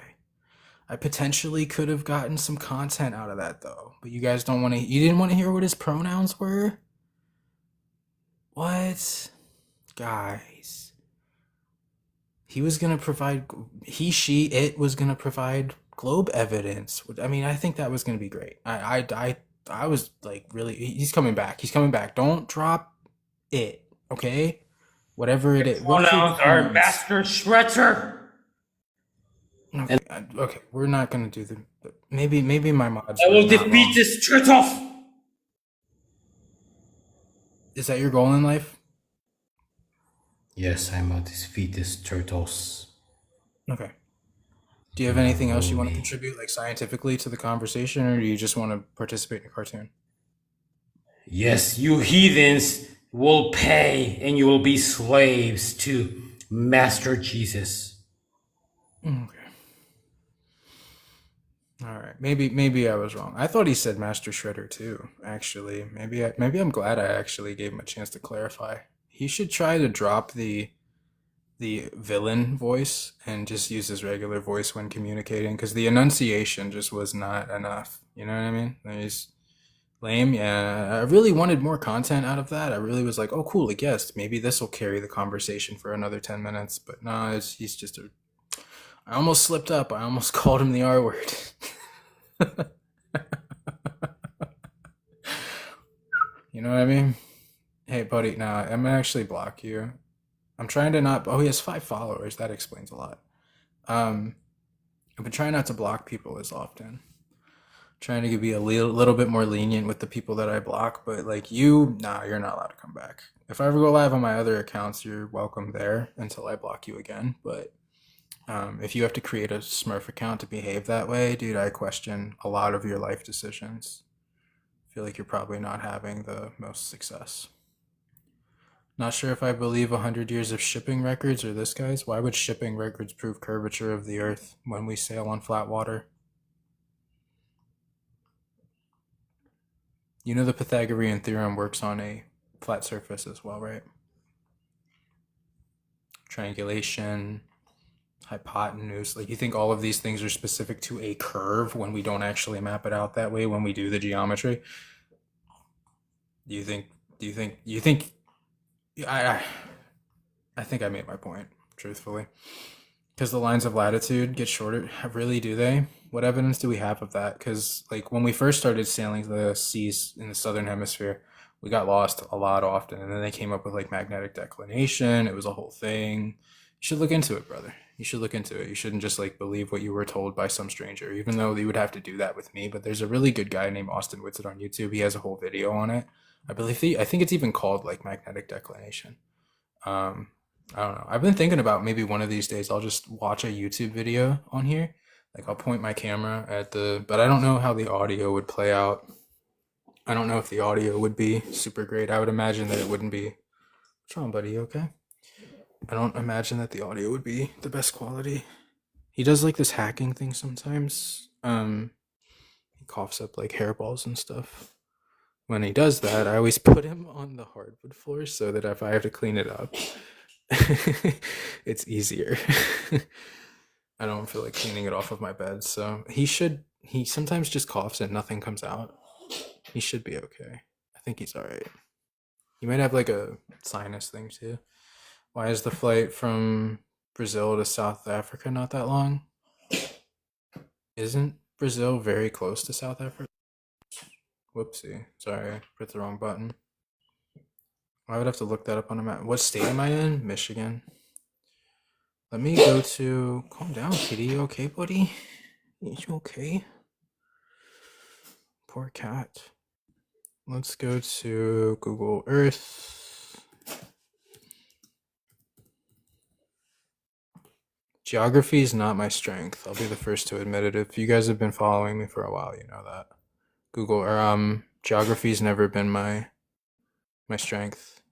I potentially could have gotten some content out of that, though. But you guys don't want to... You didn't want to hear what his pronouns were? What? Guys. He was going to provide... He, she, it was going to provide globe evidence. I mean, I think that was going to be great. I was like, really, he's coming back. He's coming back. Don't drop it, okay? Whatever it is. What Pronouns are means? Master Shredder. Okay, okay, we're not gonna do the. Maybe my mods. I were will not defeat wrong. this Tritos. Is that your goal in life? Yes, I must defeat this Turtles. Okay. Do you have anything else you want to contribute, like scientifically, to the conversation, or do you just want to participate in a cartoon? Yes, you heathens will pay, and you will be slaves to Master Jesus. Okay. All right. Maybe I was wrong. I thought he said Master Shredder too. Actually, maybe I'm glad I actually gave him a chance to clarify. He should try to drop the villain voice and just use his regular voice when communicating, because the enunciation just was not enough. You know what I mean? He's lame. Yeah, I really wanted more content out of that. I really was like, oh, cool, a guest. Maybe this will carry the conversation for another 10 minutes. But no, he's just a. I almost slipped up. I almost called him the R word. You know what I mean? Hey, buddy, now I'm gonna actually block you. I'm trying to not. Oh, he has 5 followers. That explains a lot. I've been trying not to block people as often. Trying to be a little bit more lenient with the people that I block, but like you, nah, you're not allowed to come back. If I ever go live on my other accounts, you're welcome there until I block you again. But if you have to create a Smurf account to behave that way, dude, I question a lot of your life decisions. I feel like you're probably not having the most success. Not sure if I believe 100 years of shipping records or this guy's. Why would shipping records prove curvature of the earth when we sail on flat water? You know the Pythagorean theorem works on a flat surface as well, right? Triangulation, hypotenuse. Like, you think all of these things are specific to a curve when we don't actually map it out that way when we do the geometry? Do you think I think I made my point, truthfully. Because the lines of latitude get shorter. Really, do they? What evidence do we have of that? Because like when we first started sailing the seas in the southern hemisphere, we got lost a lot often, and then they came up with like magnetic declination. It was a whole thing. You should look into it, brother. You should look into it. You shouldn't just like believe what you were told by some stranger, even though you would have to do that with me. But there's a really good guy named Austin Whitsitt on YouTube. He has a whole video on it. I think it's even called like magnetic declination. I don't know. I've been thinking about maybe one of these days I'll just watch a YouTube video on here. Like I'll point my camera at but I don't know how the audio would play out. I don't know if the audio would be super great. I would imagine that it wouldn't be. What's wrong, buddy? You okay? I don't imagine that the audio would be the best quality. He does like this hacking thing sometimes. He coughs up like hairballs and stuff. When he does that, I always put him on the hardwood floor so that if I have to clean it up, it's easier. I don't feel like cleaning it off of my bed, so he sometimes just coughs and nothing comes out. He should be okay. I think he's alright. He might have like a sinus thing too. Why is the flight from Brazil to South Africa not that long? Isn't Brazil very close to South Africa? Whoopsie. Sorry, press the wrong button. I would have to look that up on a map. What state am I in? Michigan. Let me go to... Calm down, kitty. You okay, buddy? You okay? Poor cat. Let's go to Google Earth. Geography is not my strength. I'll be the first to admit it. If you guys have been following me for a while, you know that. Geography's never been my strength.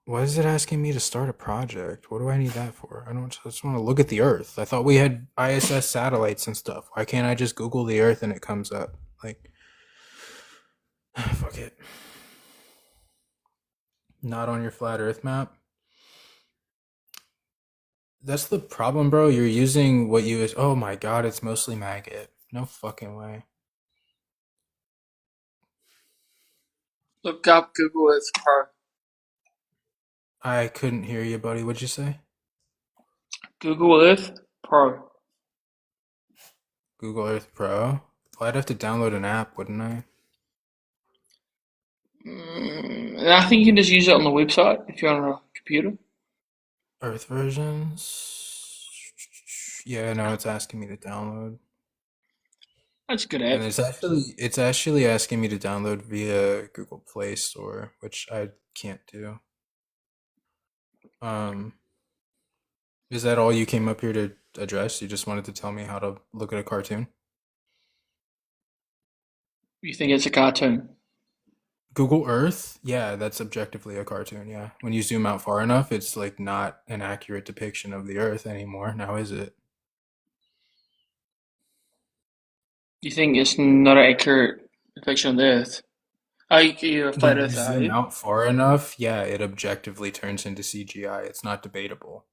Why is it asking me to start a project? What do I need that for? I just want to look at the Earth. I thought we had ISS satellites and stuff. Why can't I just Google the Earth and it comes up? Like, fuck it. Not on your flat Earth map. That's the problem, bro. You're using what you... Oh my god, it's mostly maggot. No fucking way. Look up Google Earth Pro. I couldn't hear you, buddy. What'd you say? Google Earth Pro. Google Earth Pro? Well, I'd have to download an app, wouldn't I? And I think you can just use it on the website if you're on a computer. Earth versions? Yeah, no, it's asking me to download. That's a good And app. it's actually asking me to download via Google Play Store, which I can't do. Is that all you came up here to address? You just wanted to tell me how to look at a cartoon? You think it's a cartoon? Google Earth? Yeah, that's objectively a cartoon, yeah. When you zoom out far enough, it's like not an accurate depiction of the Earth anymore. Now is it? You think it's not an accurate depiction of the Earth? Oh, you're a flat When you earther, are zoom you? out far enough, yeah, it objectively turns into CGI. It's not debatable.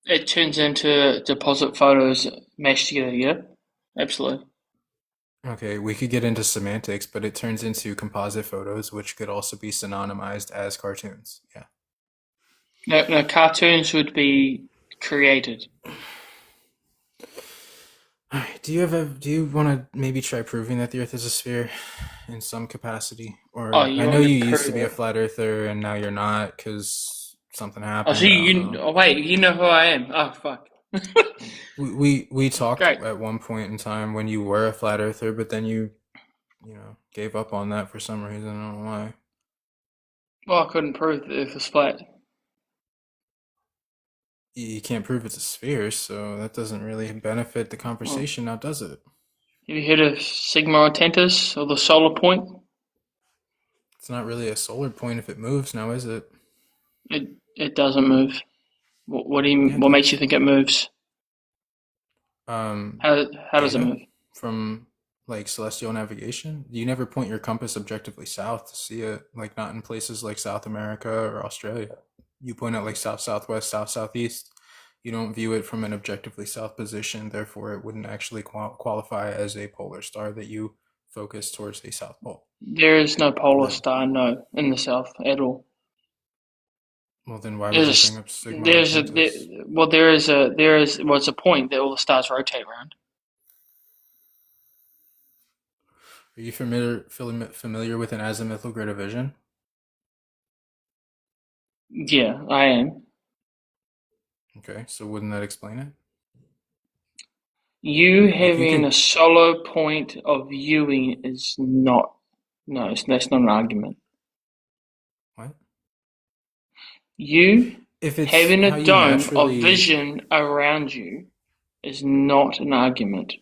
It turns into deposit photos mashed together, yeah? Absolutely. Okay, we could get into semantics, but it turns into composite photos, which could also be synonymized as cartoons. Yeah. No, cartoons would be created. Alright, do you want to maybe try proving that the Earth is a sphere in some capacity? Or Oh, I you know want me you to used to prove be a it? flat earther and now you're not because something Oh, happened. so I don't know. oh, wait, you know who I am? Oh, fuck. We talked Great. at one point in time when you were a flat earther, but then you gave up on that for some reason. I don't know why. Well, I couldn't prove that the Earth was flat. You can't prove it's a sphere, so that doesn't really benefit the Well, conversation now, does it? have you heard of Sigma Orientis or the solar point? It's not really a solar point if it moves now, is it? It doesn't move. What Yeah, makes you think it moves? Um, How does it data move? from like celestial navigation. You never point your compass objectively south to see it, like not in places like South America or Australia. You point it like south, southwest, south, southeast. You don't view it from an objectively south position, therefore it wouldn't actually qualify as a polar star that you focus towards a south pole. There is no polar Then, star, no, in the south at all. well, then why would you There's bring up Sigma there's a Orientis? well, it's a point that all the stars rotate around. Are you familiar with an azimuthal grid of vision? Yeah, I am. Okay, so wouldn't that explain it? You Like you having a could, solo point of viewing is not. No, that's not an argument. what? You If it's having how a you dome of naturally, vision around you is not an argument.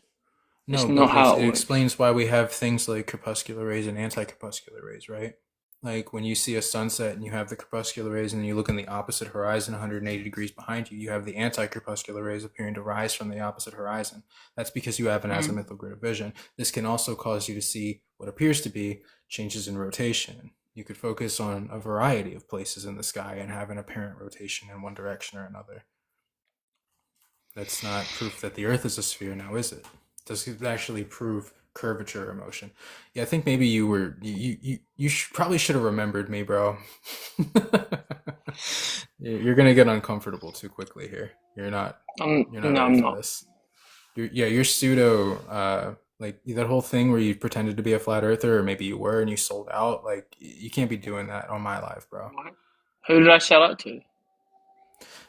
It's no, not but how it it works. explains why we have things like crepuscular rays and anti-crepuscular rays, right? Like when you see a sunset and you have the crepuscular rays and you look in the opposite horizon 180 degrees behind you, you have the anti-crepuscular rays appearing to rise from the opposite horizon. That's because you have an Mm. azimuthal grid of vision. This can also cause you to see what appears to be changes in rotation. You could focus on a variety of places in the sky and have an apparent rotation in one direction or another. That's not proof that the Earth is a sphere now, is it? Does it actually prove curvature or motion? Yeah, I think maybe probably should have remembered me, bro. You're gonna get uncomfortable too quickly here. You're not No, ready I'm for not. this. You're pseudo like that whole thing where you pretended to be a flat earther, or maybe you were and you sold out. Like you can't be doing that on my life, bro. Who did I sell out to?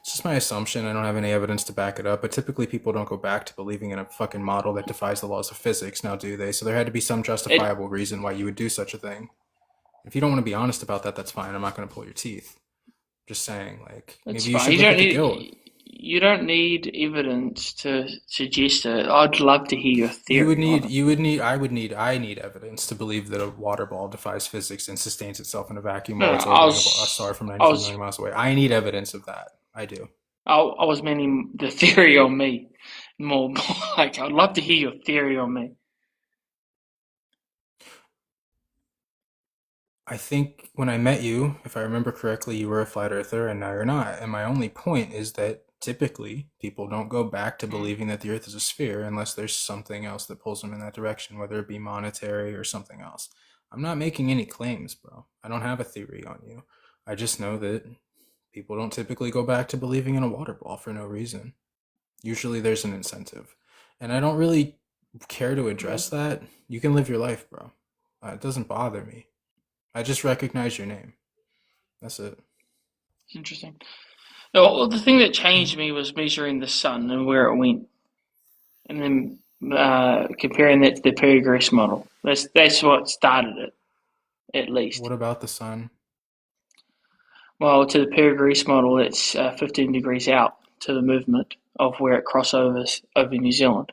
It's just my assumption. I don't have any evidence to back it up, but typically people don't go back to believing in a fucking model that defies the laws of physics, now do they? So there had to be some It justifiable reason why you would do such a thing. If you don't want to be honest about that, that's fine. I'm not going to pull your teeth. Just saying, like, It's maybe you fine. should look at the guild. You don't need evidence to suggest it. I'd love to hear your theory on it. I need evidence to believe that a water ball defies physics and sustains itself in a vacuum No, while no, it's I orbiting a was star from I 19 was million miles away. I need evidence of that. I do. I was meaning the theory on me. More like I'd love to hear your theory on me. I think when I met you, if I remember correctly, you were a flat earther and now you're not. And my only point is that typically people don't go back to believing that the earth is a sphere unless there's something else that pulls them in that direction, whether it be monetary or something else. I'm not making any claims, bro. I don't have a theory on you. I just know that people don't typically go back to believing in a water ball for no reason. Usually there's an incentive. And I don't really care to address that. You can live your life, bro. It doesn't bother me. I just recognize your name. That's it. It's interesting. No, well, the thing that changed me was measuring the sun and where it went, and then comparing that to the Perry-Grace model. That's what started it, at least. What about the sun? Well, to the Perry-Grace model, it's 15 degrees out to the movement of where it crossovers over New Zealand.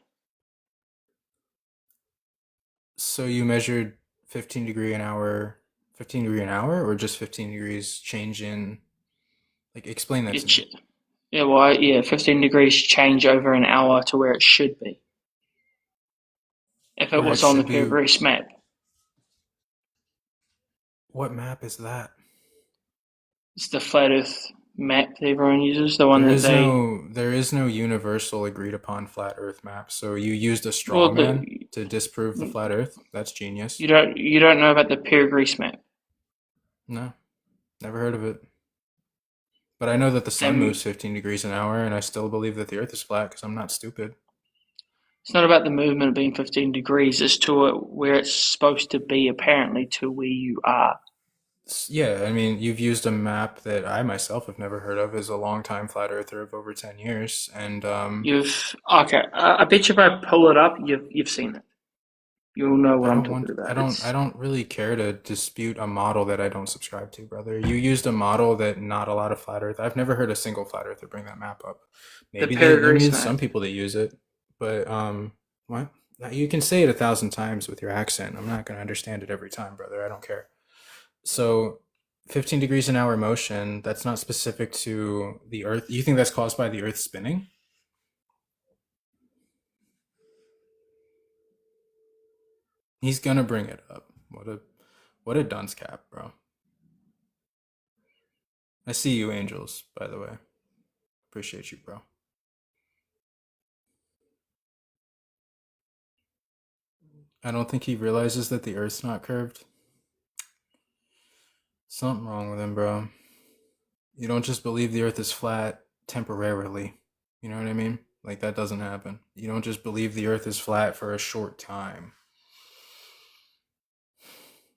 So you measured 15 degree an hour, or just 15 degrees change in, like, explain that to me. Yeah, well, 15 degrees change over an hour to where it should be. If it Where was it on the should be- Perry-Grace map. What map is that? It's the flat Earth map that everyone uses, the one There is no universal agreed upon flat Earth map. So you used a straw man to disprove the flat Earth. That's genius. You don't know about the Perry-Grace map. No, never heard of it. But I know that the sun moves 15 degrees an hour, and I still believe that the Earth is flat because I'm not stupid. It's not about the movement being 15 degrees. It's to where it's supposed to be, apparently, to where you are. Yeah, I mean, you've used a map that I myself have never heard of as a long-time flat earther of over 10 years, and I bet you if I pull it up, you've seen it. You'll know what I'm talking about. I don't really care to dispute a model that I don't subscribe to, brother. You used a model that not a lot of flat earth. I've never heard a single flat earther bring that map up. Maybe there's some people that use it, but what? You can say it 1,000 times with your accent. I'm not going to understand it every time, brother. I don't care. So 15 degrees an hour motion, that's not specific to the Earth. You think that's caused by the Earth spinning? He's gonna bring it up. What a dunce cap, bro. I see you, Angels, by the way. Appreciate you, bro. I don't think he realizes that the Earth's not curved. Something wrong with him, bro. You don't just believe the Earth is flat temporarily. You know what I mean? Like, that doesn't happen. You don't just believe the Earth is flat for a short time.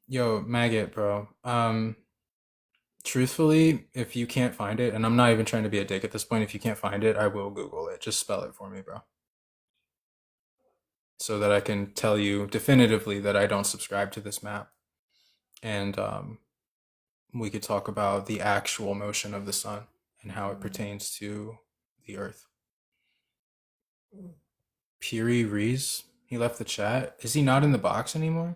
Yo, Maggot, bro. Truthfully, if you can't find it, and I'm not even trying to be a dick at this point, if you can't find it, I will Google it. Just spell it for me, bro. So that I can tell you definitively that I don't subscribe to this map. And we could talk about the actual motion of the sun and how it pertains to the Earth. Piri Rees, he left the chat. Is he not in the box anymore?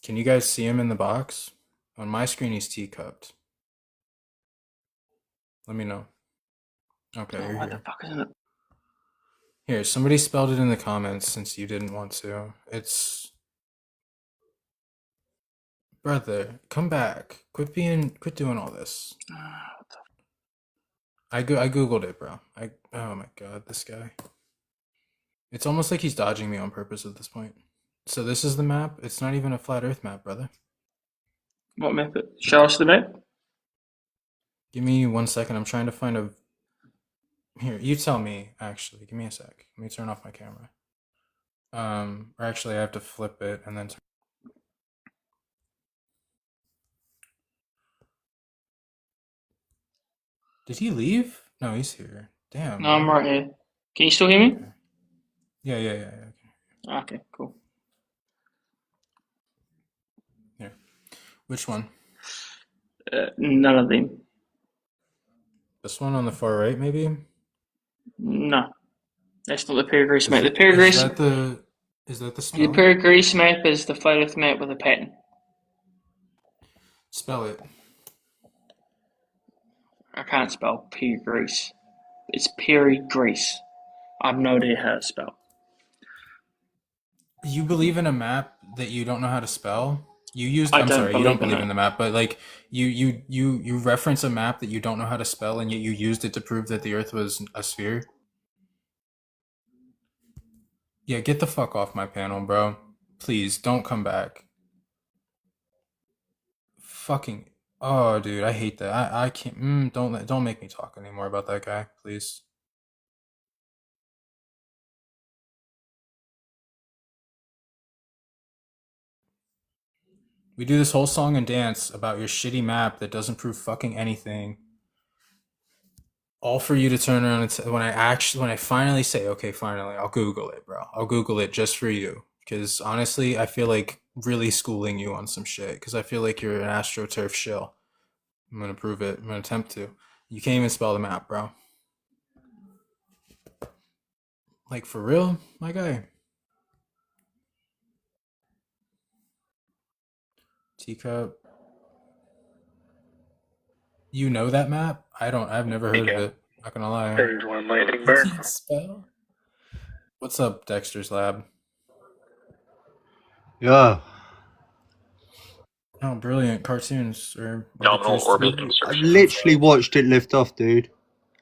Can you guys see him in the box? On my screen, he's teacupped. Let me know. Okay, you're what here. the fuck is it? Here, somebody spelled it in the comments since you didn't want to. It's... Brother, come back. Quit doing all this. I googled it, bro. Oh my god, this guy. It's almost like he's dodging me on purpose at this point. So this is the map. It's not even a flat Earth map, brother. What map? Show us the map. Give me 1 second. I'm trying to find a... Here, you tell me, actually. Give me a sec. Let me turn off my camera. Or actually, I have to flip it and then... Did he leave? No, he's here. Damn. No, I'm right here. Can you still hear me? Yeah. Okay, cool. Here. Which one? None of them. This one on the far right, maybe? No. That's not the Perry-Grace map. The Perry-Grace... Is that the spell? The Perry-Grace map is the flat Earth map with a pattern. Spell it. I can't spell Perry-Grace. It's Perry-Grace. I have no idea how to spell. You believe in a map that you don't know how to spell? You don't believe in the map, but like you reference a map that you don't know how to spell, and yet you used it to prove that the Earth was a sphere. Yeah, get the fuck off my panel, bro. Please don't come back. Fucking oh, dude, I hate that. I can't. Don't make me talk anymore about that guy, please. We do this whole song and dance about your shitty map that doesn't prove fucking anything. All for you to turn around and when I finally say, okay, finally, I'll Google it, bro. I'll Google it just for you. Because honestly, I feel like really schooling you on some shit. Because I feel like you're an AstroTurf shill. I'm gonna prove it. I'm gonna attempt to. You can't even spell the map, bro. Like, for real, my guy. Teacup. You know that map? I've never heard of it. Not gonna lie. Phase 1 landing You burn. can't spell? What's up, Dexter's Lab? Yeah. Oh, brilliant cartoons or Nominal orbit I insertion. literally watched it lift off, dude.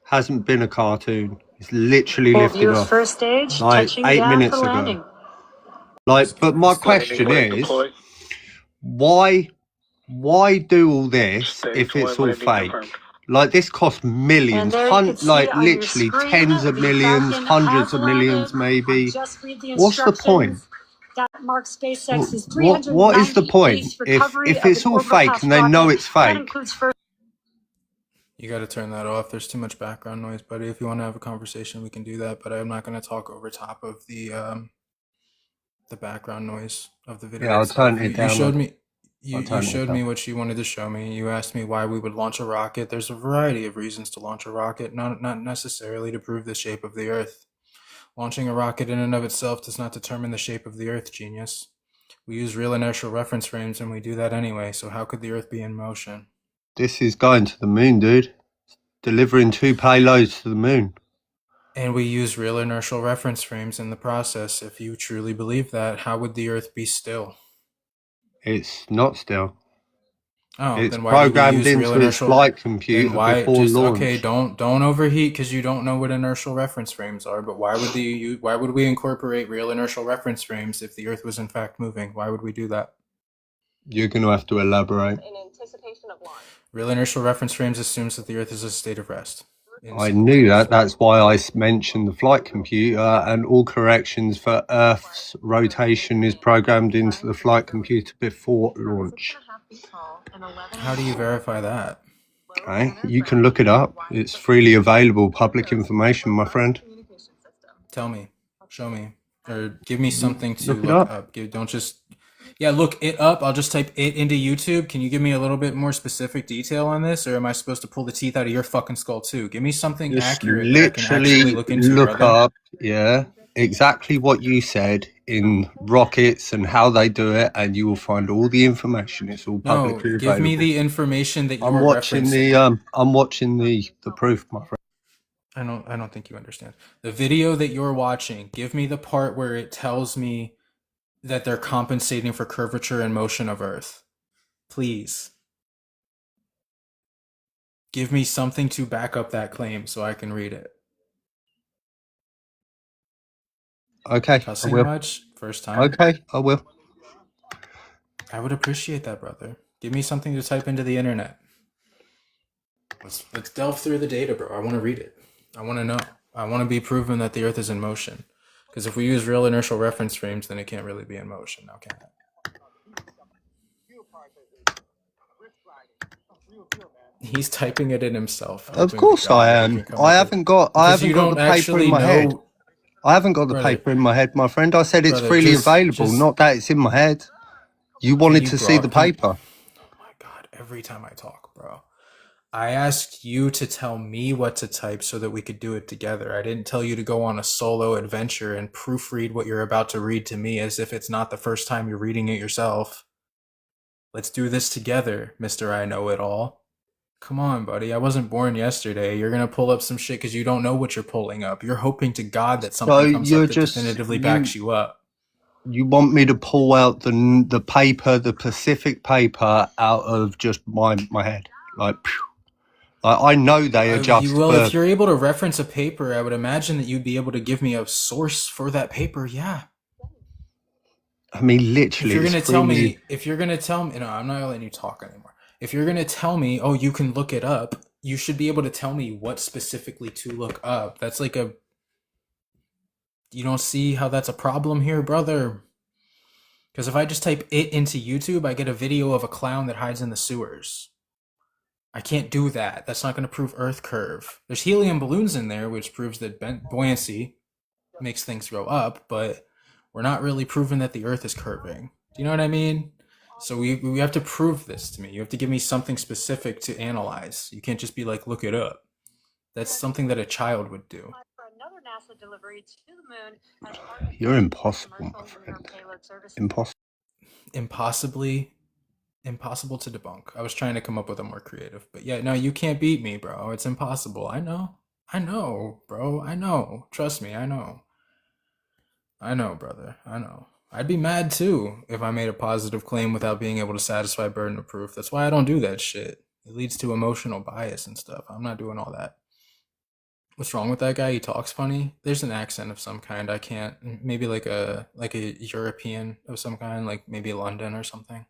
Hasn't been a cartoon. It's literally Full lifted view of off first stage, like touching 8 down minutes for ago. landing. Like, but my Landing question leg is, deployed. why do all this Stage if it's 1 all landing fake? confirmed. Like, this costs And millions, there you can see like it on your literally screen. tens of The millions, Falcon hundreds has of millions, landed. maybe. Just read the What's the point? instructions. That marks SpaceX's What is the 390 point? ace If recovery if of it's an all orbital fake pass and they know rocket. it's That fake, includes first. You gotta turn that off. There's too much background noise, buddy. If you want to have a conversation, we can do that. But I'm not gonna talk over top of the background noise of the video yeah, I'll itself. turn it You down. showed me. I'll You turn it showed me down. what you wanted to show me. You asked me why we would launch a rocket. There's a variety of reasons to launch a rocket, not necessarily to prove the shape of the Earth. Launching a rocket in and of itself does not determine the shape of the Earth, genius. We use real inertial reference frames and we do that anyway, so how could the Earth be in motion? This is going to the moon, dude. Delivering 2 payloads to the moon. And we use real inertial reference frames in the process. If you truly believe that, how would the Earth be still? It's not still. Oh, It's then why do we programmed use real into its inertial? flight Then computer why before just okay? launch. Don't overheat because you don't know what inertial reference frames are. But why would why would we incorporate real inertial reference frames if the Earth was in fact moving? Why would we do that? You're going to have to elaborate. Real inertial reference frames assumes that the Earth is a state of rest. In I simple knew terms. that. That's why I mentioned the flight computer, and all corrections for Earth's rotation is programmed into the flight computer before launch. How do you verify that? Okay, you can look it up. It's freely available public information, my friend. Tell me, show me, or give me something to Look it look up. up. Don't just, yeah, look it up. I'll just type it into YouTube. Can you give me a little bit more specific detail on this, or am I supposed to pull the teeth out of your fucking skull too? Give me something Just accurate that I can actually literally look into, look brother. up, yeah, exactly what you said in rockets and how they do it, and you will find all the information. It's all No, publicly give me available. the information that I'm you're watching referencing. I'm watching the proof, my friend. I don't think you understand. The video that you're watching, give me the part where it tells me that they're compensating for curvature and motion of Earth. Please. Give me something to back up that claim so I can read it. Okay, I Cussing will. much? First time? Okay, I will. I would appreciate that, brother. Give me something to type into the internet. Let's delve through the data, bro. I want to read it. I want to know. I want to be proven that the Earth is in motion. Because if we use real inertial reference frames, then it can't really be in motion now, can it? He's typing it in himself. Of hoping to course God I that he am. can come I up with haven't got because you the don't paper actually in my head. know, I haven't got the brother. paper in my head, my friend. I said it's Brother, freely just available, not that it's in my head. You can wanted you to see the paper. every time I talk, bro. I asked you to tell me what to type so that we could do it together. I didn't tell you to go on a solo adventure and proofread what you're about to read to me as if it's not the first time you're reading it yourself. Let's do this together, Mr. I Know It All. Come on, buddy. I wasn't born yesterday. You're going to pull up some shit because you don't know what you're pulling up. You're hoping to God that So something comes you're up that just definitively backs you up. you want me to pull out the paper, the Pacific paper, out of just my head, like, phew. Like I know they adjust If for. you're able to reference a paper, I would imagine that you'd be able to give me a source for that paper. Yeah. I mean, If literally, you're it's gonna tell freely. me, no, I'm not letting you talk anymore. If you're gonna tell me, oh, you can look it up, you should be able to tell me what specifically to look up. That's like you don't see how that's a problem here, brother. Because if I just type it into YouTube, I get a video of a clown that hides in the sewers. I can't do that. That's not going to prove Earth curve. There's helium balloons in there, which proves that buoyancy makes things go up, but we're not really proving that the Earth is curving. Do you know what I mean? So we have to prove this to me. You have to give me something specific to analyze. You can't just be like, look it up. That's something that a child would do. You're impossible, my friend. Impossible. Impossible to debunk. I was trying to come up with a more creative, but yeah, no, you can't beat me, bro. It's impossible. I know, bro. I know. Trust me, I know, brother. I know. I'd be mad too if I made a positive claim without being able to satisfy burden of proof. That's why I don't do that shit. It leads to emotional bias and stuff. I'm not doing all that. What's wrong with that guy? He talks funny. There's an accent of some kind. I can't. Maybe like a European of some kind, like maybe London or something.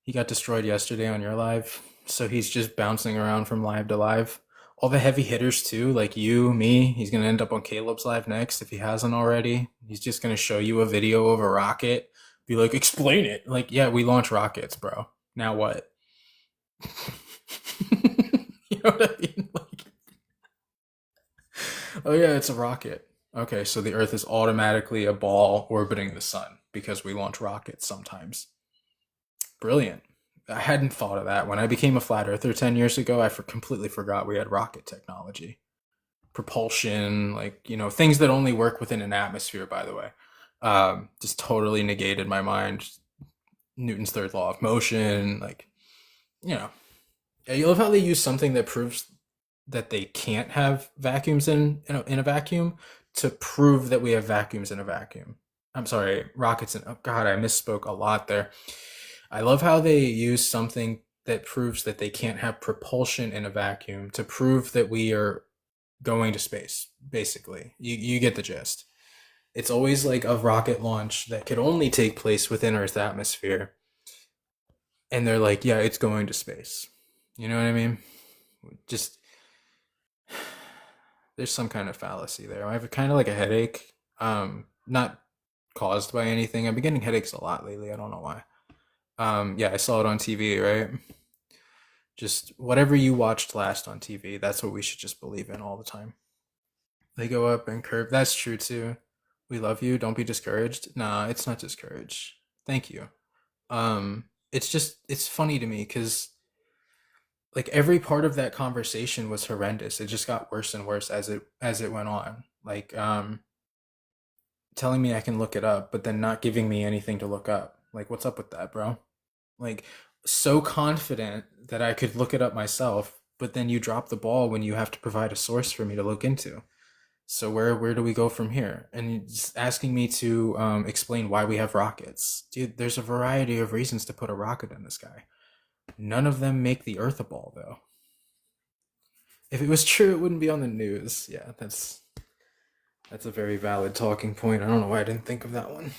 He got destroyed yesterday on your live, so he's just bouncing around from live to live. All the heavy hitters too, like you, me, he's gonna end up on Caleb's live next if he hasn't already. He's just gonna show you a video of a rocket, be like, explain it. Like, yeah, we launch rockets, bro. Now what? You know what I mean? Like, oh yeah, it's a rocket. Okay, so the Earth is automatically a ball orbiting the sun because we launch rockets sometimes. Brilliant. I hadn't thought of that. When I became a flat earther 10 years ago, I completely forgot we had rocket technology. Propulsion, like, things that only work within an atmosphere, by the way. Just totally negated my mind. Newton's third law of motion, like, Yeah, you love how they use something that proves that they can't have vacuums in a vacuum to prove that we have vacuums in a vacuum. I'm sorry, rockets in, oh God, I misspoke a lot there. I love how they use something that proves that they can't have propulsion in a vacuum to prove that we are going to space, basically. You get the gist. It's always like a rocket launch that could only take place within Earth's atmosphere. And they're like, yeah, it's going to space. You know what I mean? Just, there's some kind of fallacy there. I have kind of like a headache. Not caused by anything. I've been getting headaches a lot lately. I don't know why. Yeah, I saw it on TV, right? Just whatever you watched last on TV, that's what we should just believe in all the time. They go up and curve. That's true too. We love you. Don't be discouraged. Nah, it's not discouraged. Thank you. It's funny to me because like every part of that conversation was horrendous. It just got worse and worse as it went on. Like telling me I can look it up, but then not giving me anything to look up. Like, what's up with that, bro? Like, so confident that I could look it up myself, but then you drop the ball when you have to provide a source for me to look into. So where do we go from here? And just asking me to explain why we have rockets. Dude, there's a variety of reasons to put a rocket in the sky. None of them make the Earth a ball, though. If it was true, it wouldn't be on the news. Yeah, that's a very valid talking point. I don't know why I didn't think of that one.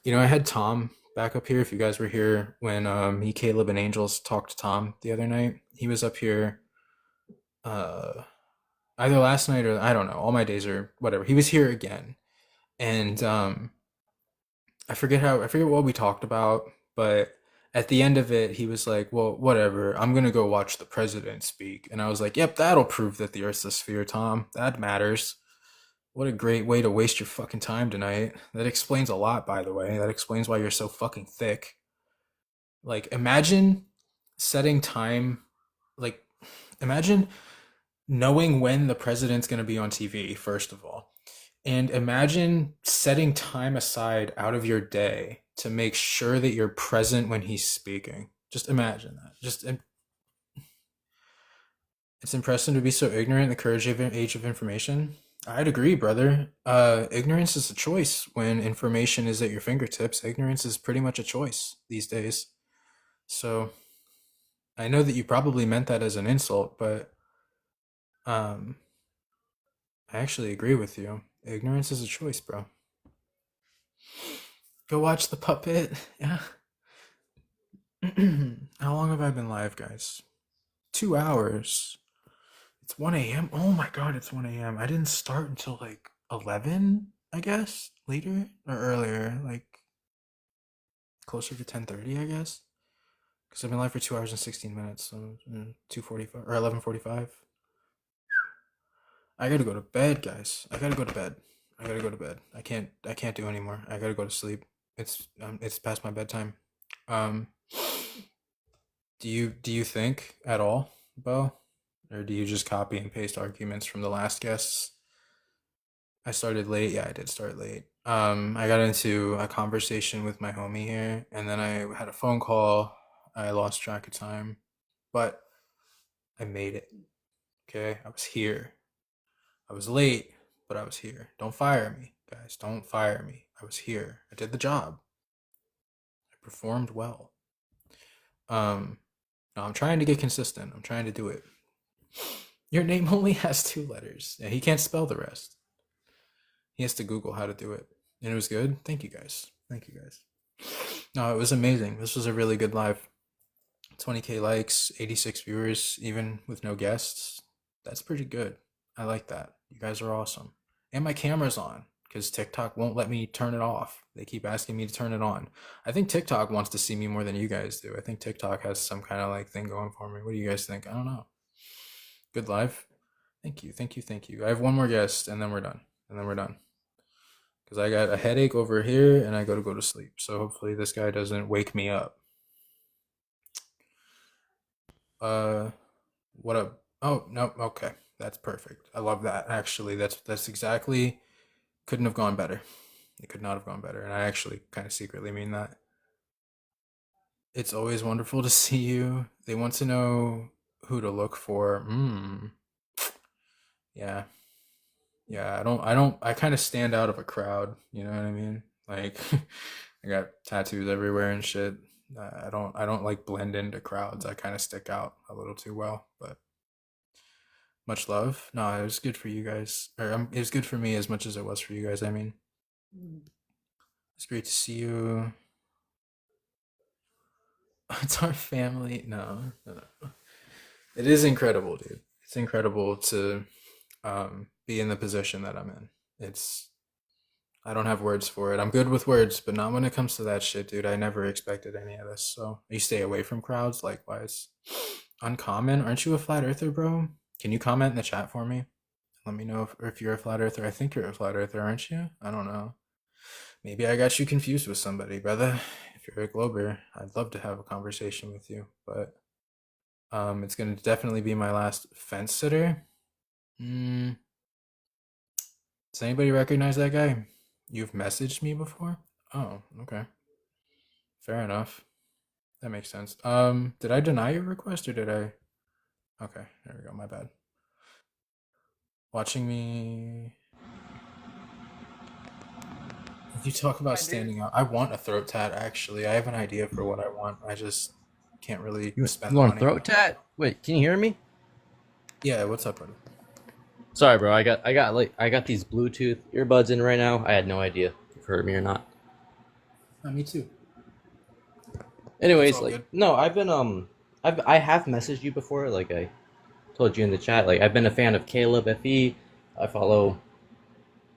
I had Tom back up here. If you guys were here when me, Caleb, and Angels talked to Tom the other night, he was up here either last night or I don't know. All my days are whatever. He was here again, and I forget what we talked about, but at the end of it, he was like, "Well, whatever. I'm gonna go watch the president speak," and I was like, "Yep, that'll prove that the Earth's a sphere, Tom. That matters." What a great way to waste your fucking time tonight. That explains a lot, by the way. That explains why you're so fucking thick. Like, imagine setting time, like, imagine knowing when the president's going to be on TV, first of all. And imagine setting time aside out of your day to make sure that you're present when he's speaking. Just imagine that. It's impressive to be so ignorant in the age of information. I'd agree, brother. Ignorance is a choice when information is at your fingertips. Ignorance is pretty much a choice these days. So I know that you probably meant that as an insult, but I actually agree with you. Ignorance is a choice, bro. Go watch The Puppet. Yeah. How long have I been live, guys? 2 hours. It's 1 a.m. Oh my God, it's 1 a.m. I didn't start until like 11, I guess. later or earlier, like closer to 10:30, I guess. Because I've been live for 2 hours and 16 minutes, so 2:45 or 11:45. I gotta go to bed, guys. I gotta go to bed. I gotta go to bed. I can't do anymore. I gotta go to sleep. It's past my bedtime. Um, do you think at all, Bo? Or do you just copy and paste arguments from the last guests? I started late. Yeah, I did start late. I got into a conversation with my homie here, and then I had a phone call. I lost track of time, but I made it. Okay, I was here. I was late, but I was here. Don't fire me, guys. Don't fire me. I was here. I did the job. I performed well. Now I'm trying to get consistent. I'm trying to do it. Your name only has 2 letters. Yeah, he can't spell the rest. He has to Google how to do it. And it was good. Thank you guys. Thank you guys. No, it was amazing. This was a really good live. 20K likes, 86 viewers, even with no guests. That's pretty good. I like that. You guys are awesome. And my camera's on because TikTok won't let me turn it off. They keep asking me to turn it on. I think TikTok wants to see me more than you guys do. I think TikTok has some kind of like thing going for me. What do you guys think? I don't know. Good live. Thank you. Thank you. Thank you. I have one more guest and then we're done. Because I got a headache over here and I gotta go to sleep. So hopefully this guy doesn't wake me up. What up? Oh, no, okay. That's perfect. I love that. Actually, that's exactly couldn't have gone better. It could not have gone better. And I actually kind of secretly mean that. It's always wonderful to see you. They want to know who to look for. Yeah. Yeah, I kind of stand out of a crowd, you know what I mean? Like I got tattoos everywhere and shit. I don't like blend into crowds. I kind of stick out a little too well, but much love. No, it was good for you guys. Or it was good for me as much as it was for you guys, I mean. It's great to see you. It's our family. No. It is incredible, dude. It's incredible to be in the position that I'm in. I don't have words for it. I'm good with words, but not when it comes to that shit, dude. I never expected any of this. So you stay away from crowds, likewise. Uncommon? Aren't you a flat earther, bro? Can you comment in the chat for me? Let me know if you're a flat earther. I think you're a flat earther, aren't you? I don't know. Maybe I got you confused with somebody, brother. If you're a glober, I'd love to have a conversation with you, but it's gonna definitely be my last fence sitter. Does anybody recognize that guy? You've messaged me before? Oh, okay. Fair enough. That makes sense. Did I deny your request or did I? Okay, there we go, my bad. Watching me. If you talk about standing out, I want a throat tat actually. I have an idea for what I want. I just can't really spend You the want a money. throat tat? Wait, can you hear me? Yeah, what's up, buddy? Sorry, bro. I got these Bluetooth earbuds in right now. I had no idea if you heard me or not. Me too. Anyways, all like good. no, I have messaged you before. Like I told you in the chat. Like I've been a fan of Caleb FE. I follow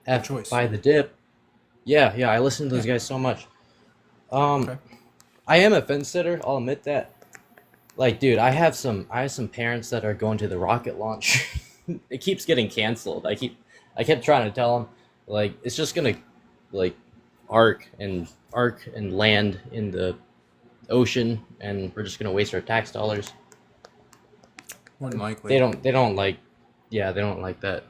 F by the Dip. Yeah, I listen to those guys so much. I am a fence sitter. I'll admit that. Like, dude, I have some parents that are going to the rocket launch. It keeps getting canceled. I kept trying to tell them, like, it's just gonna, like, arc and land in the ocean, and we're just gonna waste our tax dollars. More than likely. They don't like that.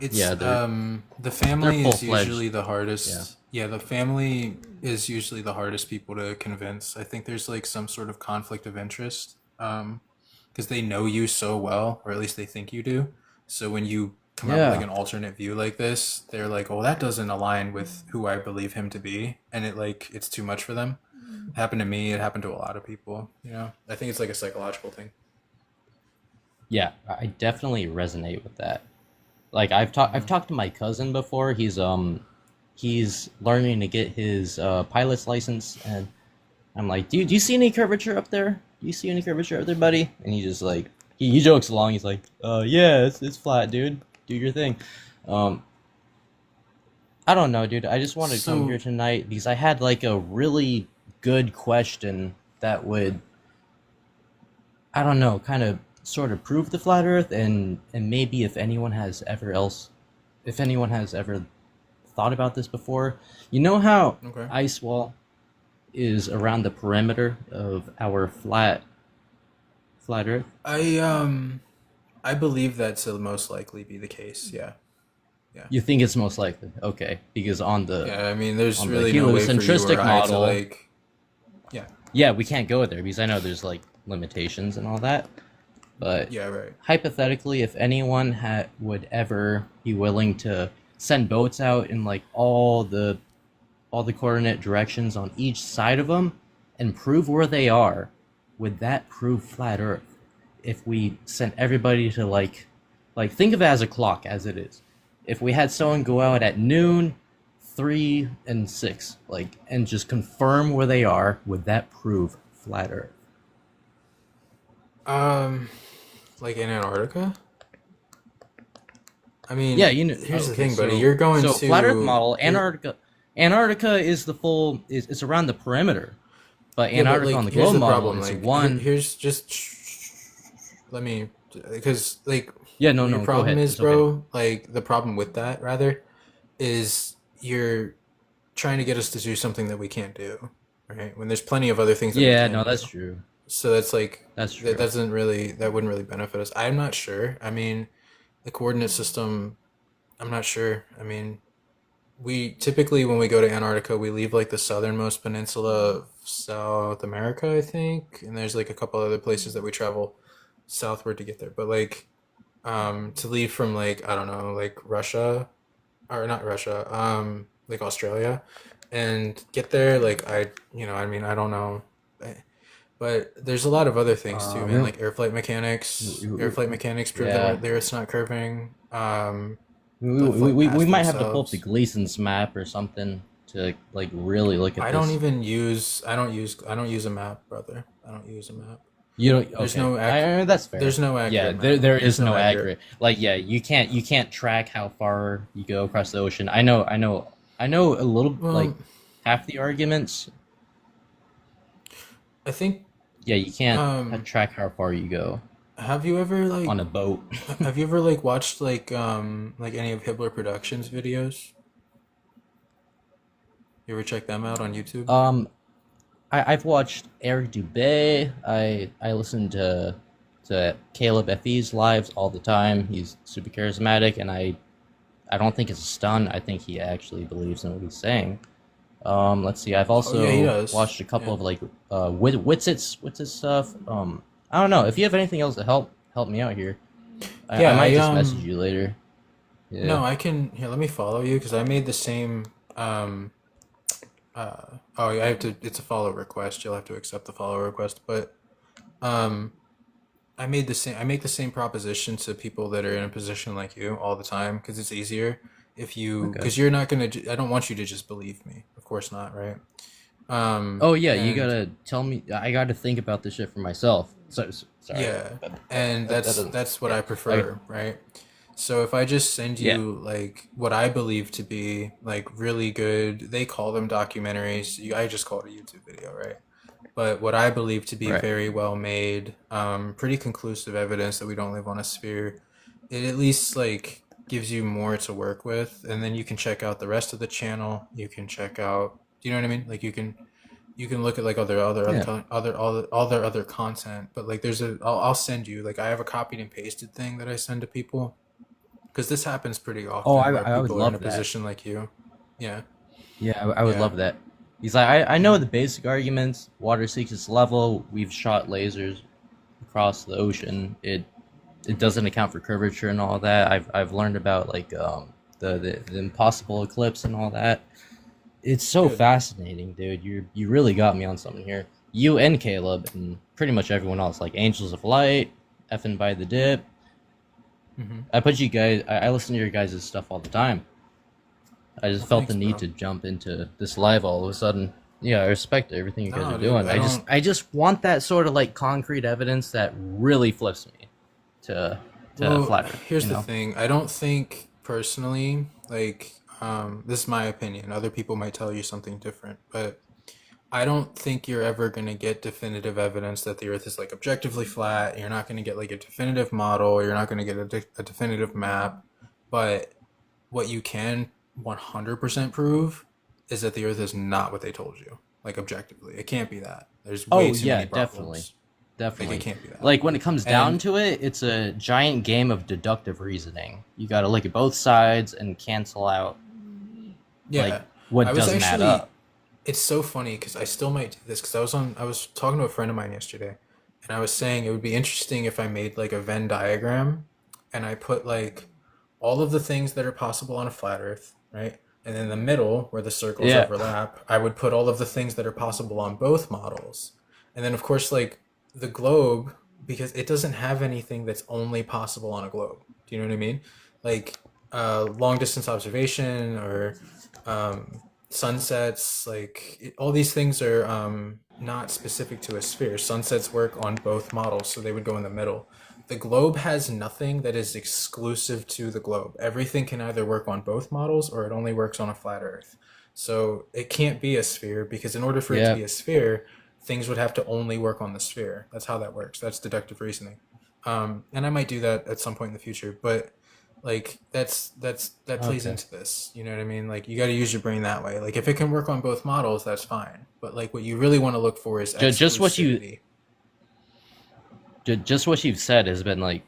It's yeah, the family they're is usually full-fledged. the hardest. Yeah, the family is usually the hardest people to convince. I think there's like some sort of conflict of interest, because they know you so well, or at least they think you do. So when you come up with like Yeah. an alternate view like this, they're like, "Oh, that doesn't align with who I believe him to be," and it's too much for them. It happened to me. It happened to a lot of people. You know, I think it's like a psychological thing. Yeah, I definitely resonate with that. Like I've talked to my cousin before. He's learning to get his pilot's license, and I'm like, dude, do you see any curvature up there? Do you see any curvature up there, buddy? And he just like he jokes along. He's like, yeah, it's flat, dude. Do your thing. I I don't know, dude. I just wanted to come So here tonight because I had like a really good question that would, I don't know, kind of sort of prove the flat Earth, and maybe if anyone has ever thought about this before, you know how okay. ice wall is around the perimeter of our flat Earth. I believe that's will most likely be the case. Yeah. Yeah. You think it's most likely, okay? Because on the Yeah. I mean, there's on the really no way for you heliocentristic or I to model, like. Yeah. yeah, we can't go there because I know there's like limitations and all that. But Yeah. Right. hypothetically, if anyone would ever be willing to send boats out in like all the coordinate directions on each side of them and prove where they are, would that prove flat Earth? If we sent everybody to like think of it as a clock as it is. If we had someone go out at noon, 3 and 6, like, and just confirm where they are, would that prove flat Earth? Like in Antarctica. I mean, Yeah, you know. here's the Okay, thing, buddy. so You're going to flat Earth model. you're- Antarctica is the full. It's around the perimeter, but Yeah, but Antarctica like, on the here's globe the model problem. is Like, one. here's just let me, because like Yeah, no, your no, go problem ahead. is, It's okay. bro. Like the problem with that rather is you're trying to get us to do something that we can't do, right? When there's plenty of other things that we Yeah, can no, do. that's true. So that's like That's that true. that wouldn't really benefit us. I'm not sure. I mean, the coordinate system, I'm not sure. I mean, we typically when we go to Antarctica, we leave like the southernmost peninsula of South America, I think, and there's like a couple other places that we travel southward to get there. But like to leave from like I don't know, like Russia or not Russia, like Australia and get there like I mean, I don't know. But there's a lot of other things too, man. Like air flight mechanics. Air flight mechanics prove Yeah. that the Earth's not curving. We, The we, flight we, paths we might have to pull up the themselves. Gleason's map or something to like really look at I this. don't even use. I don't use a map, brother. I don't use a map. You don't. There's Okay, no. that's fair. There's no accurate. Yeah, map. there There's is no accurate. Like, yeah, you can't track how far you go across the ocean. I know a little, Well, like half the arguments. I think. Yeah, you can't track how far you go Have you ever like on a boat. have you ever like watched like any of Hibbler Productions videos? You ever check them out on YouTube? I've watched Eric Dubé. I listen to Caleb FE's lives all the time. He's super charismatic, and I don't think it's a stunt. I think he actually believes in what he's saying. Let's see. I've also yeah, he does. watched a couple Yeah. of like Witzit's stuff. I don't know if you have anything else to help me out here. I Yeah, might I, just message you later. Yeah. No, I can. Here, let me follow you because I made the same. Oh, I have to. It's a follow request. You'll have to accept the follow request. But I made the same. I make the same proposition to people that are in a position like you all the time because it's easier if you Okay. because you're not gonna. I don't want you to just believe me. Of course not, right? Oh yeah, you And gotta tell me. I gotta think about this shit for myself. Sorry. yeah, and That that's doesn't. that's what I Yeah. prefer, right? So if I just send Yeah. you like what I believe to be like really good, they call them documentaries. I just call it a YouTube video, right? But what I believe to be Right. very well made, pretty conclusive evidence that we don't live on a sphere, it at least like gives you more to work with, and then you can check out the rest of the channel. You can check out, do you know what I mean? Like you can look at like Yeah. all their other content, but like I'll send you like I have a copied and pasted thing that I send to people because this happens pretty Oh, often where I would people are in a love that. position like you. Yeah, Yeah, I would yeah, love that. He's like, I know the basic arguments. Water seeks its level. We've shot lasers across the ocean. It doesn't account for curvature and all that. I've learned about like the impossible eclipse and all that. It's so good. fascinating, dude. You really got me on something here. You and Caleb and pretty much everyone else, like Angels of Light, Effing by the Dip. Hmm. I put you guys. I listen to your guys' stuff all the time. I just Well, felt the thanks, need bro. to jump into this live all of a sudden. Yeah, I respect everything you guys No, are dude, doing. I don't. I just want that sort of like concrete evidence that really flips me to Well, flat Earth. here's You the know? thing. I don't think personally, like, This is my opinion. Other people might tell you something different, but I don't think you're ever going to get definitive evidence that the Earth is like objectively flat. You're not going to get like a definitive model. You're not going to get a definitive map. But what you can 100% prove is that the Earth is not what they told you, like objectively. It can't be that. There's way Oh too yeah, many definitely, problems. Like definitely. it can't be that. Like when it comes down And to it, it's a giant game of deductive reasoning. You got to look at both sides and cancel out yeah, like what I was doesn't add actually. up. It's so funny because I still might do this because I was talking to a friend of mine yesterday, and I was saying it would be interesting if I made like a Venn diagram, and I put like all of the things that are possible on a flat Earth, right? And in the middle, where the circles Yeah. overlap, I would put all of the things that are possible on both models. And then, of course, like the globe, because it doesn't have anything that's only possible on a globe. Do you know what I mean? Like long distance observation or sunsets, all these things are not specific to a sphere. Sunsets work on both models, so they would go in the middle. The globe has nothing that is exclusive to the globe. Everything can either work on both models or it only works on a flat Earth. So it can't be a sphere because in order for it to Yeah. be a sphere, things would have to only work on the sphere. That's how that works. That's deductive reasoning. And I might do that at some point in the future, but like that plays Okay. into this. You know what I mean? Like you got to use your brain that way. Like if it can work on both models, that's fine. But like what you really want to look for is Just what you exclusivity. just what you've said has been like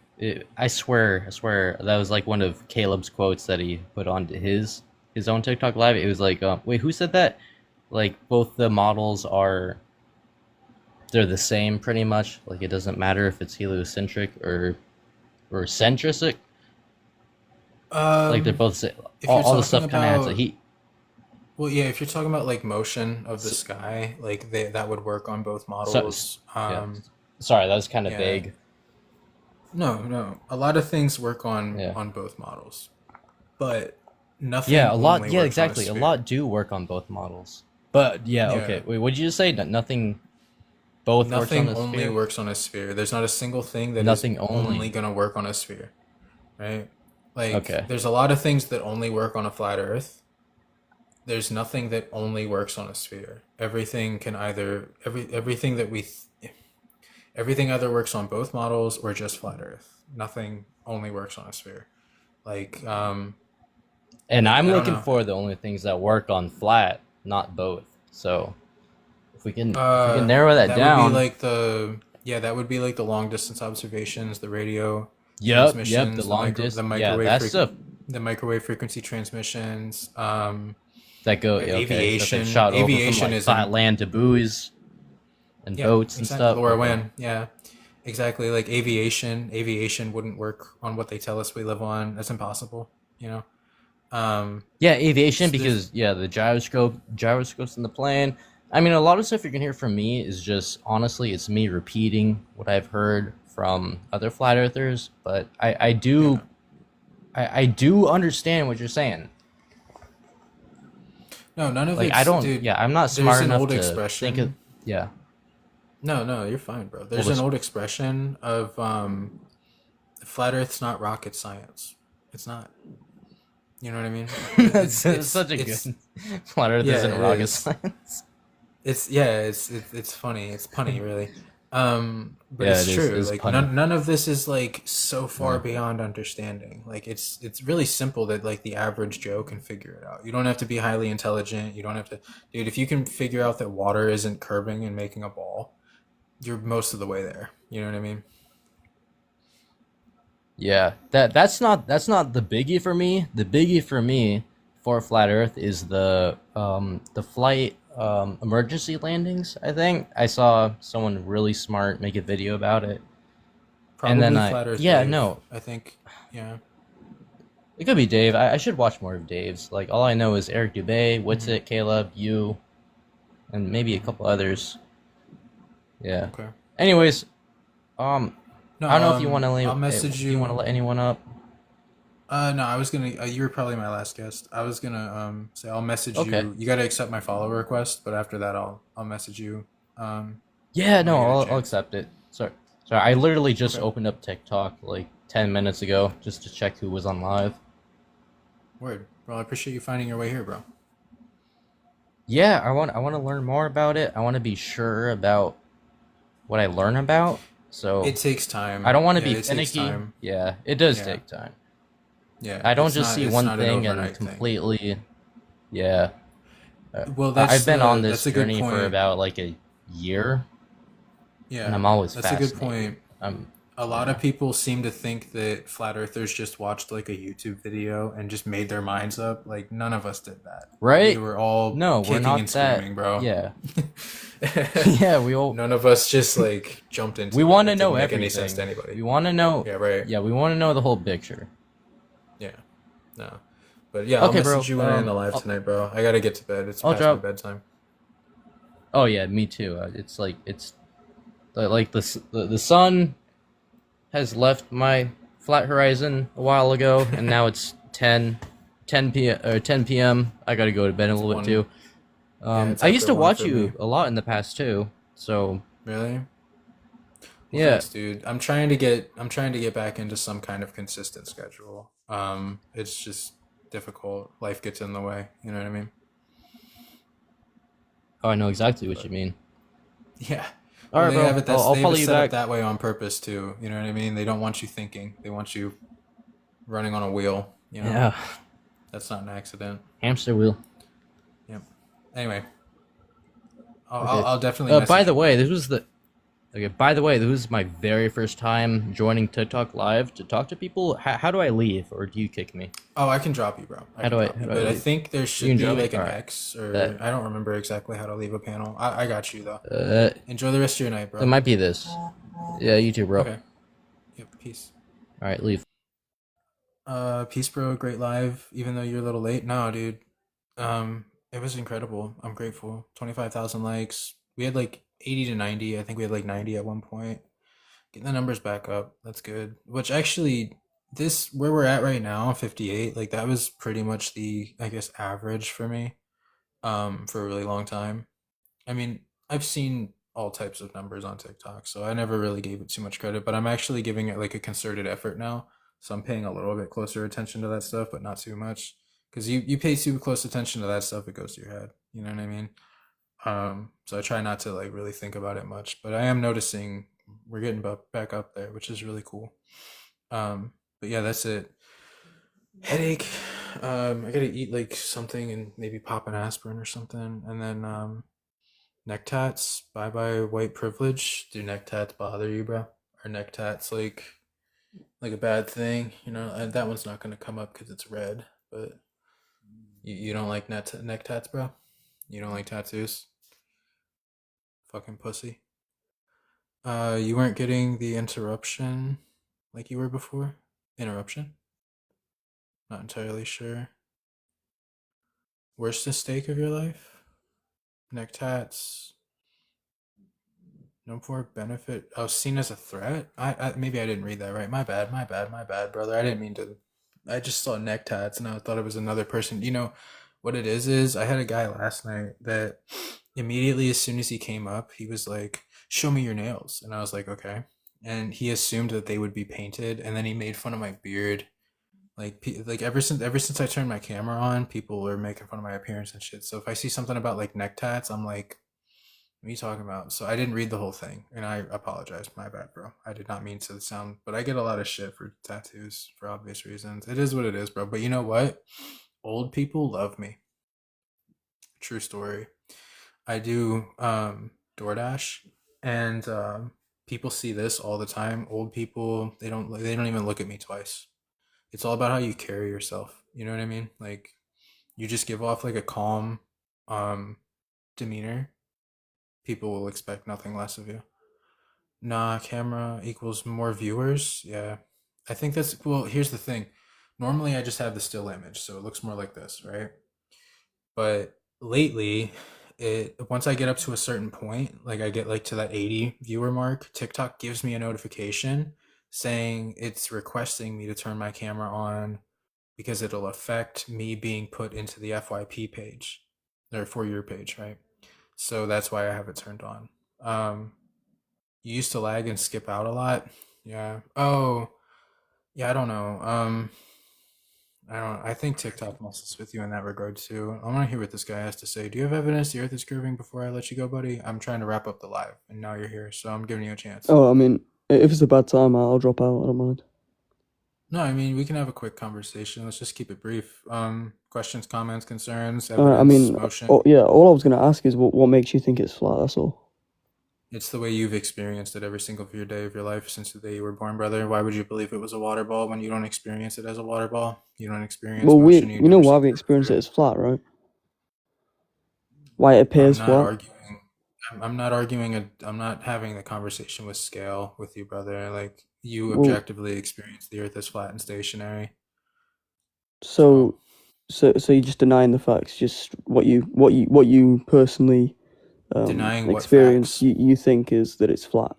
I swear that was like one of Caleb's quotes that he put onto his own TikTok live. It was like wait, who said that? Like both the models they're the same pretty much. Like it doesn't matter if it's heliocentric or centric. Like they're both If you're all the talking stuff kind of has a about heat. Well, yeah, if you're talking about like motion of the sky, like that would work on both So models. yeah. Sorry, that was kind of Yeah. vague. No. A lot of things work Yeah. on both models, but Yeah, nothing a lot. only Yeah, works on a exactly. A sphere. lot do work on both models. But yeah, Yeah. okay. Wait, what did you just say? Nothing. Both works on Nothing a only sphere. works on a sphere. There's not a single thing that is Nothing only. only gonna work on a sphere, right? Like Okay. there's a lot of things that only work on a flat Earth. There's nothing that only works on a sphere. Everything can either everything that everything either works on both models or just flat Earth. Nothing only works on a sphere. Like And I'm I don't looking know. for the only things that work on flat, not both. So if we can narrow that That would down. be like that would be like the long distance observations, the radio Yep, transmissions, the long distance. the Yeah, microwave that stuff the microwave frequency transmissions, that go yeah, okay. That aviation. they shot over from Aviation like is flat land to buoys and boats and exactly. stuff. Laura Okay. Wan, yeah, exactly. Like aviation wouldn't work on what they tell us we live on. That's impossible. You know. Yeah, aviation So there's- because the gyroscopes in the plane. I mean, a lot of stuff you're gonna hear from me is just honestly, it's me repeating what I've heard from other flat earthers. But I do understand what you're saying. No, none of Like it's I don't. dude. Yeah, I'm not There's smart an enough old to expression. think of. Yeah. No, you're fine, bro. There's Well, an old expression of flat Earth's not rocket science. It's not. You know what I mean? That's such a it's good flat earth yeah, isn't it rocket is. science. It's funny. It's punny, really. But Yeah, it's it true. is Like punny. none of this is like so far Yeah. beyond understanding. Like it's really simple that like the average Joe can figure it out. You don't have to be highly intelligent. You don't have to, dude. If you can figure out that water isn't curving and making a ball, you're most of the way there. You know what I mean? Yeah, that's not the biggie for me. The biggie for me for flat Earth is the flight emergency landings. I think I saw someone really smart make a video about it, Probably and then Flat Earth yeah Dave, no, I think yeah. it could be Dave. I should watch more of Dave's. Like all I know is Eric Dubay, Witsit, Caleb, you, and maybe a couple others. Yeah. Okay. Anyways, No, I don't know if you want to I'll message you want to let anyone up. No, I was gonna. You were probably my last guest. I was gonna say I'll message Okay. you. You gotta accept my follow request, but after that, I'll message you. Yeah, when no, I get a I'll chance. accept it. Sorry, I literally just Okay. opened up TikTok like 10 minutes ago just to check who was on live. Word. Bro, I appreciate you finding your way here, bro. Yeah, I want to learn more about it. I want to be sure about what I learn about. So It takes time. I don't want to Yeah, be it takes finicky. time. Yeah, it does Yeah. take time. Yeah, I don't it's just not see it's one not an thing and overnight thing. completely. Yeah. Well, I've been on this that's a good journey for point. about like a year, and Yeah, I'm always that's a good fascinated. point. A lot of people seem to think that flat earthers just watched like a YouTube video and just made their minds up. Like none of us did that. Right? We were all No, we're kicking not and that. screaming, bro. Yeah. Yeah, we all. None of us just like jumped into We it. want to It know didn't make everything. any sense to anybody. We want to know. Yeah, right. Yeah, we want to know the whole picture. Yeah. No. But yeah, I'll Okay, bro. message you when I end the live tonight, bro. I gotta get to bed. It's I'll past my drop. bedtime. Oh yeah, me too. It's like the sun has left my flat horizon a while ago, and now it's 10 p.m. or 10 p.m. I gotta go to bed in a little bit One. too. Yeah, it's I used after to one watch for you me. a lot in the past too. So Really? Well, yeah, thanks, dude. I'm trying to get back into some kind of consistent schedule. It's just difficult. Life gets in the way. You know what I mean? oh, I know exactly what you mean. Yeah. All Well, right, they bro. have it. I'll They have follow it you set up back. that way on purpose too. You know what I mean? They don't want you thinking. They want you running on a wheel. You know? Yeah, That's not an accident. hamster wheel. Yep. Anyway, Okay. I'll definitely. By Message the you. way, this was my very first time joining TikTok Live to talk to people. How do I leave, or do you kick me? Oh, I can drop you, bro. I How can do I? drop How you. do I But I leave? think there You should can be drop me. like an All right. X, or That I don't remember exactly how to leave a panel. I got you though. uh, Enjoy the rest of your night, it bro. might be this. Yeah, you too, bro. Okay. Yep. Peace. All right, leave. Peace, bro. Great live. Even though you're a little late. No, dude. It was incredible. I'm grateful. 25,000 likes. We had like 80 to 90. I think we had like 90 at one point. Getting the numbers back up. That's good. Which actually, this where we're at right now, 58. Like that was pretty much the, I guess, average for me. For a really long time. I mean, I've seen all types of numbers on TikTok, so I never really gave it too much credit, but I'm actually giving it like a concerted effort now. So I'm paying a little bit closer attention to that stuff, but not too much. Because you pay too close attention to that stuff, it goes to your head. You know what I mean? So I try not to like really think about it much, but I am noticing we're getting back up there, which is really cool. But yeah, that's it. Headache. I gotta eat like something and maybe pop an aspirin or something, and then neck tats. Bye bye white privilege. Do neck tats bother you, bro? Are neck tats like a bad thing? You know, and that one's not gonna come up because it's red. But you don't like neck tats, bro? You don't like tattoos? Fucking pussy. You weren't getting the interruption like you were before? Interruption? Not entirely sure. Worst mistake of your life? Neck tats. No more benefit. Oh, seen as a threat? I maybe I didn't read that right. My bad, brother. I didn't mean to. I just saw neck tats and I thought it was another person. You know what it is I had a guy last night that immediately as soon as he came up, he was like, "Show me your nails," and I was like, "Okay." And he assumed that they would be painted, and then he made fun of my beard. Like ever since I turned my camera on, people were making fun of my appearance and shit. So if I see something about like neck tats, I'm like, what are you talking about? So I didn't read the whole thing, and I apologize. My bad, bro. I did not mean to sound, but I get a lot of shit for tattoos for obvious reasons. It is what it is, bro. But you know what? Old people love me. True story. I do DoorDash, and people see this all the time. Old people, they don't even look at me twice. It's all about how you carry yourself. You know what I mean? Like you just give off like a calm demeanor. People will expect nothing less of you. Nah, camera equals more viewers. Yeah. I think that's well, here's the thing. Normally I just have the still image, so it looks more like this, right? But lately, it once I get up to a certain point, like I get like to that 80 viewer mark, TikTok gives me a notification saying it's requesting me to turn my camera on because it'll affect me being put into the FYP page or for your page, right? So that's why I have it turned on. You used to lag and skip out a lot. Yeah. Oh, yeah, I don't know. I think TikTok messes with you in that regard too. I want to hear what this guy has to say. Do you have evidence the Earth is curving before I let you go, buddy? I'm trying to wrap up the live, and now you're here, so I'm giving you a chance. Oh, I mean, if it's a bad time, I'll drop out. I don't mind. No, I mean we can have a quick conversation. Let's just keep it brief. Questions, comments, concerns, I evidence, mean, motion. yeah. All I was gonna ask is what makes you think it's flat. That's all. It's the way you've experienced it every single day of your life since the day you were born, brother. Why would you believe it was a water ball when you don't experience it as a water ball? You don't experience Well, motion. you know why we experience it as flat, right? Why it appears I'm not flat. arguing. I'm not arguing. I'm not having the conversation with scale with you, brother. Like you Well, objectively experience the Earth as flat and stationary. so you're just denying the facts, just what you personally Denying what experience. facts? You think is that it's flat,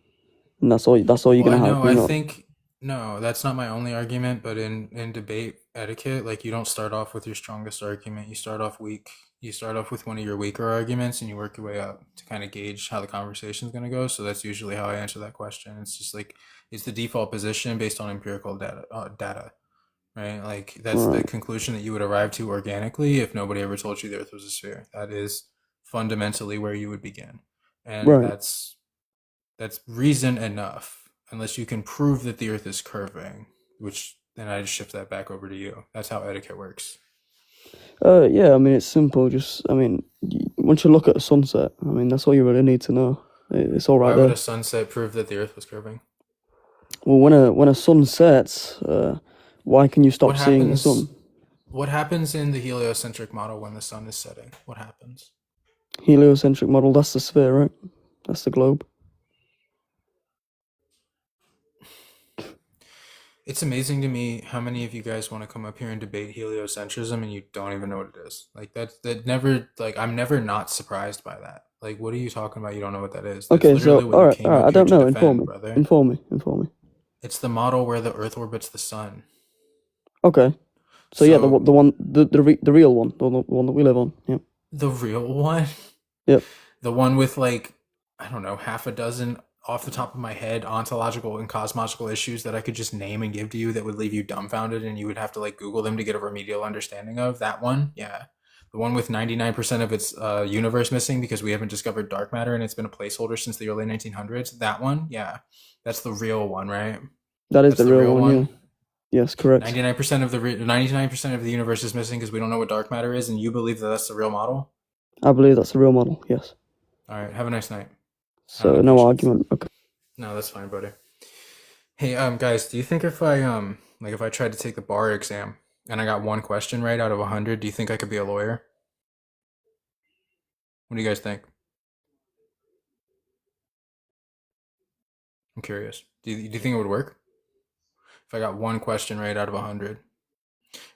and that's all you're Well, gonna have. no, You're I not. think no, that's not my only argument, but in debate etiquette, like you don't start off with your strongest argument. You start off weak. You start off with one of your weaker arguments and you work your way up to kind of gauge how the conversation is going to go. So that's usually how I answer that question. It's just like it's the default position based on empirical data, right? Like that's the Right. conclusion that you would arrive to organically if nobody ever told you the Earth was a sphere. That is fundamentally where you would begin. And Right. that's reason enough, unless you can prove that the Earth is curving, which then I just shift that back over to you. That's how etiquette works. Yeah. I mean, it's simple. Just, I mean, once you look at a sunset, I mean, that's all you really need to know. It's all Why right would there. a sunset prove that the Earth was curving? Well, when a sun sets, why can you stop What seeing the happens? sun? What happens in the heliocentric model when the sun is setting? What happens? Heliocentric model. That's the sphere, right? That's the globe. It's amazing to me how many of you guys want to come up here and debate heliocentrism and you don't even know what it is. Like that never like I'm never not surprised by that. Like what are you talking about? You don't know what that is. That's Okay, literally so what all you right, came all right. up I here don't to know. Inform defend, me. brother. Inform me. It's the model where the Earth orbits the sun. Okay. So yeah, the So one the real one, the one that we live on. Yeah. the real one, Yep. the one with like I don't know, half a dozen off the top of my head ontological and cosmological issues that I could just name and give to you that would leave you dumbfounded and you would have to like Google them to get a remedial understanding of. That one, yeah. The one with 99% of its universe missing because we haven't discovered dark matter and it's been a placeholder since the early 1900s. That one, yeah. That's the real one, right? That is That's the the real real one. Yeah. one. Yes, correct. 99% of the 99% of the universe is missing because we don't know what dark matter is and you believe that that's the real model? I believe that's the real model. Yes. All right, have a nice night. I So don't have no patience. argument. Okay. No, that's fine, buddy. Hey, guys, do you think if I like if I tried to take the bar exam and I got one question right out of 100, do you think I could be a lawyer? What do you guys think? I'm curious. Do you think it would work if I got one question right out of 100?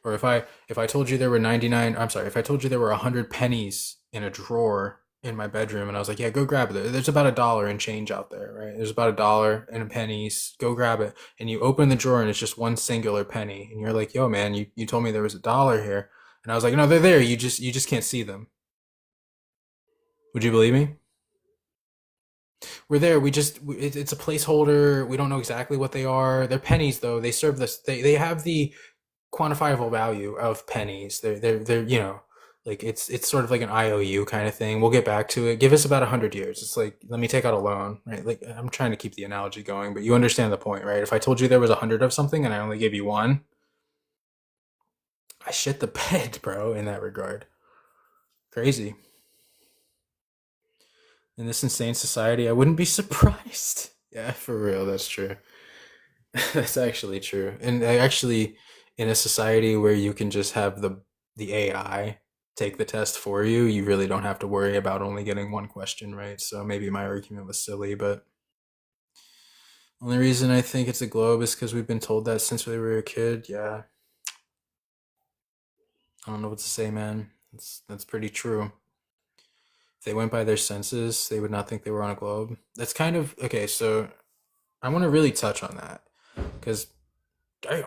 Or if I told you there were 99, I'm sorry, if I told you there were 100 pennies in a drawer in my bedroom and I was like, yeah, go grab it. There's about $1 in change out there, right? There's about $1 in pennies. Go grab it. And you open the drawer and it's just one singular penny. And you're like, yo, man, you told me there was $1 here. And I was like, no, they're there. You just can't see them. Would you believe me? We're there. It's a placeholder. We don't know exactly what they are. They're pennies though. They serve this. They have the quantifiable value of pennies. They're you know, like it's sort of like an IOU kind of thing. We'll get back to it. Give us about 100 years. It's like let me take out a loan, right? Like I'm trying to keep the analogy going, but you understand the point, right? If I told you there was 100 of something and I only gave you one, I shit the bed, bro. In that regard, crazy. In this insane society, I wouldn't be surprised. Yeah, for real, that's true. That's actually true. And actually, in a society where you can just have the AI take the test for you, you really don't have to worry about only getting one question right. So maybe my argument was silly, but only reason I think it's a globe is because we've been told that since we were a kid. Yeah. I don't know what to say, man. That's pretty true. If they went by their senses, they would not think they were on a globe. That's kind of okay, so I want to really touch on that because damn.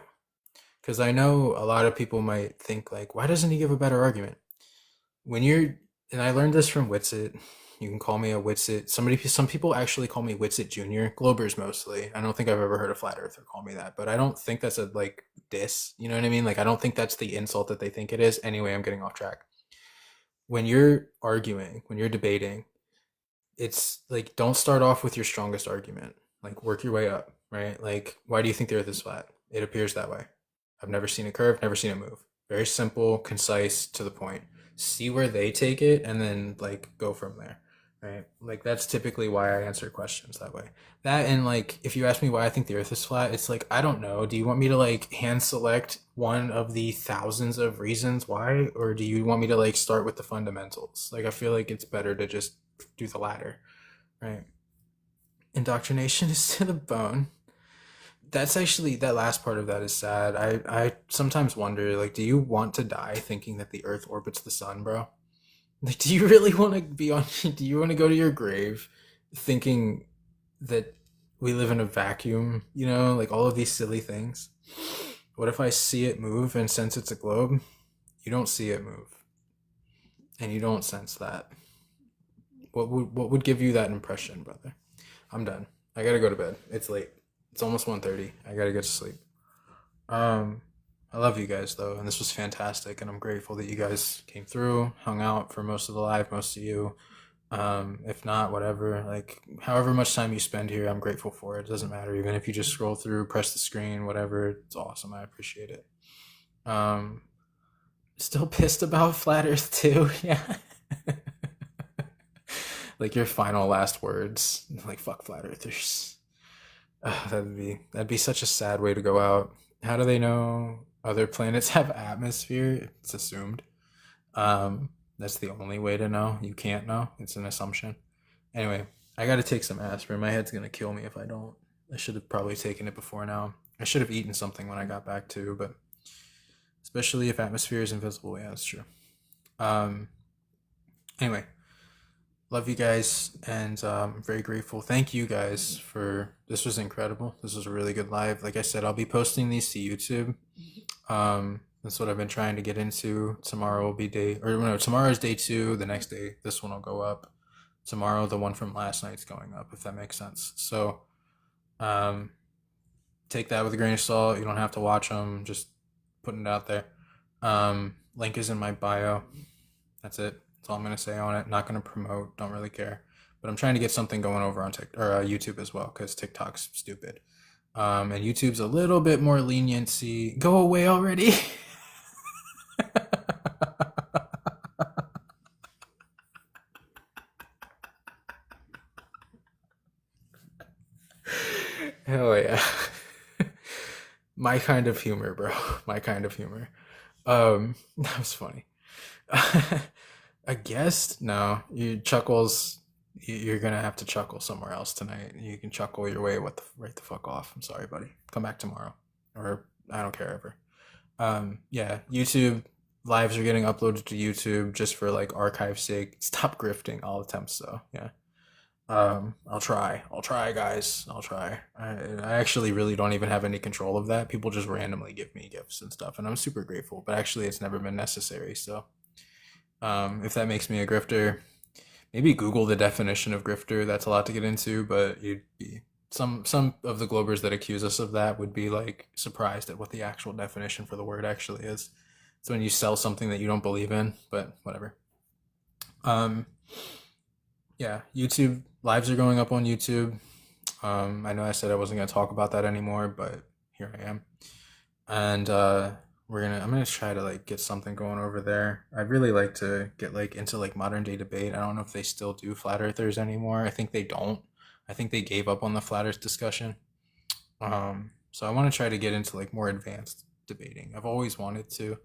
Because I know a lot of people might think like, why doesn't he give a better argument? When you're and I learned this from Witsit. You can call me a Witsit. Some people actually call me Witsit Junior. Globers mostly. I don't think I've ever heard a flat earther call me that, but I don't think that's a like diss. You know what I mean? Like I don't think that's the insult that they think it is. Anyway, I'm getting off track. When you're arguing, when you're debating, it's like don't start off with your strongest argument. Like work your way up, right? Like why do you think the Earth is flat? It appears that way. I've never seen a curve, never seen it move. Very simple, concise, to the point. See where they take it and then like go from there. Right? Like that's typically why I answer questions that way. That and like if you ask me why I think the earth is flat, it's like I don't know. Do you want me to like hand select one of the thousands of reasons why or do you want me to like start with the fundamentals? Like I feel like it's better to just do the latter, right? Indoctrination is to the bone. That's actually that last part of that is sad. I sometimes wonder like do you want to die thinking that the earth orbits the sun, bro? Like do you really want to be on do you want to go to your grave thinking that we live in a vacuum, you know, like all of these silly things? What if I see it move and sense it's a globe? You don't see it move. And you don't sense that. What would give you that impression, brother? I'm done. I gotta go to bed. It's late. It's almost 1:30. I gotta get to sleep. I love you guys though, and this was fantastic, and I'm grateful that you guys came through, hung out for most of the live, most of you. If not, whatever, like however much time you spend here, I'm grateful for it. It doesn't matter, even if you just scroll through, press the screen, whatever, it's awesome. I appreciate it. Still pissed about flat earth too. Yeah. Like your final last words, like fuck flat earthers. That'd be such a sad way to go out. How do they know other planets have atmosphere? It's assumed. That's the only way to know. You can't know. It's an assumption. Anyway, I gotta take some aspirin. My head's gonna kill me if I don't. I should have probably taken it before now. I should have eaten something when I got back too, but especially if atmosphere is invisible. Yeah, that's true. Anyway, love you guys, and I'm very grateful. Thank you guys for this. Was incredible. This was a really good live. Like I said, I'll be posting these to YouTube. That's what I've been trying to get into. Tomorrow will be tomorrow is day 2. The next day, this one will go up. Tomorrow, the one from last night's going up, if that makes sense. So, take that with a grain of salt. You don't have to watch them. Just putting it out there. Link is in my bio. That's it. That's all I'm gonna say on it. Not gonna promote. Don't really care. But I'm trying to get something going over on YouTube as well, because TikTok's stupid. And YouTube's a little bit more leniency. Go away already. Hell yeah. My kind of humor, bro. My kind of humor. That was funny. A guest? No. You're gonna have to chuckle somewhere else tonight. You can chuckle your way right the fuck off. I'm sorry, buddy. Come back tomorrow. Or I don't care ever. Yeah, YouTube lives are getting uploaded to YouTube just for like archive's sake. Stop grifting all attempts though. Yeah. I'll try, guys. I'll try. I actually really don't even have any control of that. People just randomly give me gifts and stuff, and I'm super grateful. But actually, it's never been necessary. So, if that makes me a grifter, maybe Google the definition of grifter. That's a lot to get into, but you'd be some of the Globers that accuse us of that would be like surprised at what the actual definition for the word actually is. It's when you sell something that you don't believe in, but whatever. Yeah, YouTube lives are going up on YouTube. I know I said I wasn't gonna talk about that anymore, but here I am. And I'm gonna try to like get something going over there. I'd really like to get like into like modern day debate. I don't know if they still do flat earthers anymore. I think they don't. I think they gave up on the flat earth discussion. So I want to try to get into like more advanced debating. I've always wanted to.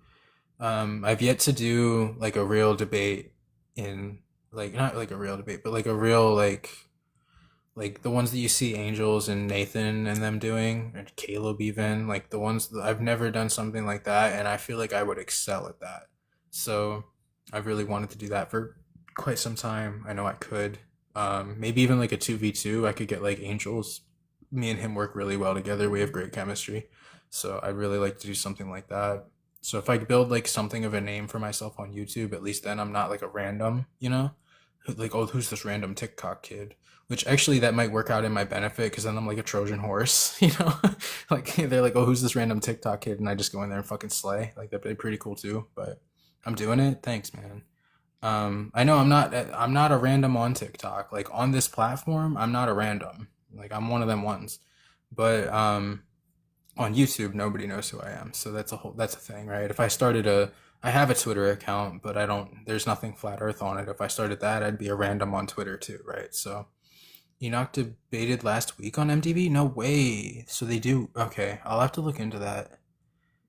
I've yet to do like a real debate in like not like a real debate, but like a real like the ones that you see Angels and Nathan and them doing, and Caleb even, like the ones that I've never done something like that, and I feel like I would excel at that. So I've really wanted to do that for quite some time. I know I could. Maybe even like a 2v2. I could get like Angels. Me and him work really well together. We have great chemistry. So I'd really like to do something like that. So if I build like something of a name for myself on YouTube, at least then I'm not like a random, you know, like, oh, who's this random TikTok kid? Which actually that might work out in my benefit because then I'm like a Trojan horse, you know? Like they're like, oh, who's this random TikTok kid? And I just go in there and fucking slay. Like that'd be pretty cool too. But I'm doing it. Thanks, man. I know I'm not a random on TikTok. Like on this platform, I'm not a random. Like I'm one of them ones. But on YouTube, nobody knows who I am. So that's a thing, right? If I started I have a Twitter account, but there's nothing flat earth on it. If I started that, I'd be a random on Twitter too, right? So Enoch debated last week on MTV? No way. So they do. Okay, I'll have to look into that.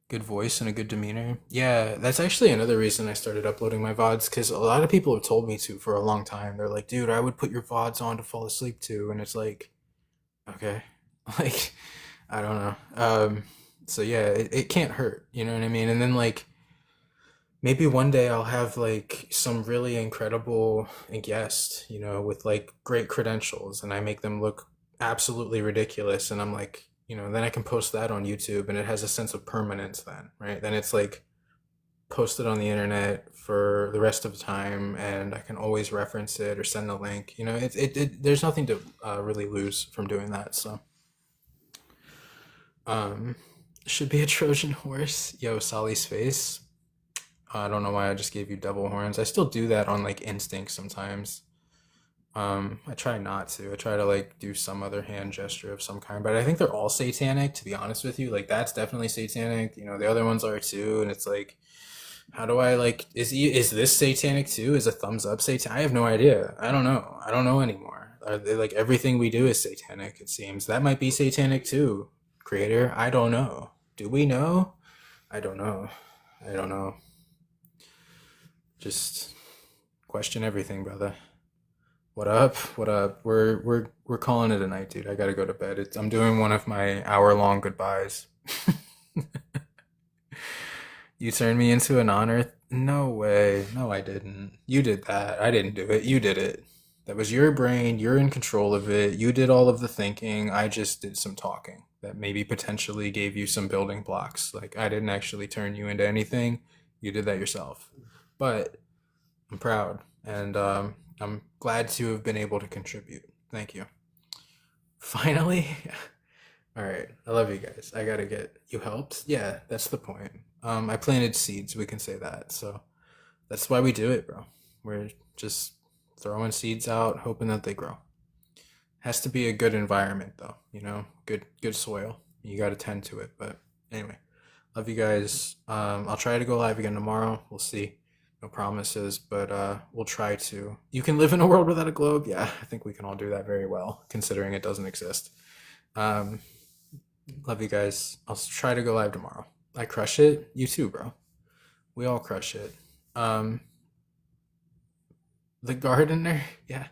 Good voice and a good demeanor. Yeah, that's actually another reason I started uploading my VODs, because a lot of people have told me to for a long time. They're like, dude, I would put your VODs on to fall asleep to. And it's like, okay. Like, I don't know. So yeah, it can't hurt. You know what I mean? And then like, maybe one day I'll have like some really incredible guest, you know, with like great credentials, and I make them look absolutely ridiculous. And I'm like, you know, then I can post that on YouTube and it has a sense of permanence then, right? Then it's like posted on the internet for the rest of the time and I can always reference it or send a link. You know, there's nothing to really lose from doing that. So, should be a Trojan horse. Yo, Solly's face. I don't know why I just gave you devil horns. I still do that on like instinct sometimes. I try not to. I try to like do some other hand gesture of some kind, but I think they're all satanic, to be honest with you. Like that's definitely satanic. You know, the other ones are too, and it's like, how do I like? Is this satanic too? Is a thumbs up satanic? I have no idea. I don't know. I don't know anymore. Are they like everything we do is satanic? It seems that might be satanic too. Creator, I don't know. Do we know? I don't know. I don't know. Just question everything, brother. What up? What up? We're calling it a night, dude. I gotta go to bed. I'm doing one of my hour-long goodbyes. You turned me into a non-Earth? No way. No, I didn't. You did that. I didn't do it. You did it. That was your brain. You're in control of it. You did all of the thinking. I just did some talking that maybe potentially gave you some building blocks. Like I didn't actually turn you into anything. You did that yourself. But I'm proud, and I'm glad to have been able to contribute. Thank you. Finally. All right. I love you guys. I gotta get you helped. Yeah, that's the point. I planted seeds. We can say that. So that's why we do it, bro. We're just throwing seeds out, hoping that they grow. Has to be a good environment, though. You know, good soil. You got to tend to it. But anyway, love you guys. I'll try to go live again tomorrow. We'll see. No promises, but we'll try to. You can live in a world without a globe? Yeah, I think we can all do that very well, considering it doesn't exist. Love you guys. I'll try to go live tomorrow. I crush it. You too, bro. We all crush it. The gardener? Yeah.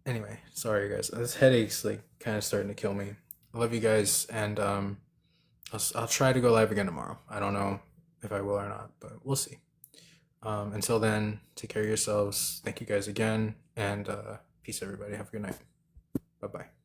Anyway, sorry guys. This headache's like kind of starting to kill me. I love you guys, and I'll try to go live again tomorrow. I don't know if I will or not, but we'll see. Until then, take care of yourselves. Thank you guys again, and peace, everybody. Have a good night. Bye-bye.